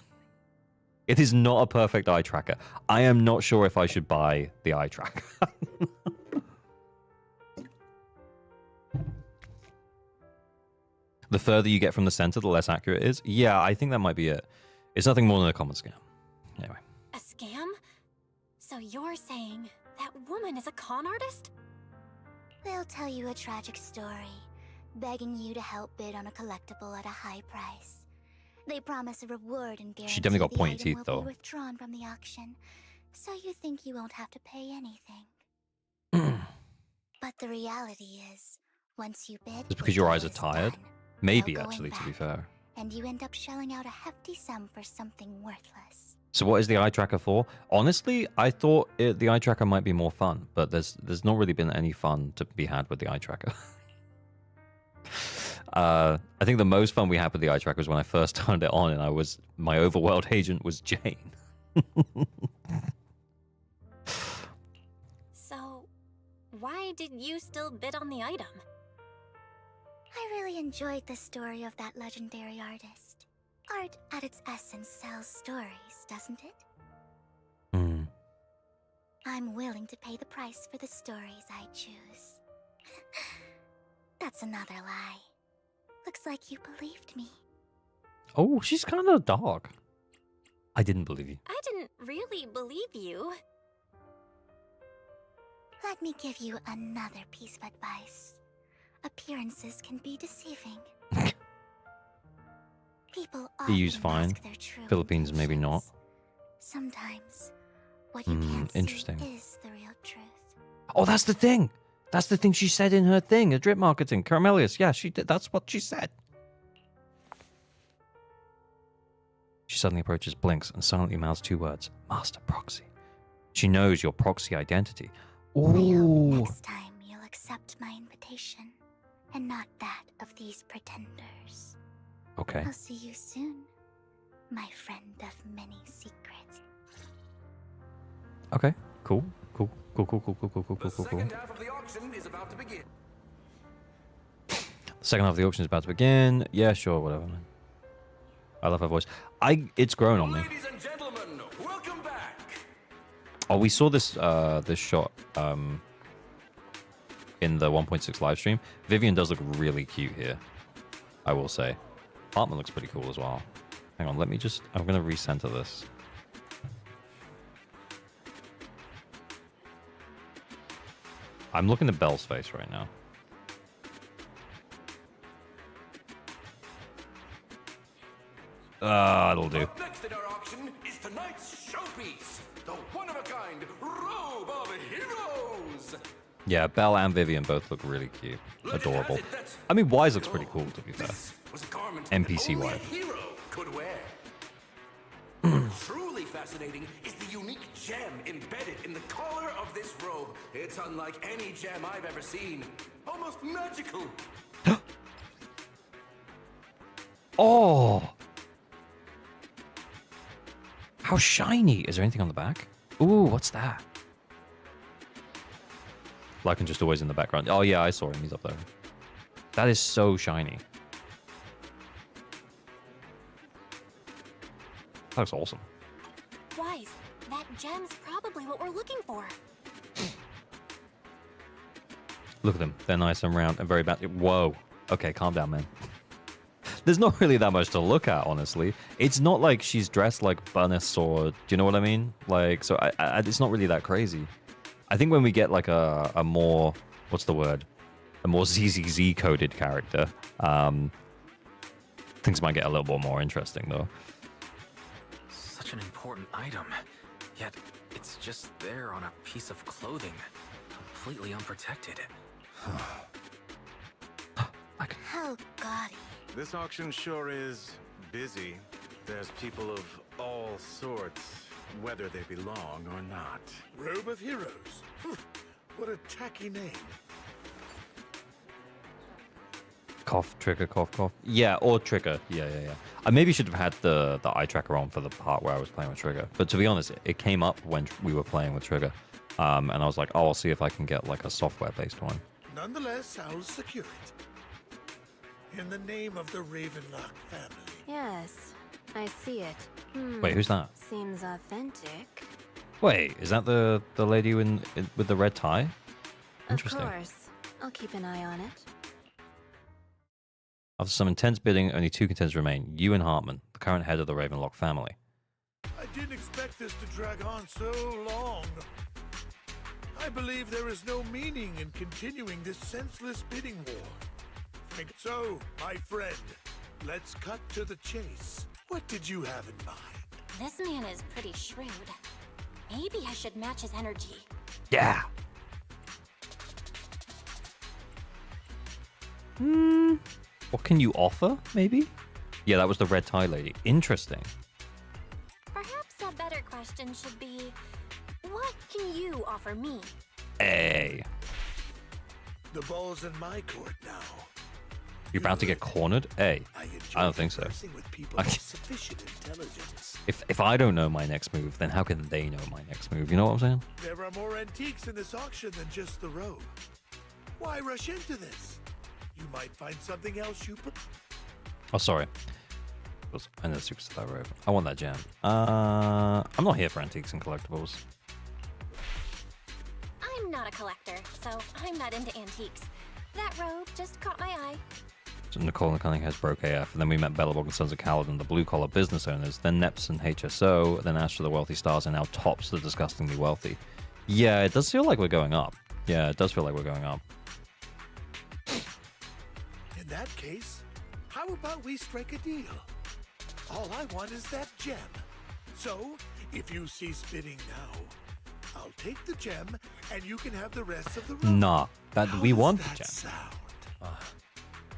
It is not a perfect eye tracker. I am not sure if I should buy the eye tracker. The further you get from the center, the less accurate it is. Yeah, I think that might be it. It's nothing more than a common scam. Anyway. A scam? So you're saying that woman is a con artist? They'll tell you a tragic story, begging you to help bid on a collectible at a high price. They promise a reward and guarantee She definitely got the pointy item teeth, will though. be withdrawn from the auction, so you think you won't have to pay anything. But the reality is, once you bid, Just because the your deal eyes are is tired? done. Maybe, No going actually, to be back. fair. And you end up shelling out a hefty sum for something worthless. So what is the eye tracker for? Honestly, I thought the eye tracker might be more fun, but there's not really been any fun to be had with the eye tracker. I think the most fun we had with the eye tracker was when I first turned it on, and my overworld agent was Jane. So, why did you still bid on the item? I really enjoyed the story of that legendary artist. Art, at its essence, sells stories, doesn't it? Hmm. I'm willing to pay the price for the stories I choose. That's another lie. Looks like you believed me. Oh, she's kind of dark. I didn't believe you. I didn't really believe you. Let me give you another piece of advice. Appearances can be deceiving. People often EU's fine. mask their true Philippines, maybe not. intentions. Sometimes, what you can't interesting. see is the real truth. Oh, that's the thing. That's the thing she said in her thing, a drip marketing. Caramelius, yeah, she did. That's what she said. She suddenly approaches, blinks, and silently mouths 2 words. Master Proxy. She knows your proxy identity. Ooh. Next time you'll accept my invitation, and not that of these pretenders. Okay. I'll see you soon, my friend of many secrets. Okay, cool. Cool. The second half of the auction is about to begin. The second half of the auction is about to begin. Yeah, sure, whatever, man. I love her voice. It's grown on me. Ladies and gentlemen, welcome back. Oh, we saw this this shot in the 1.6 live stream. Vivian does look really cute here, I will say. Hartman looks pretty cool as well. Hang on, I'm gonna recenter this. I'm looking at Belle's face right now. It'll do. Up next in our auction is tonight's showpiece, the one-of-a-kind Robe of Heroes. Yeah, Belle and Vivian both look really cute. Adorable. I mean, Wise looks pretty cool, to be fair. Was a garment NPC only a Wise. hero could wear. Truly fascinating is the unique gem embedded in the collar of this robe. It's unlike any gem I've ever seen. Almost magical. Oh! How shiny! Is there anything on the back? Ooh, what's that? Lycan just always in the background. Oh yeah, I saw him. He's up there. That is so shiny. That looks awesome. Wise, that gem's probably what we're looking for. Look at them. They're nice and round and very bad. Whoa. Okay, calm down, man. There's not really that much to look at, honestly. It's not like she's dressed like Bunnis or... Do you know what I mean? Like, so it's not really that crazy. I think when we get like a more... What's the word? A more ZZZ coded character, things might get a little bit more interesting, though. Such an important item, yet it's just there on a piece of clothing, completely unprotected. How gaudy. This auction sure is busy. There's people of all sorts, whether they belong or not. Robe of Heroes. What a tacky name. Cough, trigger, cough, cough. Yeah, or trigger. Yeah. I maybe should have had the eye tracker on for the part where I was playing with trigger. But to be honest, it came up when we were playing with trigger. And I was like, oh, I'll see if I can get like a software-based one. Nonetheless, I'll secure it. In the name of the Ravenlock family. Yes, I see it. Wait, who's that? Seems authentic. Wait, is that the lady with the red tie? Interesting. Of course. I'll keep an eye on it. After some intense bidding, only 2 contenders remain. You and Hartman, the current head of the Ravenlock family. I didn't expect this to drag on so long. I believe there is no meaning in continuing this senseless bidding war. So, my friend, let's cut to the chase. What did you have in mind? This man is pretty shrewd. Maybe I should match his energy. Yeah. What can you offer, maybe? Yeah, that was the red tie lady. Interesting. Perhaps a better question should be, what can you offer me? Hey. The ball's in my court now. You're about to get cornered? Hey, I don't think so. Sufficient intelligence. If I don't know my next move, then how can they know my next move? You know what I'm saying? There are more antiques in this auction than just the robe. Why rush into this? You might find something else you... Oh, sorry. I know Superstar robe. I want that gem. I'm not here for antiques and collectibles. I'm not a collector, so I'm not into antiques. That robe just caught my eye. So Nicole and Cunningham broke AF, and then we met Bellabog and Sons of Kaladin, the blue-collar business owners, then Neps and HSO, then Astra the wealthy stars, and now Tops the disgustingly wealthy. Yeah, it does feel like we're going up. Yeah, it does feel like we're going up. In that case, how about we strike a deal? All I want is that gem. So, if you cease bidding now, I'll take the gem and you can have the rest of the room. Nah, that How we does want the that gem. sound?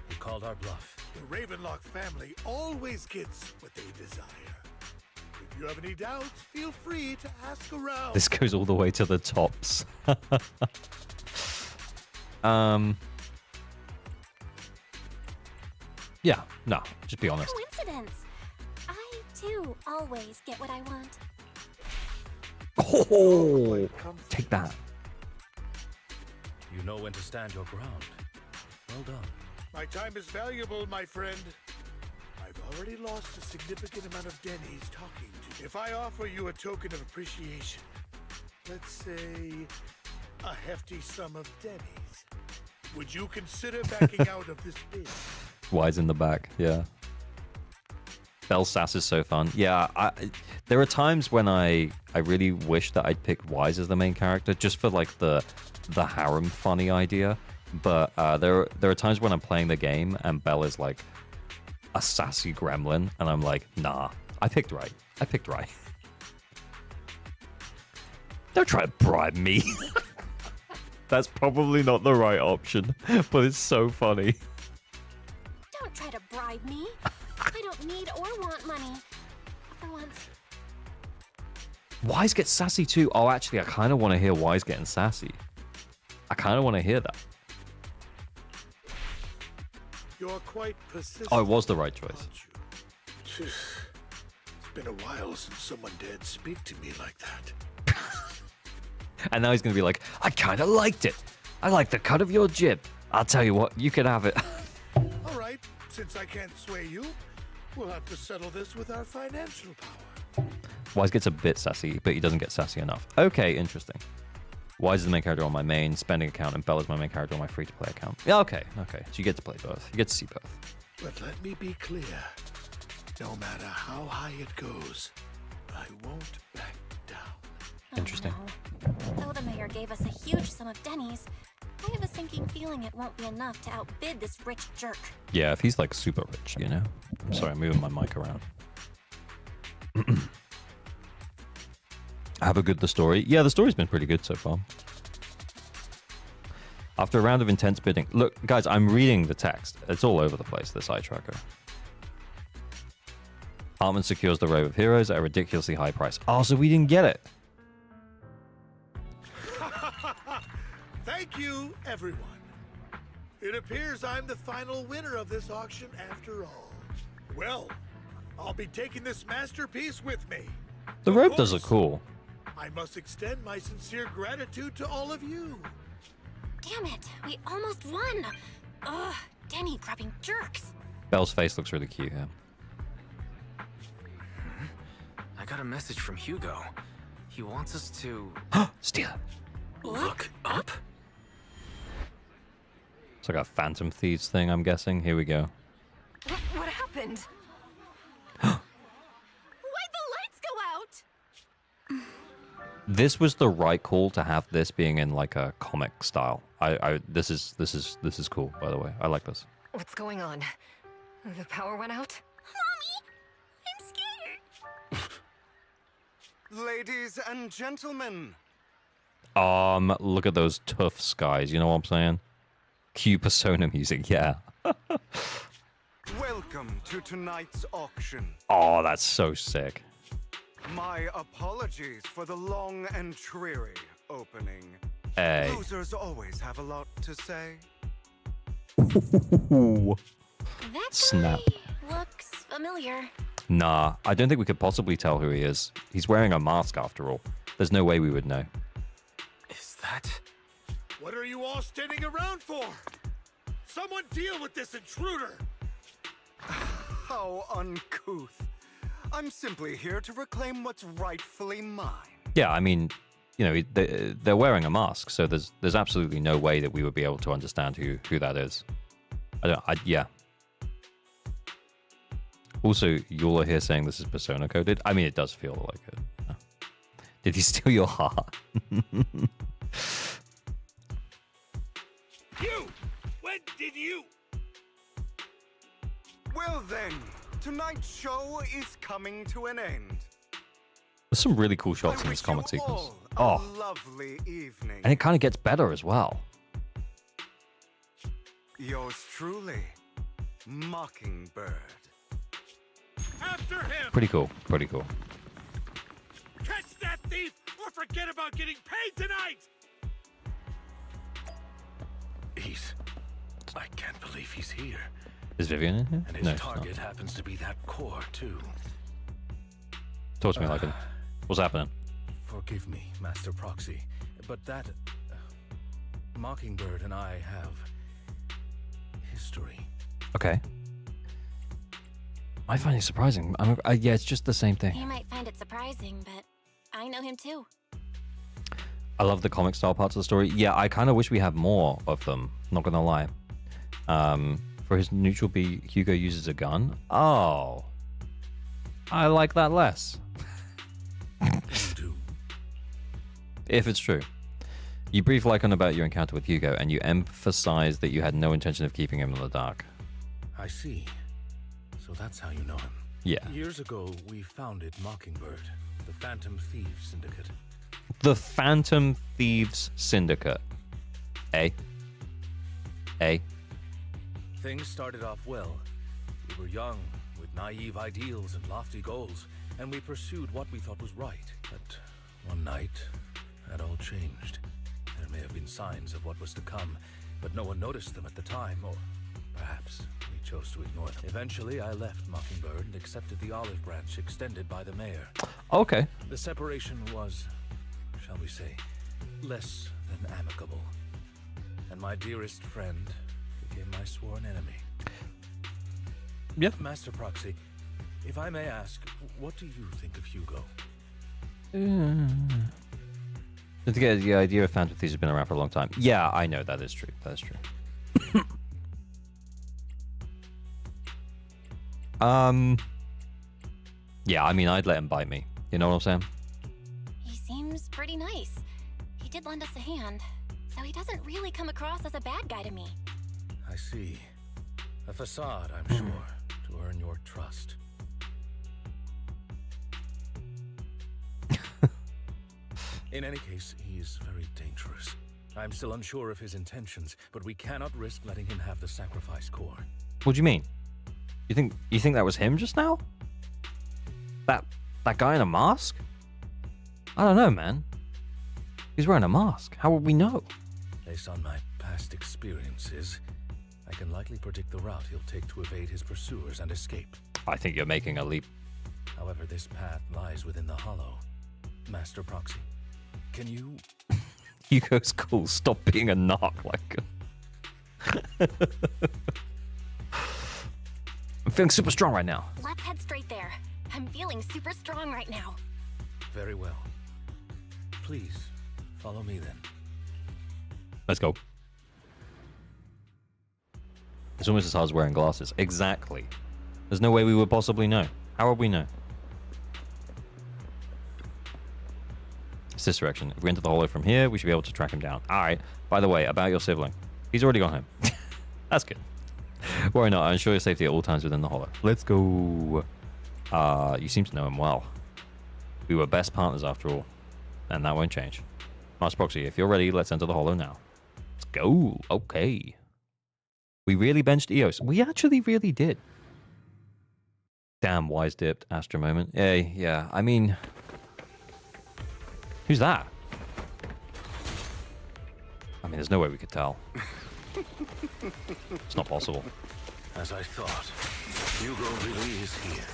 You called our bluff. The Ravenlock family always gets what they desire. If you have any doubts, feel free to ask around. This goes all the way to the tops. Yeah, no, just be honest. Coincidence. I, too, always get what I want. Oh, take that. You know when to stand your ground. Well done. My time is valuable, my friend. I've already lost a significant amount of Denny's talking to you. If I offer you a token of appreciation, let's say a hefty sum of Denny's, would you consider backing out of this bid? Wise in the back, yeah. Bell Sass is so fun. Yeah, there are times when I really wish that I'd picked Wise as the main character, just for like the harem funny idea. But there are times when I'm playing the game and Belle is like a sassy gremlin, and I'm like, nah, I picked right. I picked right. Don't try to bribe me. That's probably not the right option, but it's so funny. Don't try to bribe me. I don't need or want money. For once. Wise gets sassy too. Oh, actually, I kind of want to hear Wise getting sassy. I kind of want to hear that. You're quite persistent. Oh, it was the right choice. It's been a while since someone dared speak to me like that. And now he's going to be like, I kind of liked it. I like the cut of your jib. I'll tell you what, you can have it. All right, since I can't sway you, we'll have to settle this with our financial power. Wise gets a bit sassy, but he doesn't get sassy enough. Okay, interesting. Wise is the main character on my main spending account, and Bella's my main character on my free-to-play account. Yeah, okay. So you get to play both. You get to see both. But let me be clear. No matter how high it goes, I won't back down. Interesting. Though the mayor gave us a huge sum of Denny's, I have a sinking feeling it won't be enough to outbid this rich jerk. Yeah, if he's like super rich, you know? I'm sorry, I'm moving my mic around. Have a good the story. Yeah, the story's been pretty good so far. After a round of intense bidding. Look, guys, I'm reading the text. It's all over the place, this eye tracker. Hartman secures the Robe of Heroes at a ridiculously high price. Oh, so we didn't get it. Thank you, everyone. It appears I'm the final winner of this auction after all. Well, I'll be taking this masterpiece with me. The robe does look cool. I must extend my sincere gratitude to all of you. Damn it, we almost won. Ugh, Denny grabbing jerks. Belle's face looks really cute here. I got a message from Hugo. He wants us to... Steal it. Look up? It's like a Phantom Thieves thing, I'm guessing. Here we go. What happened? Why'd the lights go out? This was the right call to have this being in like a comic style. This is cool, by the way. I like this. What's going on? The power went out? Mommy, I'm scared. Ladies and gentlemen. Look at those tough skies. You know what I'm saying? Cue Persona music, yeah. Welcome to tonight's auction. Oh, that's so sick. My apologies for the long and dreary opening. Hey. Losers always have a lot to say. That Snap. guy looks familiar. Nah, I don't think we could possibly tell who he is. He's wearing a mask after all. There's no way we would know. Is that... What are you all standing around for? Someone deal with this intruder! How uncouth. I'm simply here to reclaim what's rightfully mine. Yeah, I mean, you know, they're wearing a mask, so there's absolutely no way that we would be able to understand who that is. Yeah. Also, you're here saying this is Persona coded. I mean, it does feel like it. Did he steal your heart? You! When did you? Well then, tonight's show is coming to an end. There's some really cool shots I in wish this comic you sequence. all Oh. A lovely evening. And it kind of gets better as well. Yours truly, Mockingbird. After him! Pretty cool. Pretty cool. Catch that thief or forget about getting paid tonight! I can't believe he's here. Is Vivian in here? And his No, she's target not. happens to be that core, too. Talk to me like him. What's happening? Forgive me, Master Proxy, but that... Mockingbird and I have... history. Okay. I find it surprising. Yeah, it's just the same thing. You might find it surprising, but I know him too. I love the comic style parts of the story. Yeah, I kind of wish we had more of them. Not gonna lie. For his neutral B, Hugo uses a gun. Oh, I like that less. If it's true. You brief Lycon about your encounter with Hugo, and you emphasize that you had no intention of keeping him in the dark. I see. So that's how you know him. Yeah. Years ago, we founded Mockingbird, the Phantom Thieves Syndicate. The Phantom Thieves Syndicate. Things started off well. We were young, with naive ideals and lofty goals, and we pursued what we thought was right. But one night, that all changed. There may have been signs of what was to come, but no one noticed them at the time, or perhaps we chose to ignore them. Eventually, I left Mockingbird and accepted the olive branch extended by the mayor. Okay. The separation was, shall we say, less than amicable. And my dearest friend became my sworn enemy. Yep. Master Proxy, if I may ask, what do you think of Hugo? To get the idea of Phantom Thieves has been around for a long time. Yeah, I know that is true. That is true. Yeah, I mean, I'd let him bite me. You know what I'm saying? He seems pretty nice. He did lend us a hand, so he doesn't really come across as a bad guy to me. I see. A facade, I'm sure, to earn your trust. In any case, he is very dangerous. I'm still unsure of his intentions, but we cannot risk letting him have the sacrifice core. What do you mean? You think that was him just now? That guy in a mask? I don't know, man. He's wearing a mask. How would we know? Based on my past experiences, I can likely predict the route he'll take to evade his pursuers and escape. I think you're making a leap. However, this path lies within the hollow. Master Proxy, can you... Hugo's cool. Stop being a narc like I'm feeling super strong right now. Let's head straight there. I'm feeling super strong right now. Very well. Please, follow me then. Let's go. It's almost as hard as wearing glasses. Exactly. There's no way we would possibly know. How would we know? It's this direction. If we enter the hollow from here, we should be able to track him down. Alright. By the way, about your sibling. He's already gone home. That's good. Worry not. I ensure your safety at all times within the hollow. Let's go. You seem to know him well. We were best partners after all. And that won't change. Master Proxy, if you're ready, let's enter the hollow now. Let's go. Okay. We really benched Eos. We actually really did. Damn, wise dipped. Astro moment. Yeah. I mean... Who's that? I mean, there's no way we could tell. It's not possible. As I thought, Hugo really is here.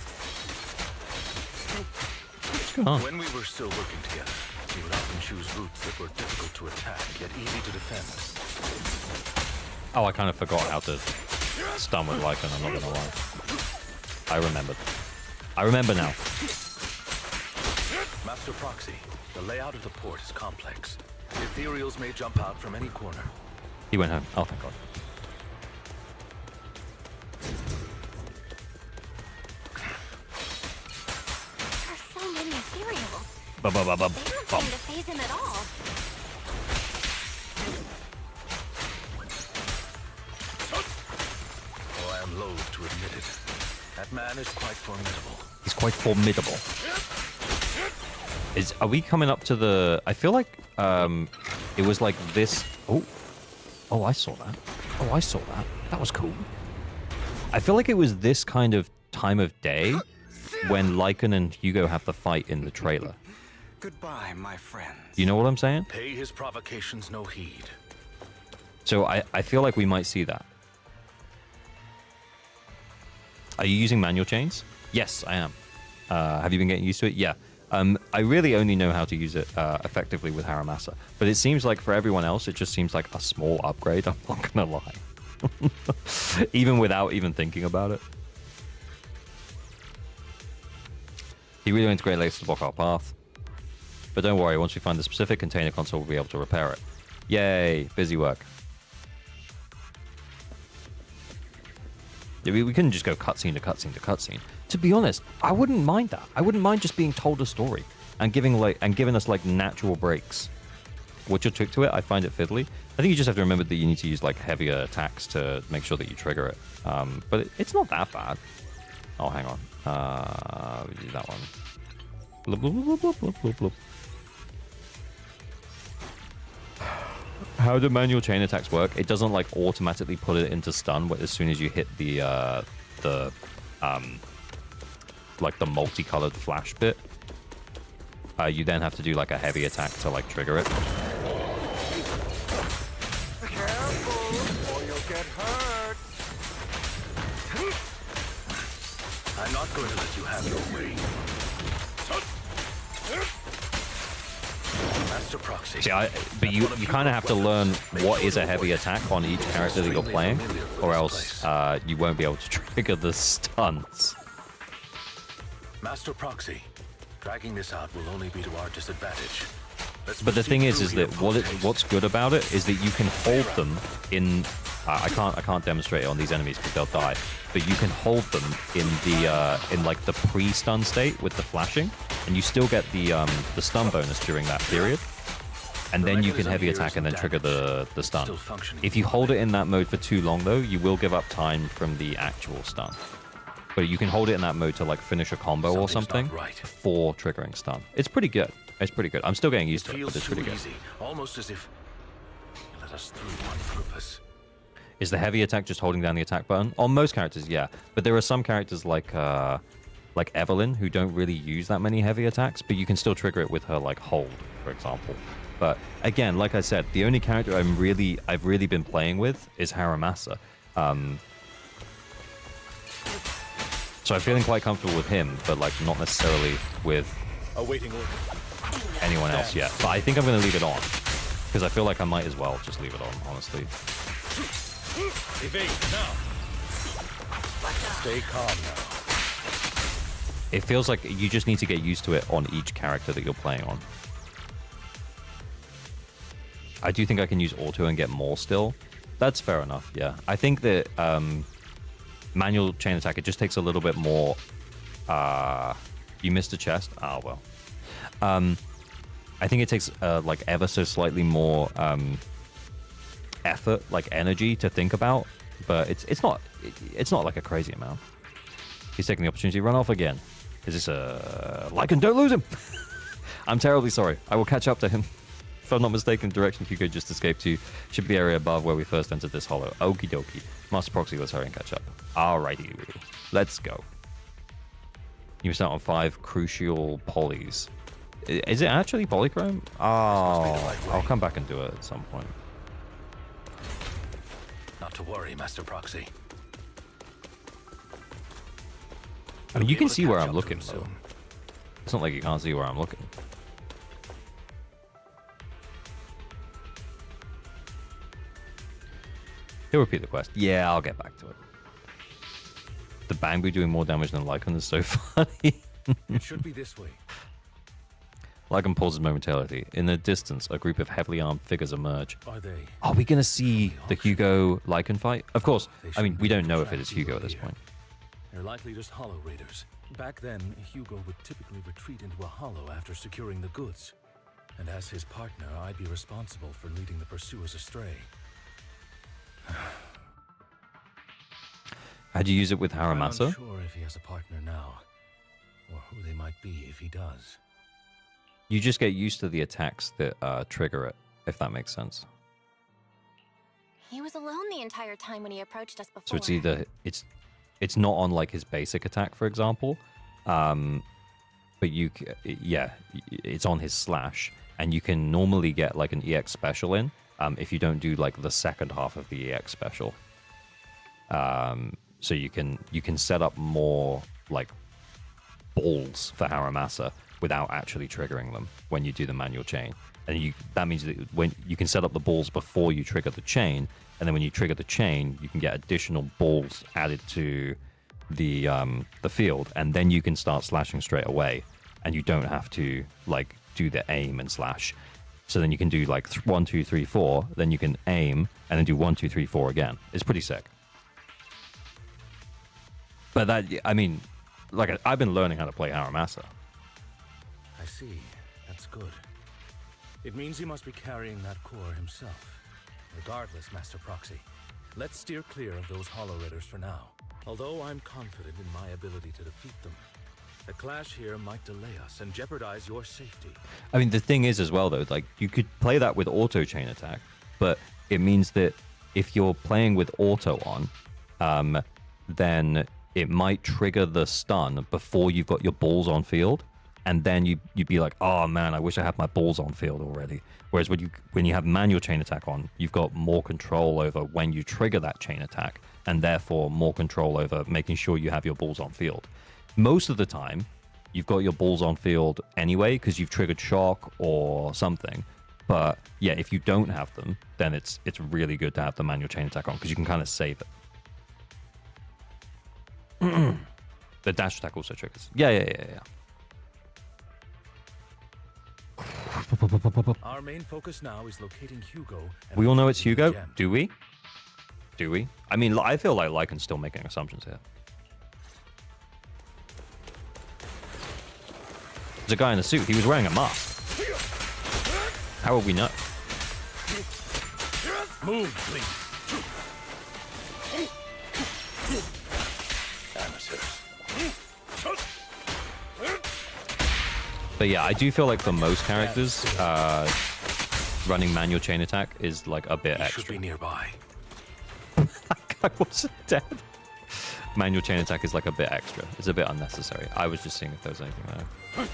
What's going on? When we were still working together, we would often choose routes that were difficult to attack, yet easy to defend. Oh, I kind of forgot how to stun with Lycon, I'm not gonna lie. I remembered. I remember now. Master Proxy, the layout of the port is complex. The ethereals may jump out from any corner. He went home. Oh, thank God. There are so many ethereals. They don't seem to phase him at all. Oh, I am loath to admit it. That man is quite formidable. He's quite formidable. Are we coming up to the... I feel like it was like this... Oh, I saw that. Oh, I saw that. That was cool. I feel like it was this kind of time of day when Lycan and Hugo have the fight in the trailer. Goodbye, my friends. You know what I'm saying? Pay his provocations no heed. So I feel like we might see that. Are you using manual chains? Yes, I am. Have you been getting used to it? Yeah. I really only know how to use it effectively with Haramasa. But it seems like for everyone else, it just seems like a small upgrade. I'm not going to lie. Even without even thinking about it. He really went to great lengths to block our path. But don't worry, once we find the specific container console, we'll be able to repair it. Yay, busy work. Yeah, we couldn't just go cutscene to cutscene to cutscene. To be honest, I wouldn't mind that. I wouldn't mind just being told a story and giving us like natural breaks. What's your trick to it? I find it fiddly. I think you just have to remember that you need to use like heavier attacks to make sure that you trigger it. But it's not that bad. Oh, hang on. We do that one. Bloop, bloop, bloop, bloop, bloop, bloop, bloop. How do manual chain attacks work? It doesn't like automatically put it into stun as soon as you hit the like the multicolored flash bit. You then have to do like a heavy attack to like trigger it. Careful, or you'll get hurt. I'm not going to let you have your way. Master Proxy. See, but you kind of have to learn what is a heavy attack on each character that you're playing, or else you won't be able to trigger the stunts. Master Proxy, dragging this out will only be to our disadvantage. But the thing is that what's good about it is that you can hold them in. I can't demonstrate it on these enemies because they'll die. But you can hold them in like the pre-stun state with the flashing, and you still get the stun bonus during that period. And then you can heavy attack and then trigger the stun. If you hold it in that mode for too long, though, you will give up time from the actual stun. But you can hold it in that mode to like finish a combo or something before triggering stun. It's pretty good. It's pretty good. I'm still getting used to it, but it's pretty good. Almost as if you let us through on purpose. Is the heavy attack just holding down the attack button? On most characters, yeah. But there are some characters like Evelyn who don't really use that many heavy attacks, but you can still trigger it with her like hold, for example. But again, like I said, the only character I've really been playing with is Haramasa. So I'm feeling quite comfortable with him, but like not necessarily with anyone else yet. But I think I'm going to leave it on because I feel like I might as well just leave it on, honestly. Evade now. Stay calm now. It feels like you just need to get used to it on each character that you're playing on. I do think I can use auto and get more still. That's fair enough, yeah. I think that manual chain attack, it just takes a little bit more... you missed a chest? Ah, well. I think it takes like ever so slightly more effort, like energy to think about, but it's not like a crazy amount. He's taking the opportunity to run off again. Is this a Lycan? Don't lose him! I'm terribly sorry. I will catch up to him. If I'm not mistaken, the direction Hugo just escaped to should be the area above where we first entered this hollow. Okie dokie. Master Proxy, let's hurry and catch up. Alrighty, let's go. You missed out on 5 crucial polys. Is it actually polychrome? Oh, I'll come back and do it at some point. Not to worry, Master Proxy. I mean, you can see where I'm looking, though. It's not like you can't see where I'm looking. He'll repeat the quest. Yeah, I'll get back to it. The Bangbu doing more damage than Lycan is so funny. It should be this way. Lycan pauses momentarily. In the distance, a group of heavily armed figures emerge. Are they? Are we going to see the Hugo Lycan fight? Of course. I mean, we don't know if it is Hugo at this point. They're likely just hollow raiders. Back then, Hugo would typically retreat into a hollow after securing the goods. And as his partner, I'd be responsible for leading the pursuers astray. How'd you use it with Haramasa? I'm unsure if he has a partner now, or who they might be if he does. You just get used to the attacks that trigger it, if that makes sense. He was alone the entire time when he approached us before. So it's either it's not on like his basic attack, for example, but it's on his slash, and you can normally get like an EX special in if you don't do like the second half of the EX special. So you can set up more like balls for Haramasa without actually triggering them when you do the manual chain. And that means that when you can set up the balls before you trigger the chain, and then when you trigger the chain, you can get additional balls added to the field, and then you can start slashing straight away, and you don't have to like do the aim and slash. So then you can do like 1, 2, 3, 4, then you can aim and then do 1, 2, 3, 4 again. It's pretty sick. But that, I mean, like I've been learning how to play Haramasa. I see. That's good. It means he must be carrying that core himself. Regardless, Master Proxy, let's steer clear of those Hollow Ridders for now. Although I'm confident in my ability to defeat them, a clash here might delay us and jeopardize your safety. I mean, the thing is as well, though, like you could play that with auto chain attack, but it means that if you're playing with auto on, then it might trigger the stun before you've got your balls on field. And then you'd be like, oh man, I wish I had my balls on field already. Whereas when you have manual chain attack on, you've got more control over when you trigger that chain attack, and therefore more control over making sure you have your balls on field. Most of the time, you've got your balls on field anyway because you've triggered shock or something. But yeah, if you don't have them, then it's really good to have the manual chain attack on because you can kind of save it. The dash attack also triggers. Yeah. Our main focus now is locating Hugo. We all know it's Hugo, do we? Do we? I mean, I feel like Lycan's still making assumptions here. There's a guy in a suit. He was wearing a mask. How would we know? Move, please. But yeah, I do feel like for most characters, running manual chain attack is like a bit extra. Should be nearby. I wasn't dead. Manual chain attack is like a bit extra. It's a bit unnecessary. I was just seeing if there was anything there.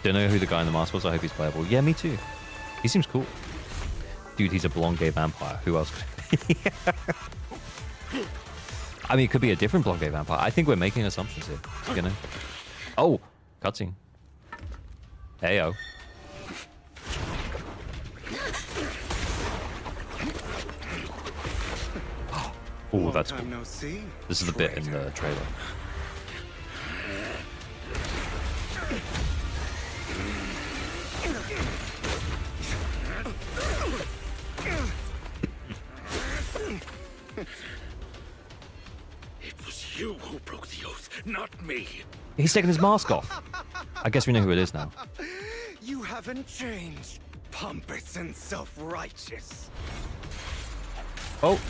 Don't know who the guy in the mask was. I hope he's playable. Yeah, me too. He seems cool. Dude, he's a blonde gay vampire. Who else could it be? I mean, it could be a different blonde gay vampire. I think we're making assumptions here. You know? Oh, cutscene. Heyo. Oh, that's cool. This is the bit in the trailer. It was you who broke the oath, not me. He's taking his mask off. I guess we know who it is now. You haven't changed, pompous and self-righteous. Oh.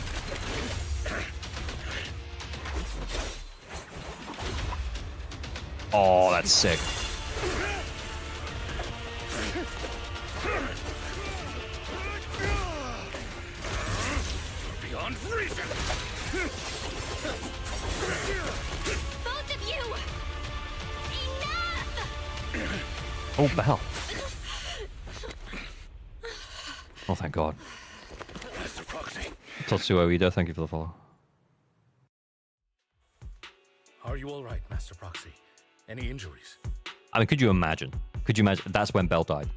Oh, that's sick. Beyond reason. Both of you! Enough! Oh, Belle. Oh, thank God. Master Proxy. Totsuo Ida, thank you for the follow. Are you all right, Master Proxy? Any injuries? I mean, could you imagine? Could you imagine? That's when Belle died.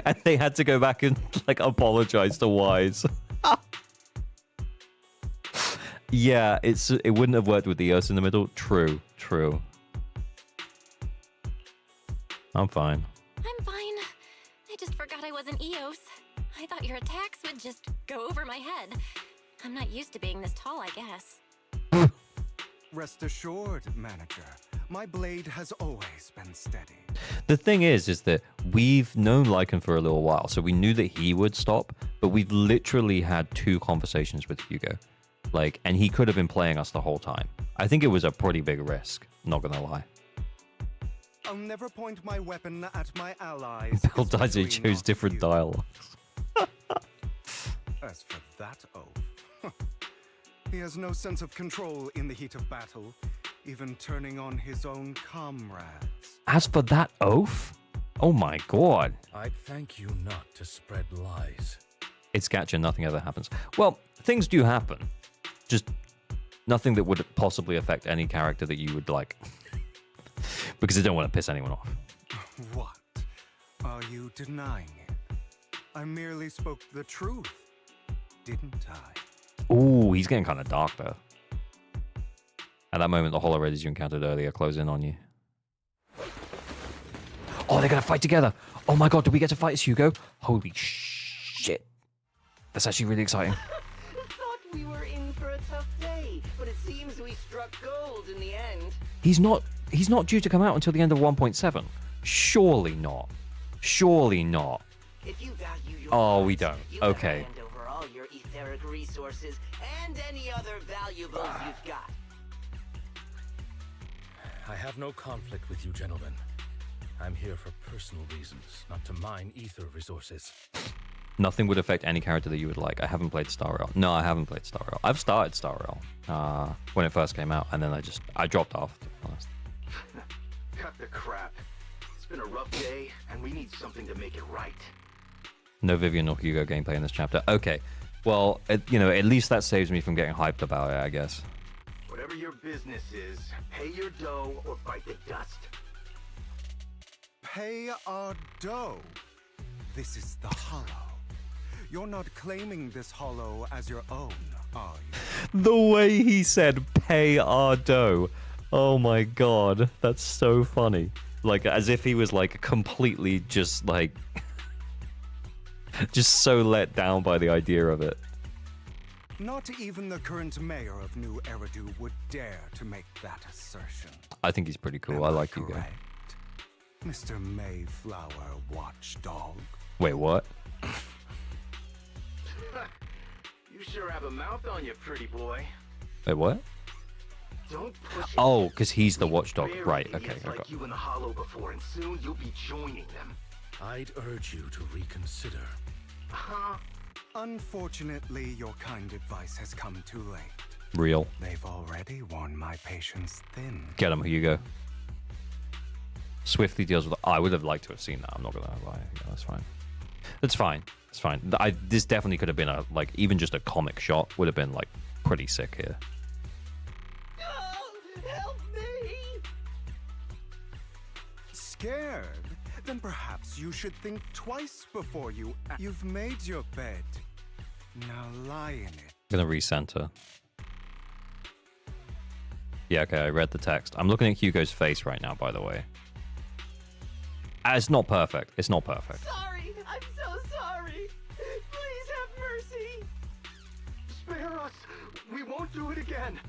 And they had to go back and, like, apologize to Wise. Yeah, it wouldn't have worked with the Eos in the middle. True. I'm fine. I'm fine. I just forgot I wasn't Eos. I thought your attacks would just go over my head. I'm not used to being this tall, I guess. Rest assured, manager. My blade has always been steady. The thing is that we've known Lycan for a little while, so we knew that he would stop, but we've literally had 2 conversations with Hugo. Like, and he could have been playing us the whole time. I think it was a pretty big risk, not gonna lie. I'll never point my weapon at my allies. Bill Dizzy chose different dialogues. As for that oath, he has no sense of control in the heat of battle, even turning on his own comrades. As for that oath? Oh my god. I'd thank you not to spread lies. It's Gacha, nothing ever happens. Well, things do happen. Just nothing that would possibly affect any character that you would like. Because I don't want to piss anyone off. What? Are you denying it? I merely spoke the truth, didn't I? Ooh, he's getting kind of dark though. At that moment, the holo raiders you encountered earlier close in on you. Oh, they're gonna fight together. Oh my god, do we get to fight as Hugo? Holy shit. That's actually really exciting. Thought we were in for a tough day, but it seems we struck gold in the end. He's not due to come out until the end of 1.7. Surely not. Surely not. If you value your Oh, lives, we don't. you Okay. hand over all your etheric resources and any other valuables you've got. I have no conflict with you, gentlemen. I'm here for personal reasons, not to mine ether resources. Nothing would affect any character that you would like. I haven't played Star Rail. No, I haven't played Star Rail. I've started Star Rail when it first came out, and then I dropped off, to be honest. Cut the crap. It's been a rough day, and we need something to make it right. No Vivian or Hugo gameplay in this chapter. Okay. Well, you know, at least that saves me from getting hyped about it, I guess. Whatever your business is, pay your dough or bite the dust. Pay our dough. This is the hollow. You're not claiming this hollow as your own, are you? The way he said pay our dough. Oh my god. That's so funny. Like, as if he was, like, completely just, like... just so let down by the idea of it. Not even the current mayor of New Eridu would dare to make that assertion. I think he's pretty cool. I like Hugo. Mr. Mayflower Watchdog. Wait, what? You sure have a mouth on you, pretty boy. Wait, what? Don't push it. Oh, because he's the watchdog. Buried Right, okay. idiots I like got you in the hollow before, and soon you'll be joining them. I'd urge you to reconsider. Unfortunately, your kind advice has come too late. Real. They've already worn my patience thin. Get him, Hugo. Swiftly deals with... I would have liked to have seen that. I'm not going to lie. Yeah, that's fine. It's fine. It's fine. This definitely could have been a... Like, even just a comic shot would have been, like, pretty sick here. Help me! Scared? Then perhaps you should think twice before you... You've made your bed. Now lie in it. I'm going to recenter. Yeah, okay, I read the text. I'm looking at Hugo's face right now, by the way. It's not perfect. It's not perfect. Sorry! I'm so sorry! Please have mercy! Spare us! We won't do it again!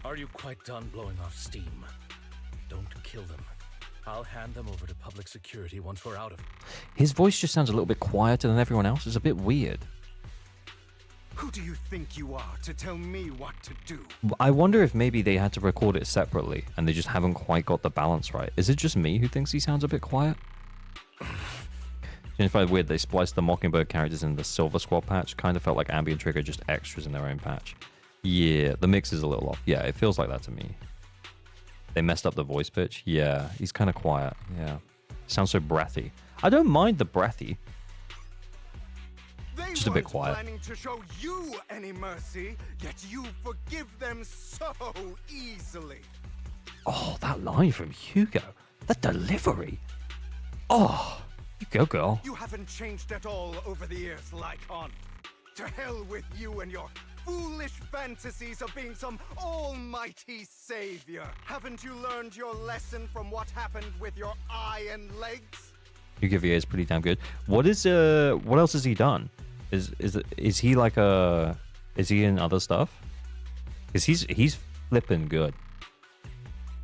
Are you quite done blowing off steam? Don't kill them. I'll hand them over to public security once we're out of... His voice just sounds a little bit quieter than everyone else. It's a bit weird. Who do you think you are to tell me what to do? I wonder if maybe they had to record it separately and they just haven't quite got the balance right. Is it just me who thinks he sounds a bit quiet? It's find it weird they spliced the Mockingbird characters in the Silver Squad patch. Kind of felt like Ambient Trigger just extras in their own patch. Yeah, the mix is a little off. Yeah, it feels like that to me. They messed up the voice pitch. Yeah, he's kind of quiet. Yeah, sounds so breathy. I don't mind the breathy. They Just a bit weren't quiet. planning to show you any mercy, yet you forgive them so easily. Oh, that line from Hugo. That delivery. Oh, you go, girl. You haven't changed at all over the years, Lycon. To hell with you and your foolish fantasies of being some almighty savior. Haven't you learned your lesson from what happened with your eye and legs? Hugo VA is pretty damn good. What else has he done? Is he like a... Is he in other stuff? Because he's flipping good.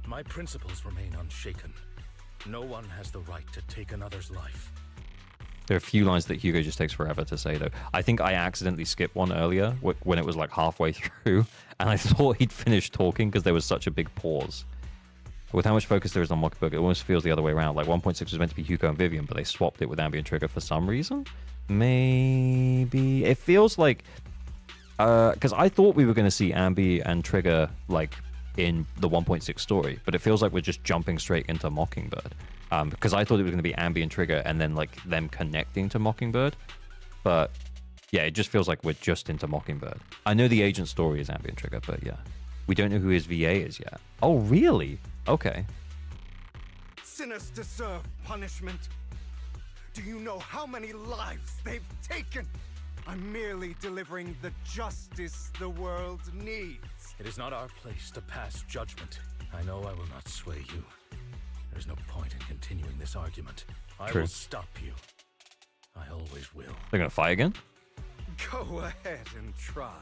My principles remain unshaken. No one has the right to take another's life. There are a few lines that Hugo just takes forever to say, though. I think I accidentally skipped one earlier when it was like halfway through, and I thought he'd finished talking because there was such a big pause. With how much focus there is on Mockingbird, it almost feels the other way around. Like 1.6 was meant to be Hugo and Vivian, but they swapped it with Ambi and Trigger for some reason. Maybe it feels like because I thought we were going to see Ambi and Trigger like in the 1.6 story, but it feels like we're just jumping straight into Mockingbird. Because I thought it was going to be Ambi and Trigger and then like them connecting to Mockingbird, but yeah, it just feels like we're just into Mockingbird. I know the agent story is Ambi and Trigger, but yeah, we don't know who his VA is yet. Oh, really? Okay. Sinners deserve punishment. Do you know how many lives they've taken? I'm merely delivering the justice the world needs. It is not our place to pass judgment. I know I will not sway you. There's no point in continuing this argument. I True. will stop you. I always will. They're gonna fight again? Go ahead and try.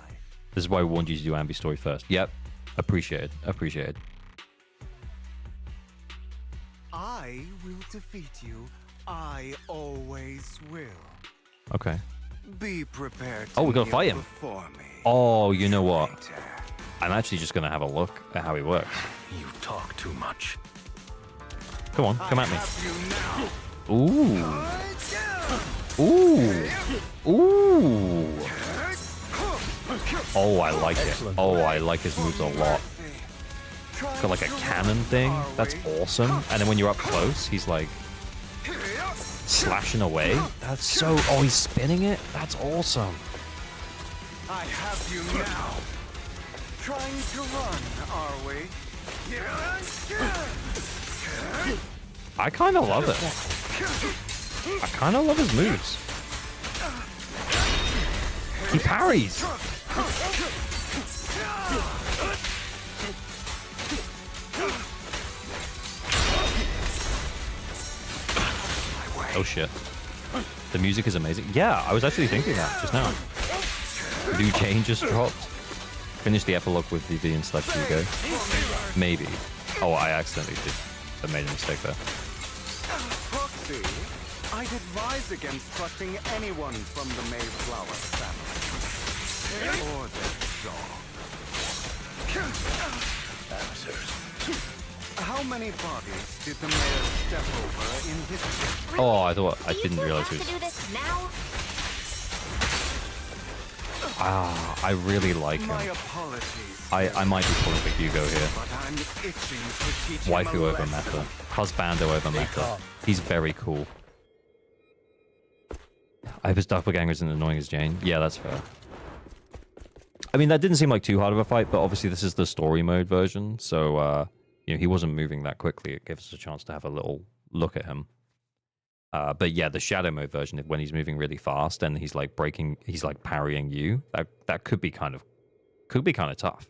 This is why we wanted you to do Ambi's story first. Yep. Appreciated. Appreciated. I will defeat you. I always will. Okay. Be prepared to Oh, we gotta fight him. before me. Oh, you know what? I'm actually just gonna have a look at how he works. You talk too much. Come on, come at me. Ooh. Ooh. Ooh. Oh, I like it. Oh, I like his moves a lot. He's got like a cannon thing. That's awesome. And then when you're up close, he's like slashing away. That's so... Oh, he's spinning it? That's awesome. I have you now. Trying to run, are we? I kind of love it. I kind of love his moves. He parries. Oh shit. The music is amazing. Yeah, I was actually thinking that just now. New Jane just dropped. Finish the epilogue with Vivian / Hugo. Maybe. Oh, I accidentally I made a mistake there. Proxy, I'd advise against trusting anyone from the Mayflower family. Or their dog. How many bodies did the mayor step over in history? Oh, I didn't realize it was... To do this now? Ah, I really like him. My apologies. I might be pulling for Hugo here. But I'm itching to teach him Waifu a over lesson. meta. Husbando over meta. He's very cool. I hope his doppelganger isn't annoying as Jane. Yeah, that's fair. I mean, that didn't seem like too hard of a fight, but obviously this is the story mode version, so, you know, he wasn't moving that quickly. It gives us a chance to have a little look at him. But yeah, the shadow mode version, when he's moving really fast and he's like parrying you, that could be kind of tough.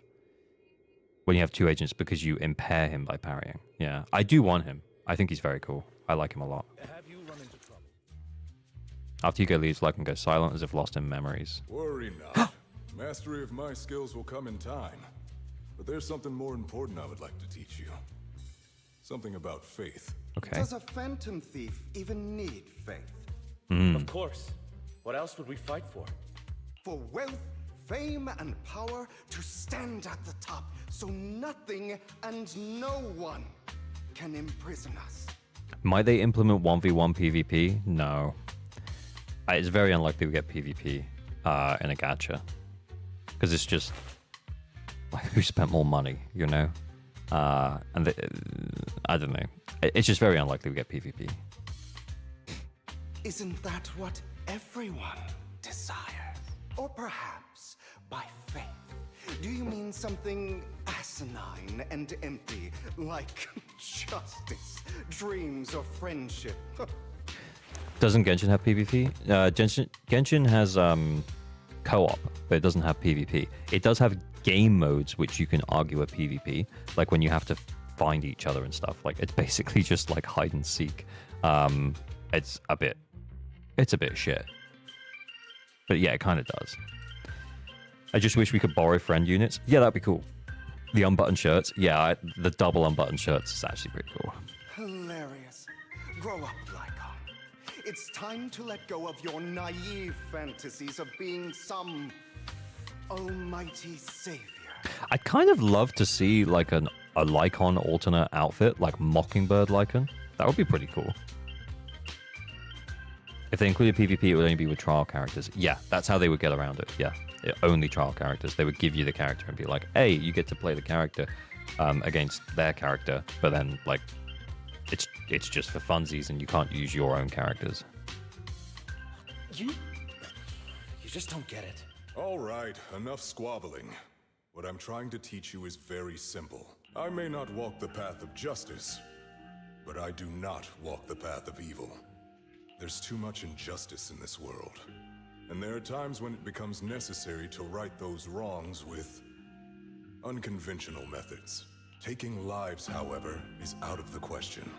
When you have two agents because you impair him by parrying. Yeah, I do want him. I think he's very cool. I like him a lot. After Hugo leaves, Lycan goes silent as if lost in memories. Worry not. Mastery of my skills will come in time. But there's something more important I would like to teach you. Something about faith. Okay. Does a phantom thief even need faith? Mm. Of course. What else would we fight for? For wealth, fame, and power to stand at the top so nothing and no one can imprison us. Might they implement 1v1 PvP? No. It's very unlikely we get PvP in a gacha. Because it's just... who spent more money, you know? I don't know. It's just very unlikely we get PvP. Isn't that what everyone desires? Or perhaps by faith? Do you mean something asinine and empty, like justice, dreams, or friendship? Doesn't Genshin have PvP? Genshin has co-op, but it doesn't have PvP. It does have game modes which you can argue are PvP, like when you have to find each other and stuff. Like it's basically just like hide and seek. It's a bit shit. But yeah, it kind of does. I just wish we could borrow friend units. Yeah, that'd be cool. The unbuttoned shirts. Yeah, the double unbuttoned shirts is actually pretty cool. Hilarious. Grow up, Lycan. it's time to let go of your naive fantasies of being some almighty savior. I'd kind of love to see like a Lycon alternate outfit, like Mockingbird Lycon. That would be pretty cool. If they included PvP, it would only be with trial characters. Yeah, that's how they would get around it. Yeah, only trial characters. They would give you the character and be like, hey, you get to play the character against their character, but then like it's just for funsies and you can't use your own characters. You just don't get it. All right, enough squabbling. What I'm trying to teach you is very simple. I may not walk the path of justice, but I do not walk the path of evil. There's too much injustice in this world, and there are times when it becomes necessary to right those wrongs with unconventional methods. Taking lives, however, is out of the question.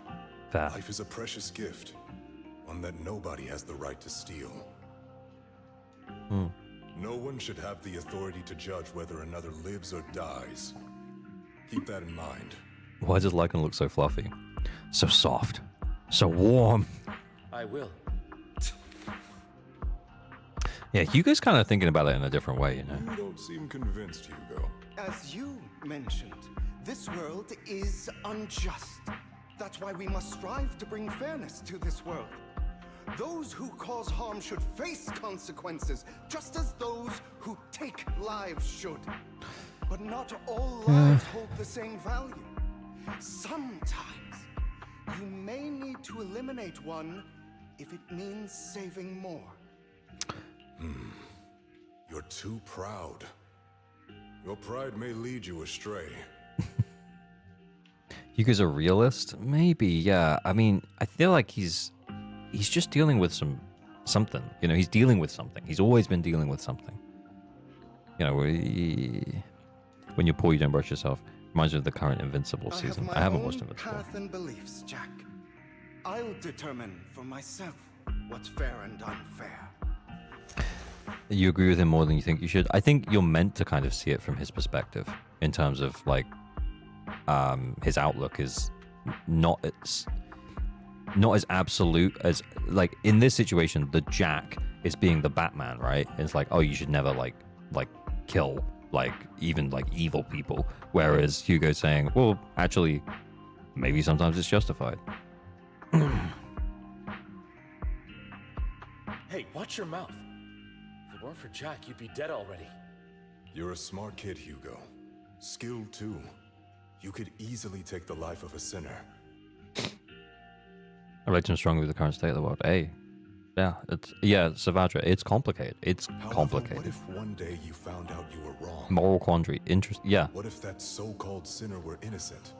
Fair. Life is a precious gift, one that nobody has the right to steal. No one should have the authority to judge whether another lives or dies. Keep that in mind. Why does Lycon look so fluffy? So soft. So warm. I will. Yeah, Hugo's kind of thinking about it in a different way, you know? You don't seem convinced, Hugo. As you mentioned, this world is unjust. That's why we must strive to bring fairness to this world. Those who cause harm should face consequences, just as those who take lives should. But not all lives hold the same value. Sometimes, you may need to eliminate one if it means saving more. You're too proud. Your pride may lead you astray. Hugo's a realist? Maybe, yeah. I mean, I feel like he's just dealing with something. You know, he's dealing with something. He's always been dealing with something. You know, when you're poor, you don't brush yourself. Reminds me of the current Invincible season. I haven't watched Invincible. Path and beliefs, Jack. I'll determine for myself what's fair and unfair. You agree with him more than you think you should. I think you're meant to kind of see it from his perspective in terms of like his outlook is not as absolute as like in this situation. The Jack is being the Batman, right? It's like, oh, you should never like kill like even like evil people. Whereas Hugo's saying, well, actually, maybe sometimes it's justified. Hey, watch your mouth. If it weren't for Jack, you'd be dead already. You're a smart kid, Hugo. Skilled too. You could easily take the life of a sinner. I relate to him strongly with the current state of the world. Hey, yeah, Savadra, it's complicated. It's complicated. What if one day you found out you were wrong? Moral quandary. Yeah. What if that so-called sinner were innocent?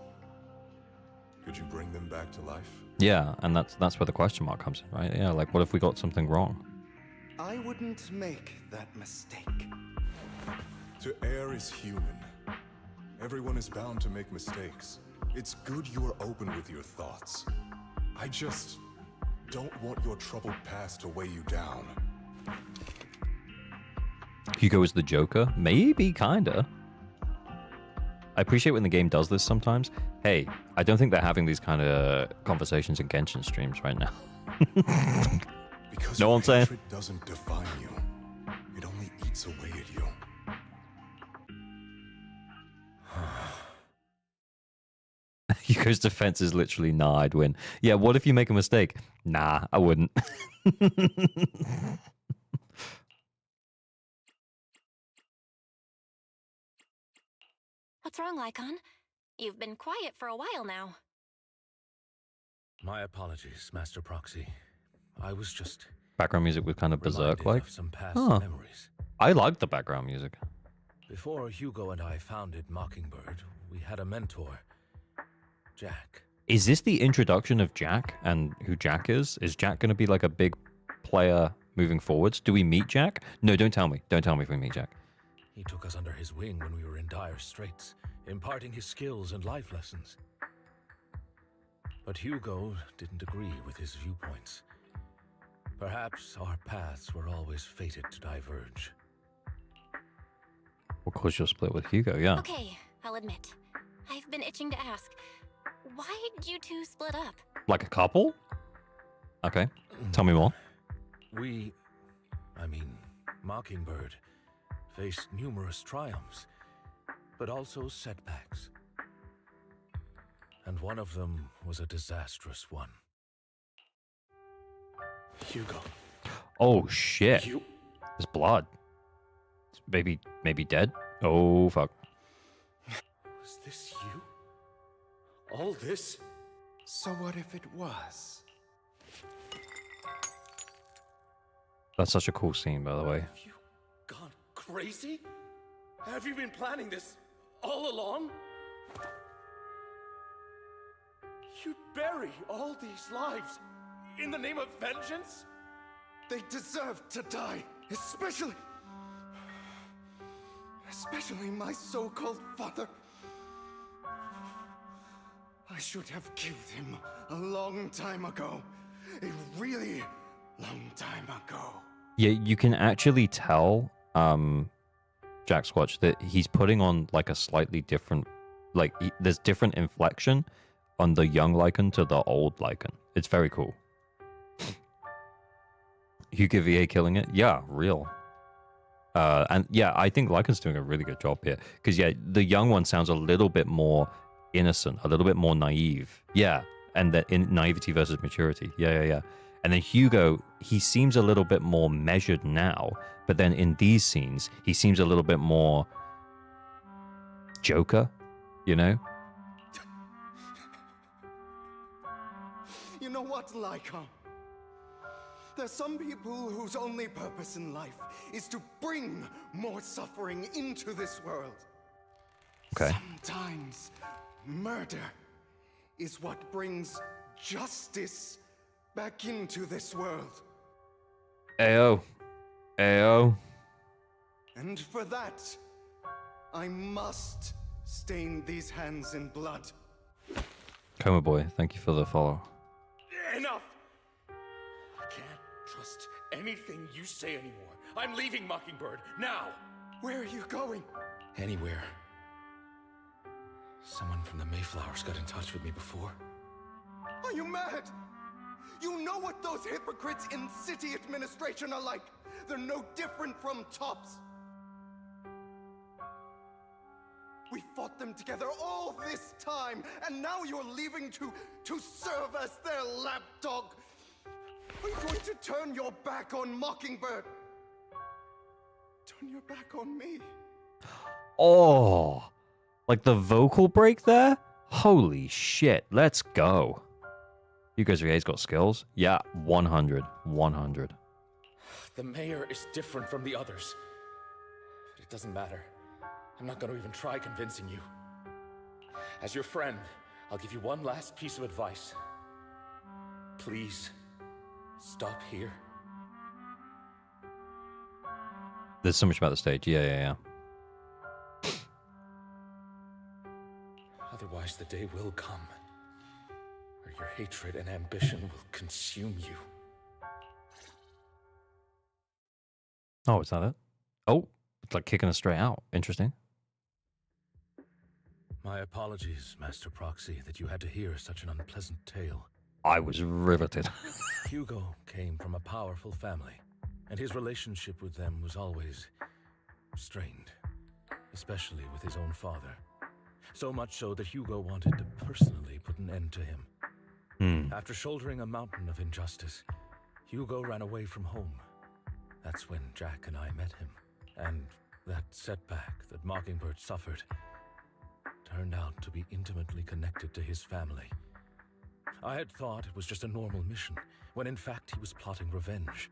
Could you bring them back to life? Yeah, and that's where the question mark comes in, right? Yeah, like what if we got something wrong? I wouldn't make that mistake. To err is human. Everyone is bound to make mistakes. It's good you are open with your thoughts. I just don't want your troubled past to weigh you down. Hugo is the Joker? Maybe, kinda. I appreciate when the game does this sometimes. Hey, I don't think they're having these kind of conversations in Genshin streams right now. Because know what I'm saying? hatred doesn't define you. It only eats away at you. Hugo's defense is literally, nah, I'd win. Yeah, what if you make a mistake? Nah, I wouldn't. What's wrong, Lycon? You've been quiet for a while now. My apologies, Master Proxy. I was just... Background music was kind of berserk-like. Some past Huh. memories. I like the background music. Before Hugo and I founded Mockingbird, we had a mentor, Jack. Is this the introduction of Jack and who Jack is? Is Jack going to be like a big player moving forwards? Do we meet Jack? No, don't tell me. Don't tell me if we meet Jack. He took us under his wing when we were in dire straits, imparting his skills and life lessons. But Hugo didn't agree with his viewpoints. Perhaps our paths were always fated to diverge. What caused your split with Hugo? Yeah. Okay, I'll admit. I've been itching to ask. Why did you two split up? Like a couple? Okay. Tell me more. Mockingbird, faced numerous triumphs, but also setbacks. And one of them was a disastrous one. Hugo. Oh shit. There's blood. Maybe dead? Oh fuck. Was this you? All this? So what if it was? That's such a cool scene, by the way. Have you gone crazy? Have you been planning this all along? You'd bury all these lives in the name of vengeance? They deserve to die, especially my so-called father. I should have killed him a long time ago. A really long time ago. Yeah, you can actually tell, Jack Squatch, that he's putting on like a slightly different, there's different inflection on the young Lycan to the old Lycan. It's very cool. Hugo VA killing it? Yeah, real. And yeah, I think Lycan's doing a really good job here. Because yeah, the young one sounds a little bit more innocent, a little bit more naive. Yeah, and that in naivety versus maturity. Yeah. And then Hugo, he seems a little bit more measured now, but then in these scenes, he seems a little bit more Joker, you know? You know what, Lycan? There's some people whose only purpose in life is to bring more suffering into this world. Okay. Sometimes murder is what brings justice back into this world. Ayo. And for that, I must stain these hands in blood. Coma Boy, thank you for the follow. Enough! I can't trust anything you say anymore. I'm leaving Mockingbird, now! Where are you going? Anywhere. Someone from the Mayflowers got in touch with me before. Are you mad? You know what those hypocrites in city administration are like. They're no different from tops. We fought them together all this time, and now you're leaving to serve as their lapdog. Are you going to turn your back on Mockingbird? Turn your back on me. Oh, like the vocal break there? Holy shit, let's go. You guys, VA's got skills? Yeah, 100. The mayor is different from the others. But it doesn't matter. I'm not going to even try convincing you. As your friend, I'll give you one last piece of advice. Please, stop here. There's so much about the stage. Yeah. Otherwise, the day will come where your hatred and ambition will consume you. Oh, is that it? Oh, it's like kicking us straight out. Interesting. My apologies, Master Proxy, that you had to hear such an unpleasant tale. I was riveted. Hugo came from a powerful family, and his relationship with them was always strained, especially with his own father. So much so that Hugo wanted to personally put an end to him. After shouldering a mountain of injustice, Hugo ran away from home. That's when Jack and I met him, and that setback that Mockingbird suffered turned out to be intimately connected to his family. I had thought it was just a normal mission, when in fact he was plotting revenge.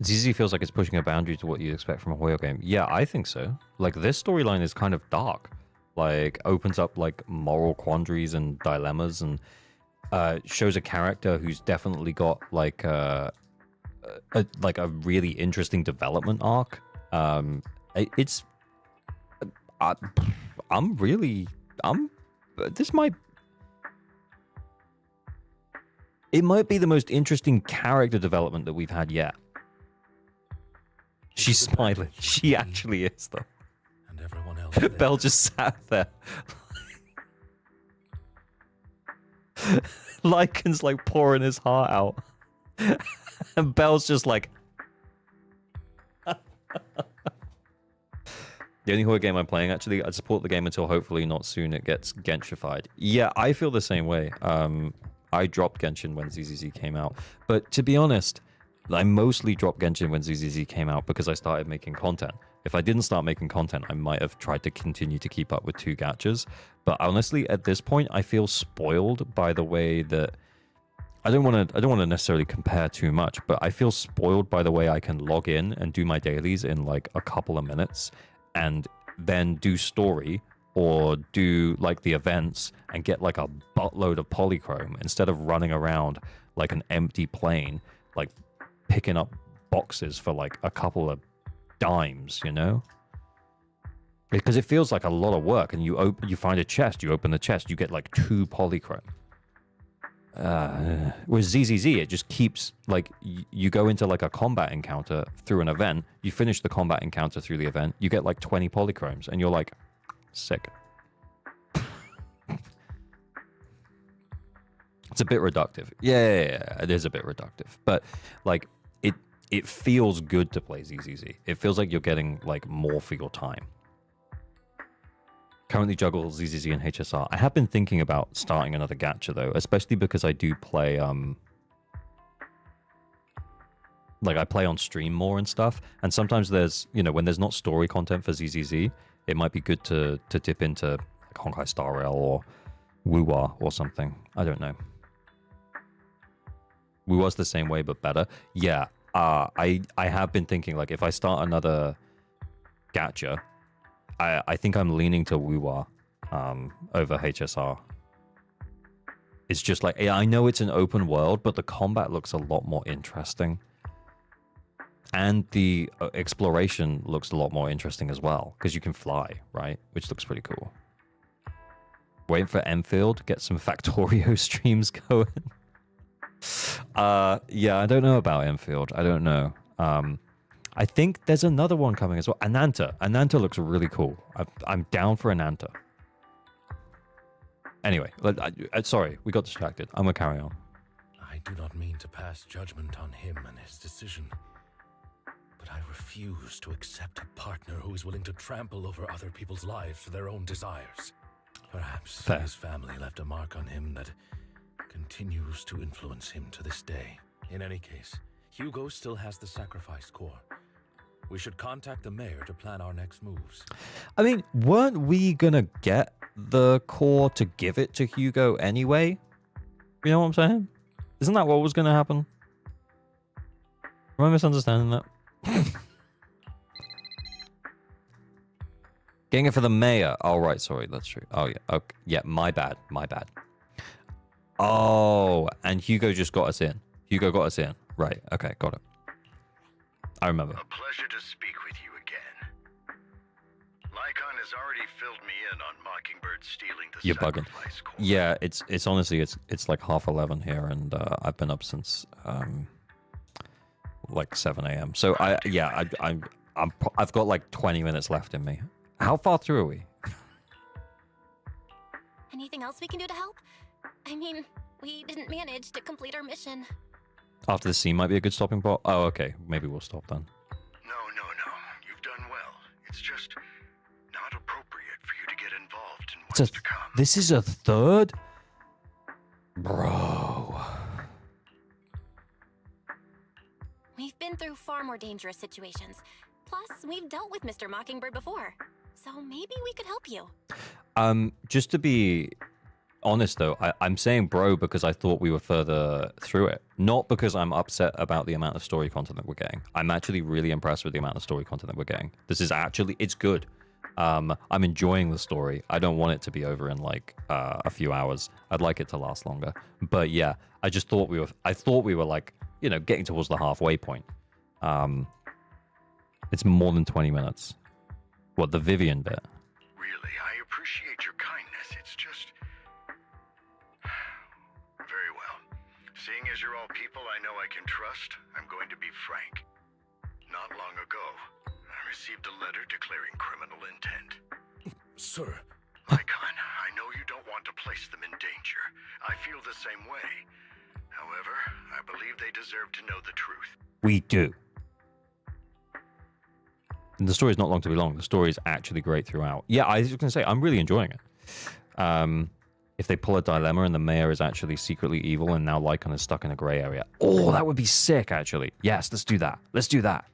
ZZ feels like it's pushing a boundary to what you'd expect from a horror game. Yeah, I think so. Like, this storyline is kind of dark. Like, opens up, like, moral quandaries and dilemmas, and shows a character who's definitely got, like, a really interesting development arc. It might be the most interesting character development that we've had yet. She's smiling. She actually is, though. And everyone else Belle just sat there. Lycan's like pouring his heart out. And Belle's just like... The only horror game I'm playing, actually, I support the game until hopefully not soon it gets Genshified. Yeah, I feel the same way. I dropped Genshin when ZZZ came out. But to be honest, I mostly dropped Genshin when ZZZ came out because I started making content. If I didn't start making content, I might have tried to continue to keep up with 2 gachas. But honestly, at this point, I feel spoiled by the way that... I don't want to necessarily compare too much, but I feel spoiled by the way I can log in and do my dailies in like a couple of minutes and then do story or do like the events and get like a buttload of polychrome instead of running around like an empty plane, like picking up boxes for like a couple of dimes, you know? Because it feels like a lot of work, and you find a chest, you open the chest, you get like 2 polychrome. With ZZZ, it just keeps like you go into like a combat encounter through an event, you finish the combat encounter through the event, you get like 20 polychromes, and you're like, sick. It's a bit reductive. Yeah, it is a bit reductive, but like it feels good to play ZZZ. It feels like you're getting like more for your time. Currently juggle ZZZ and HSR. I have been thinking about starting another gacha though, especially because I do play like I play on stream more and stuff, and sometimes there's, you know, when there's not story content for ZZZ, it might be good to dip into like Honkai Star Rail or Wuwa or something. I don't know. Wuwa's the same way but better. Yeah, I have been thinking like if I start another gacha, I think I'm leaning to Wuwa over HSR. It's just like, I know it's an open world, but the combat looks a lot more interesting. And the exploration looks a lot more interesting as well, because you can fly, right? Which looks pretty cool. Waiting for Enfield, get some Factorio streams going. Yeah, I don't know about Enfield. I don't know. I think there's another one coming as well. Ananta. Ananta looks really cool. I'm down for Ananta. Anyway, sorry, we got distracted. I'm going to carry on. I do not mean to pass judgment on him and his decision, but I refuse to accept a partner who is willing to trample over other people's lives for their own desires. Perhaps Fair. His family left a mark on him that continues to influence him to this day. In any case, Hugo still has the sacrifice core. We should contact the mayor to plan our next moves. I mean, weren't we gonna get the core to give it to Hugo anyway? You know what I'm saying? Isn't that what was gonna happen? Am I misunderstanding that? Getting it for the mayor. Oh, right, sorry, that's true. Oh, yeah, okay. Yeah, my bad, my bad. Oh, and Hugo just got us in. Hugo got us in. Right, okay, got it. I remember. A pleasure to speak with you again. Lycon has already filled me in on Mockingbird stealing the You're bugging. sacrifice core. Yeah, it's honestly it's like 11:30 here, and I've been up since like 7 a.m. So I've got like 20 minutes left in me. How far through are we? Anything else we can do to help? I mean, we didn't manage to complete our mission. After the scene might be a good stopping point. Oh, okay. Maybe we'll stop then. No. You've done well. It's just not appropriate for you to get involved in what's to come. This is a third? Bro. We've been through far more dangerous situations. Plus, we've dealt with Mr. Mockingbird before. So maybe we could help you. Just to be honest though, I'm saying bro because I thought we were further through it. Not because I'm upset about the amount of story content that we're getting. I'm actually really impressed with the amount of story content that we're getting. This is actually, it's good. I'm enjoying the story. I don't want it to be over in like a few hours. I'd like it to last longer. But yeah, I thought we were like, you know, getting towards the halfway point. It's more than 20 minutes. What, the Vivian bit? Really, I appreciate your kindness. It's just... Very well. Seeing as you're all people I know I can trust, I'm going to be frank. Not long ago, I received a letter declaring criminal intent. Sir. Icon, I know you don't want to place them in danger. I feel the same way. However, I believe they deserve to know the truth. We do. And the story's not long to be long. The story is actually great throughout. Yeah, I was going to say, I'm really enjoying it. If they pull a dilemma and the mayor is actually secretly evil and now Lycon is stuck in a gray area. Oh, that would be sick, actually. Yes, let's do that. Let's do that.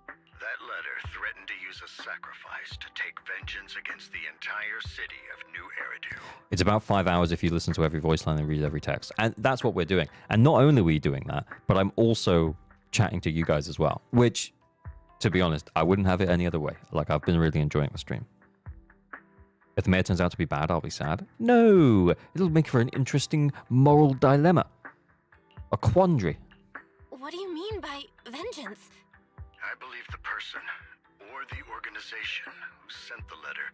That letter threatened to use a sacrifice to take vengeance against the entire city of New Eridu. It's about 5 hours if you listen to every voice line and read every text. And that's what we're doing. And not only are we doing that, but I'm also chatting to you guys as well. Which, to be honest, I wouldn't have it any other way. Like, I've been really enjoying the stream. If the mayor turns out to be bad, I'll be sad. No! It'll make for an interesting moral dilemma. A quandary. What do you mean by vengeance? I believe the person, or the organization, who sent the letter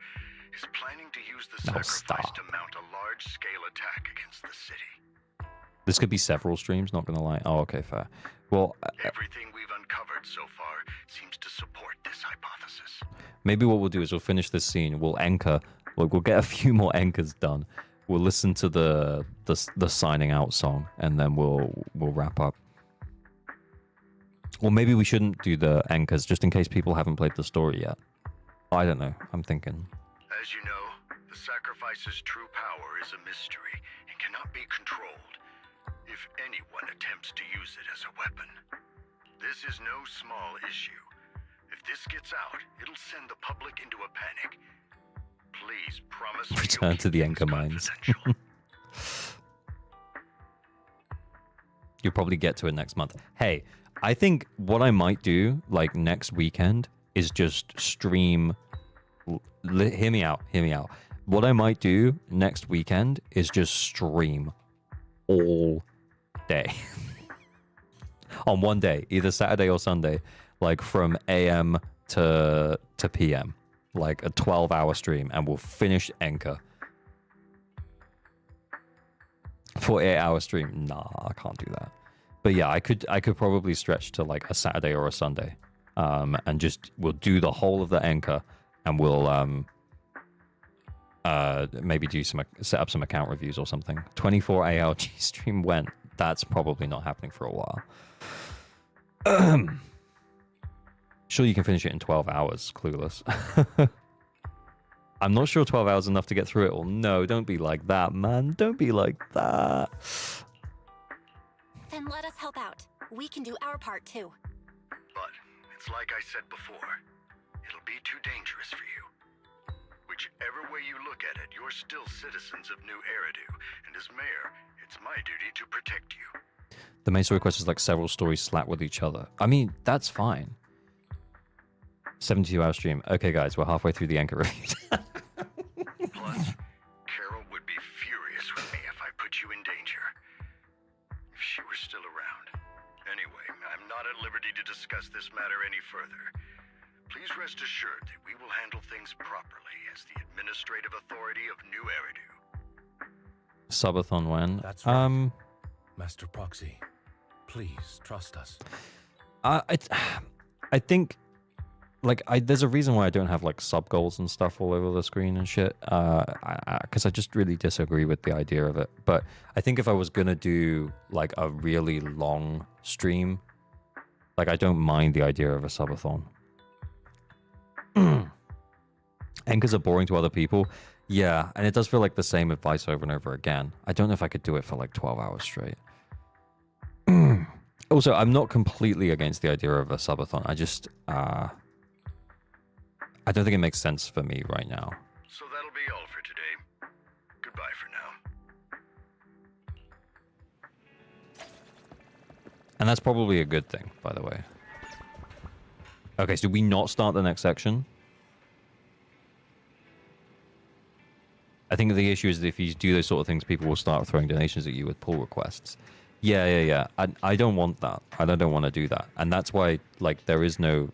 is planning to use the sacrifice to mount a large-scale attack against the city. This could be several streams, not gonna lie. Oh, okay, fair. Well, everything we've uncovered so far seems to support this hypothesis. maybe what we'll do is we'll finish this scene. We'll anchor. We'll get a few more anchors done. We'll listen to the signing out song, and then we'll wrap up. Or maybe we shouldn't do the anchors, just in case people haven't played the story yet. I don't know. I'm thinking. As you know, the sacrifice's true power is a mystery and cannot be controlled. If anyone attempts to use it as a weapon, this is no small issue. If this gets out, it'll send the public into a panic. Please promise me Return to the anchor mines. You'll probably get to it next month. Hey, I think what I might do, like next weekend, is just stream. Hear me out. Hear me out. What I might do next weekend is just stream all day. On one day, either Saturday or Sunday, like from AM to PM. Like a 12-hour stream, and we'll finish Anchor. 48-hour stream. Nah, I can't do that. But yeah, I could probably stretch to like a Saturday or a Sunday. And just we'll do the whole of the Anchor, and we'll maybe set up some account reviews or something. 24 ALG stream went. That's probably not happening for a while. Sure, you can finish it in 12 hours, Clueless. I'm not sure 12 hours is enough to get through it all. No, don't be like that, man. Don't be like that. Then let us help out. We can do our part too. But it's like I said before. It'll be too dangerous for you. Whichever way you look at it, you're still citizens of New Eridu, and as mayor, it's my duty to protect you. The main story quest is like several stories slap with each other. I mean, that's fine. 72-hour stream. Okay, guys, we're halfway through the Anchor review. Plus, Carol would be furious with me if I put you in danger. If she were still around. Anyway, I'm not at liberty to discuss this matter any further. Please rest assured that we will handle things properly as the administrative authority of New Eridu. Subathon when? That's right. Master Proxy, please trust us. I think, like, there's a reason why I don't have like sub goals and stuff all over the screen and shit. Because I just really disagree with the idea of it. But I think if I was gonna do like a really long stream, like I don't mind the idea of a subathon. Anchors are boring to other people. Yeah, and it does feel like the same advice over and over again. I don't know if I could do it for like 12 hours straight. Also, I'm not completely against the idea of a subathon. I just, I don't think it makes sense for me right now. So that'll be all for today. Goodbye for now. And that's probably a good thing, by the way. Okay, so do we not start the next section? I think the issue is that if you do those sort of things, people will start throwing donations at you with pull requests. Yeah. I don't want that. I don't want to do that. And that's why, like, there is no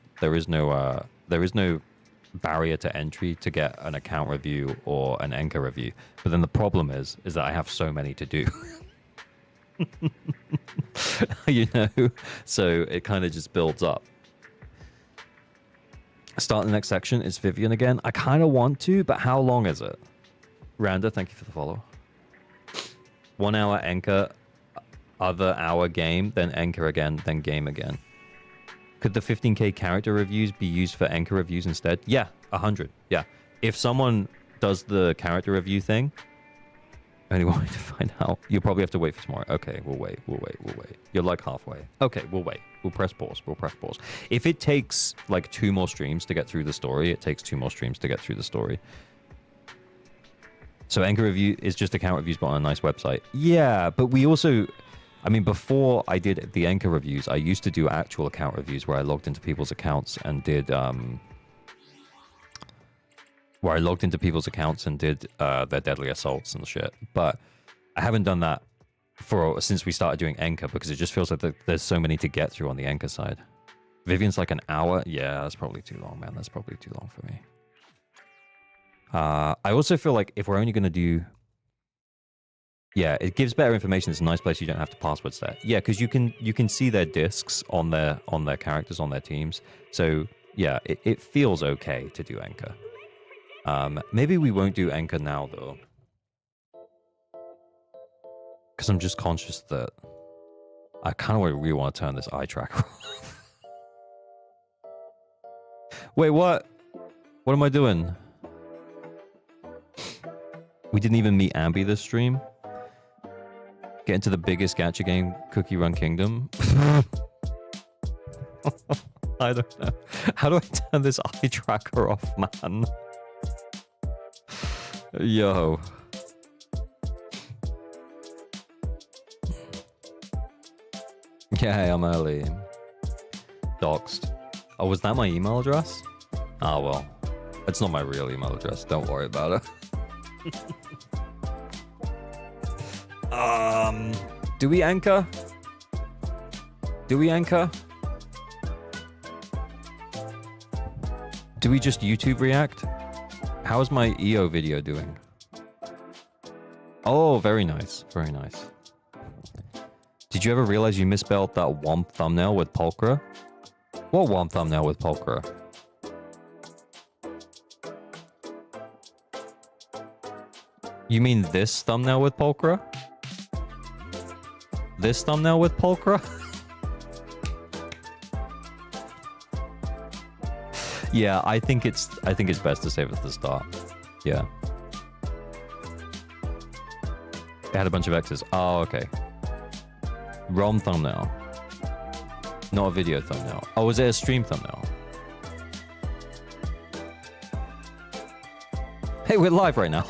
barrier to entry to get an account review or an Anchor review. But then the problem is that I have so many to do. You know? So it kind of just builds up. Start the next section. It's Vivian again. I kind of want to, but how long is it? Randa, thank you for the follow. 1 hour anchor, other hour game, then anchor again, then game again. Could the 15k character reviews be used for anchor reviews instead? Yeah, 100. Yeah. If someone does the character review thing, only wanting to find out, you'll probably have to wait for tomorrow. Okay, we'll wait. You're like halfway. Okay, we'll wait. We'll press pause. If it takes like 2 more streams to get through the story, it takes 2 more streams to get through the story. So anchor review is just account reviews, but on a nice website. Yeah, but we also, I mean, before I did the anchor reviews, I used to do actual account reviews where I logged into people's accounts and did their deadly assaults and shit. But I haven't done that since we started doing anchor, because it just feels like there's so many to get through on the anchor side. Vivian's like an hour. Yeah, that's probably too long, man. That's probably too long for me. I also feel like if we're only going to do... Yeah, it gives better information. It's a nice place you don't have to password set. Yeah, because you can see their discs on their characters, on their teams. So, yeah, it feels okay to do anchor. Maybe we won't do anchor now, though. Because I'm just conscious that I kind of really want to turn this eye tracker off. Wait, what? What am I doing? We didn't even meet Ambi this stream. Get into the biggest gacha game, Cookie Run Kingdom. I don't know. How do I turn this eye tracker off, man? Yo. Yeah, hey, I'm early. Doxed. Oh, was that my email address? Oh, well. It's not my real email address. Don't worry about it. Do we anchor? Do we anchor? Do we just YouTube react? How's my EO video doing? Oh, very nice. Very nice. Did you ever realize you misspelled that Womp thumbnail with Pulchra? What Womp thumbnail with Pulchra? You mean this thumbnail with Pulchra? This thumbnail with Pulchra? Yeah, I think it's best to save it at the start. Yeah. It had a bunch of X's. Oh, okay. ROM thumbnail. Not a video thumbnail. Oh, was it a stream thumbnail? Hey, we're live right now.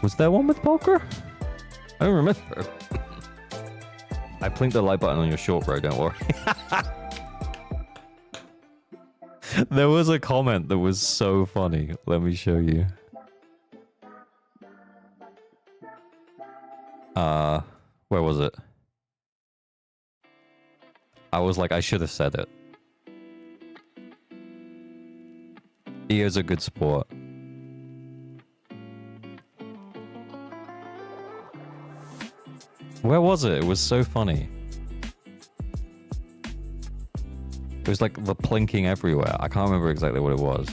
Was there one with Pulchra? I don't remember. I plinked the like button on your short, bro. Don't worry. There was a comment that was so funny. Let me show you. Where was it? I was like, I should have said it. EO's a good sport. Where was it? It was so funny. It was like the plinking everywhere. I can't remember exactly what it was.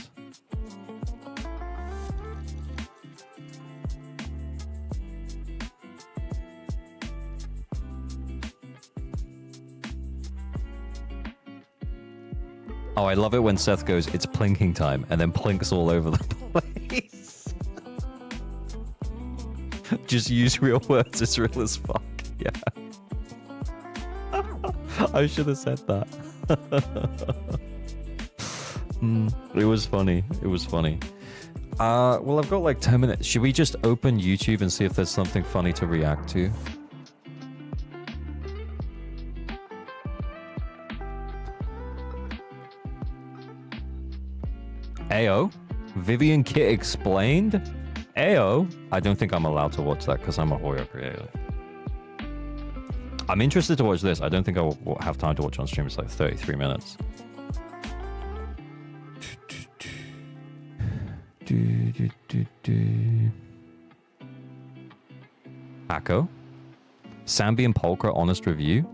Oh, I love it when Seth goes, it's plinking time, and then plinks all over the place. Just use real words, it's real as fuck. Yeah. I should have said that. It was funny. It was funny. Well, I've got like 10 minutes. Should we just open YouTube and see if there's something funny to react to? Ayo? Vivian Kit explained? Ayo? I don't think I'm allowed to watch that because I'm a Hoyo creator. I'm interested to watch this. I don't think I will have time to watch on stream. It's like 33 minutes. Akko? Sambi and Pulchra honest review?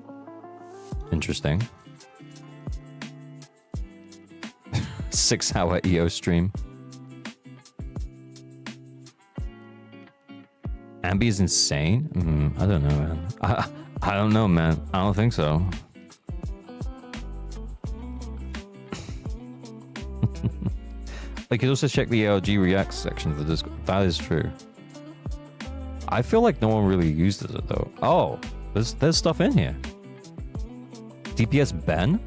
Interesting. 6-hour EO stream. Sambi is insane? I don't know, man. I don't know, man. I don't think so. You could also check the ARG Reacts section of the Discord. That is true. I feel like no one really uses it though. Oh, there's stuff in here. DPS Ben?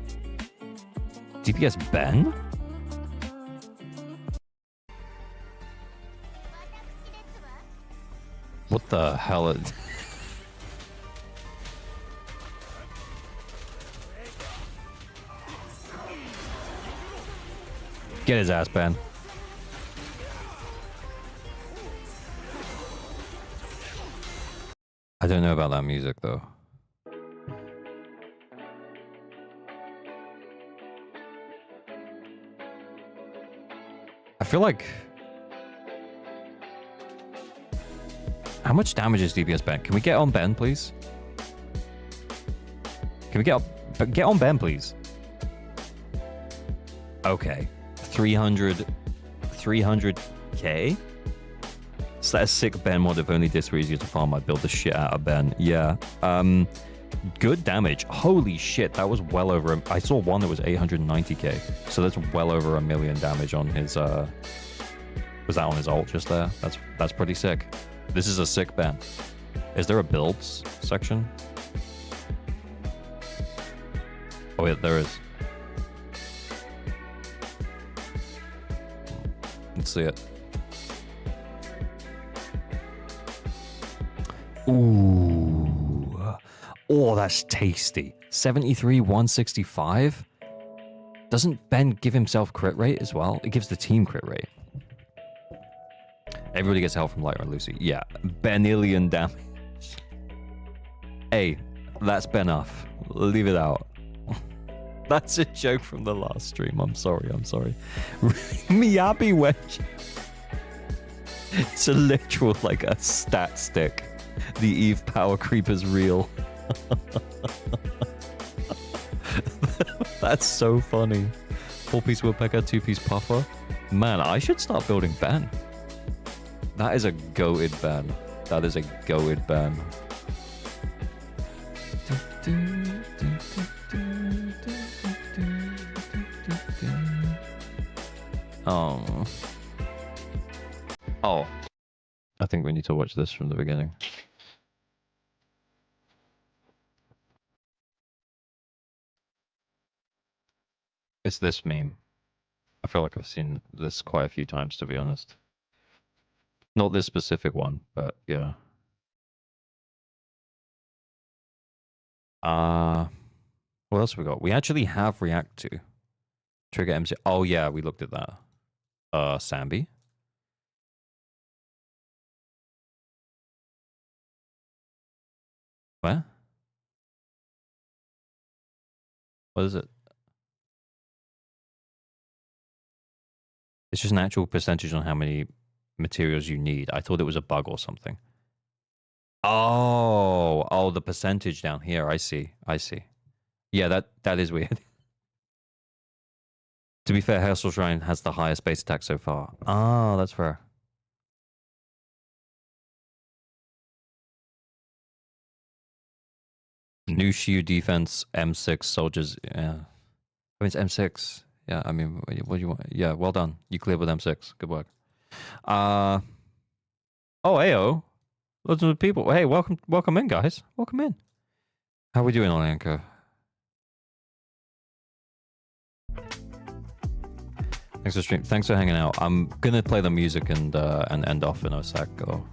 DPS Ben? What the hell is... Get his ass, Ben. I don't know about that music though. I feel like... How much damage is DPS Ben? Can we get on Ben, please? Can we get on Ben, please? Okay. 300k? So that's a sick Ben mod. If only this were easier to farm, I'd build the shit out of Ben. Yeah. Good damage. Holy shit, that was well over... I saw one that was 890k. So that's well over 1 million damage on his... Was that on his ult just there? That's pretty sick. This is a sick Ben. Is there a builds section? Oh yeah, there is. Let's see it. Ooh. Oh, that's tasty. 73, 165? Doesn't Ben give himself crit rate as well? It gives the team crit rate. Everybody gets help from Lighter and Lucy. Yeah, Benillion damage. Hey, that's enough. Leave it out. That's a joke from the last stream. I'm sorry. Miyabi wedge. It's a literal, like, a stat stick. The Eve power creep is real. That's so funny. 4-piece woodpecker, 2-piece puffer. Man, I should start building Ben. That is a goated ban. That is a goated ban. Oh. Oh. I think we need to watch this from the beginning. It's this meme. I feel like I've seen this quite a few times, to be honest. Not this specific one, but yeah. What else have we got? We actually have React to. Trigger MC. Oh yeah, we looked at that. Sambi. Where? What is it? It's just an actual percentage on how many materials you need. I thought it was a bug or something. Oh, the percentage down here. I see. Yeah, that is weird. To be fair, Hailstorm Shrine has the highest base attack so far. Ah, that's fair. New shield defense, M6 soldiers. Yeah, I mean it's M6. Yeah, I mean, what do you want? Yeah, well done. You cleared with M6. Good work. Oh, Ayo. Loads of people. Hey, welcome in, guys. Welcome in. How are we doing on Anchor? Thanks for stream. Thanks for hanging out. I'm gonna play the music and end off in a sec. Oh,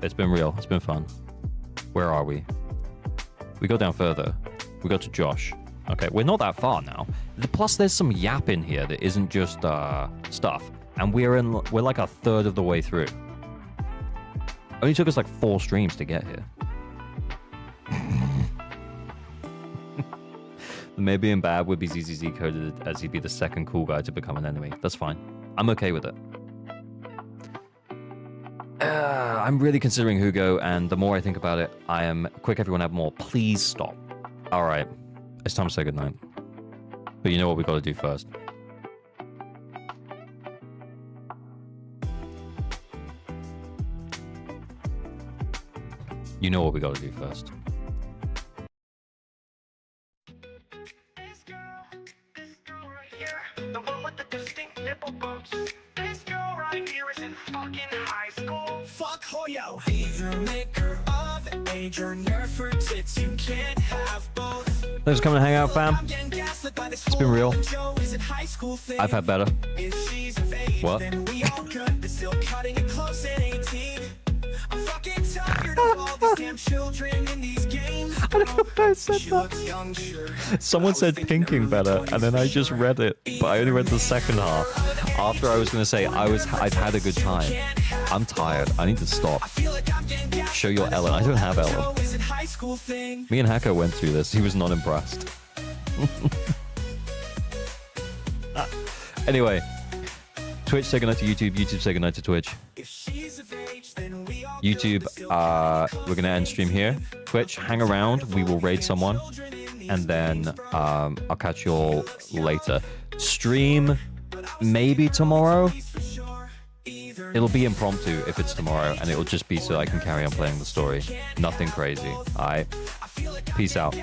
it's been real. It's been fun. Where are we? We go down further. We go to Josh. Okay, we're not that far now. Plus, there's some yap in here that isn't just stuff, and we're like a third of the way through. Only took us like 4 streams to get here. The maybe and bad would be ZZZ coded as he'd be the second cool guy to become an enemy. That's fine. I'm okay with it. I'm really considering Hugo, and the more I think about it, I am... Quick, everyone have more. Please stop. All right. It's time to say goodnight. But you know what we got to do first. You know what we gotta do first. The one with the distinct nipple bumps. This girl right here is in fucking high school. Fuck Hoyo. Either maker of age or nerf for tits. You can't have both. Thanks for coming to hang out, fam. It's been real. I've had better. What? I'm fucking tired of all these damn children in these games. I don't know why I said that. Someone said pinking better, and then I just read it, but I only read the second half. After I was gonna say I've had a good time. I'm tired. I need to stop. Show your Ellen. I don't have Ellen. Me and Hacko went through this. He was not impressed. Anyway, Twitch say goodnight to YouTube. YouTube say goodnight to Twitch. YouTube, we're gonna end stream here. Twitch, hang around. We will raid someone, and then I'll catch you all later. Stream maybe tomorrow. It'll be impromptu if it's tomorrow, and it'll just be so I can carry on playing the story. Nothing crazy. Alright. Peace out.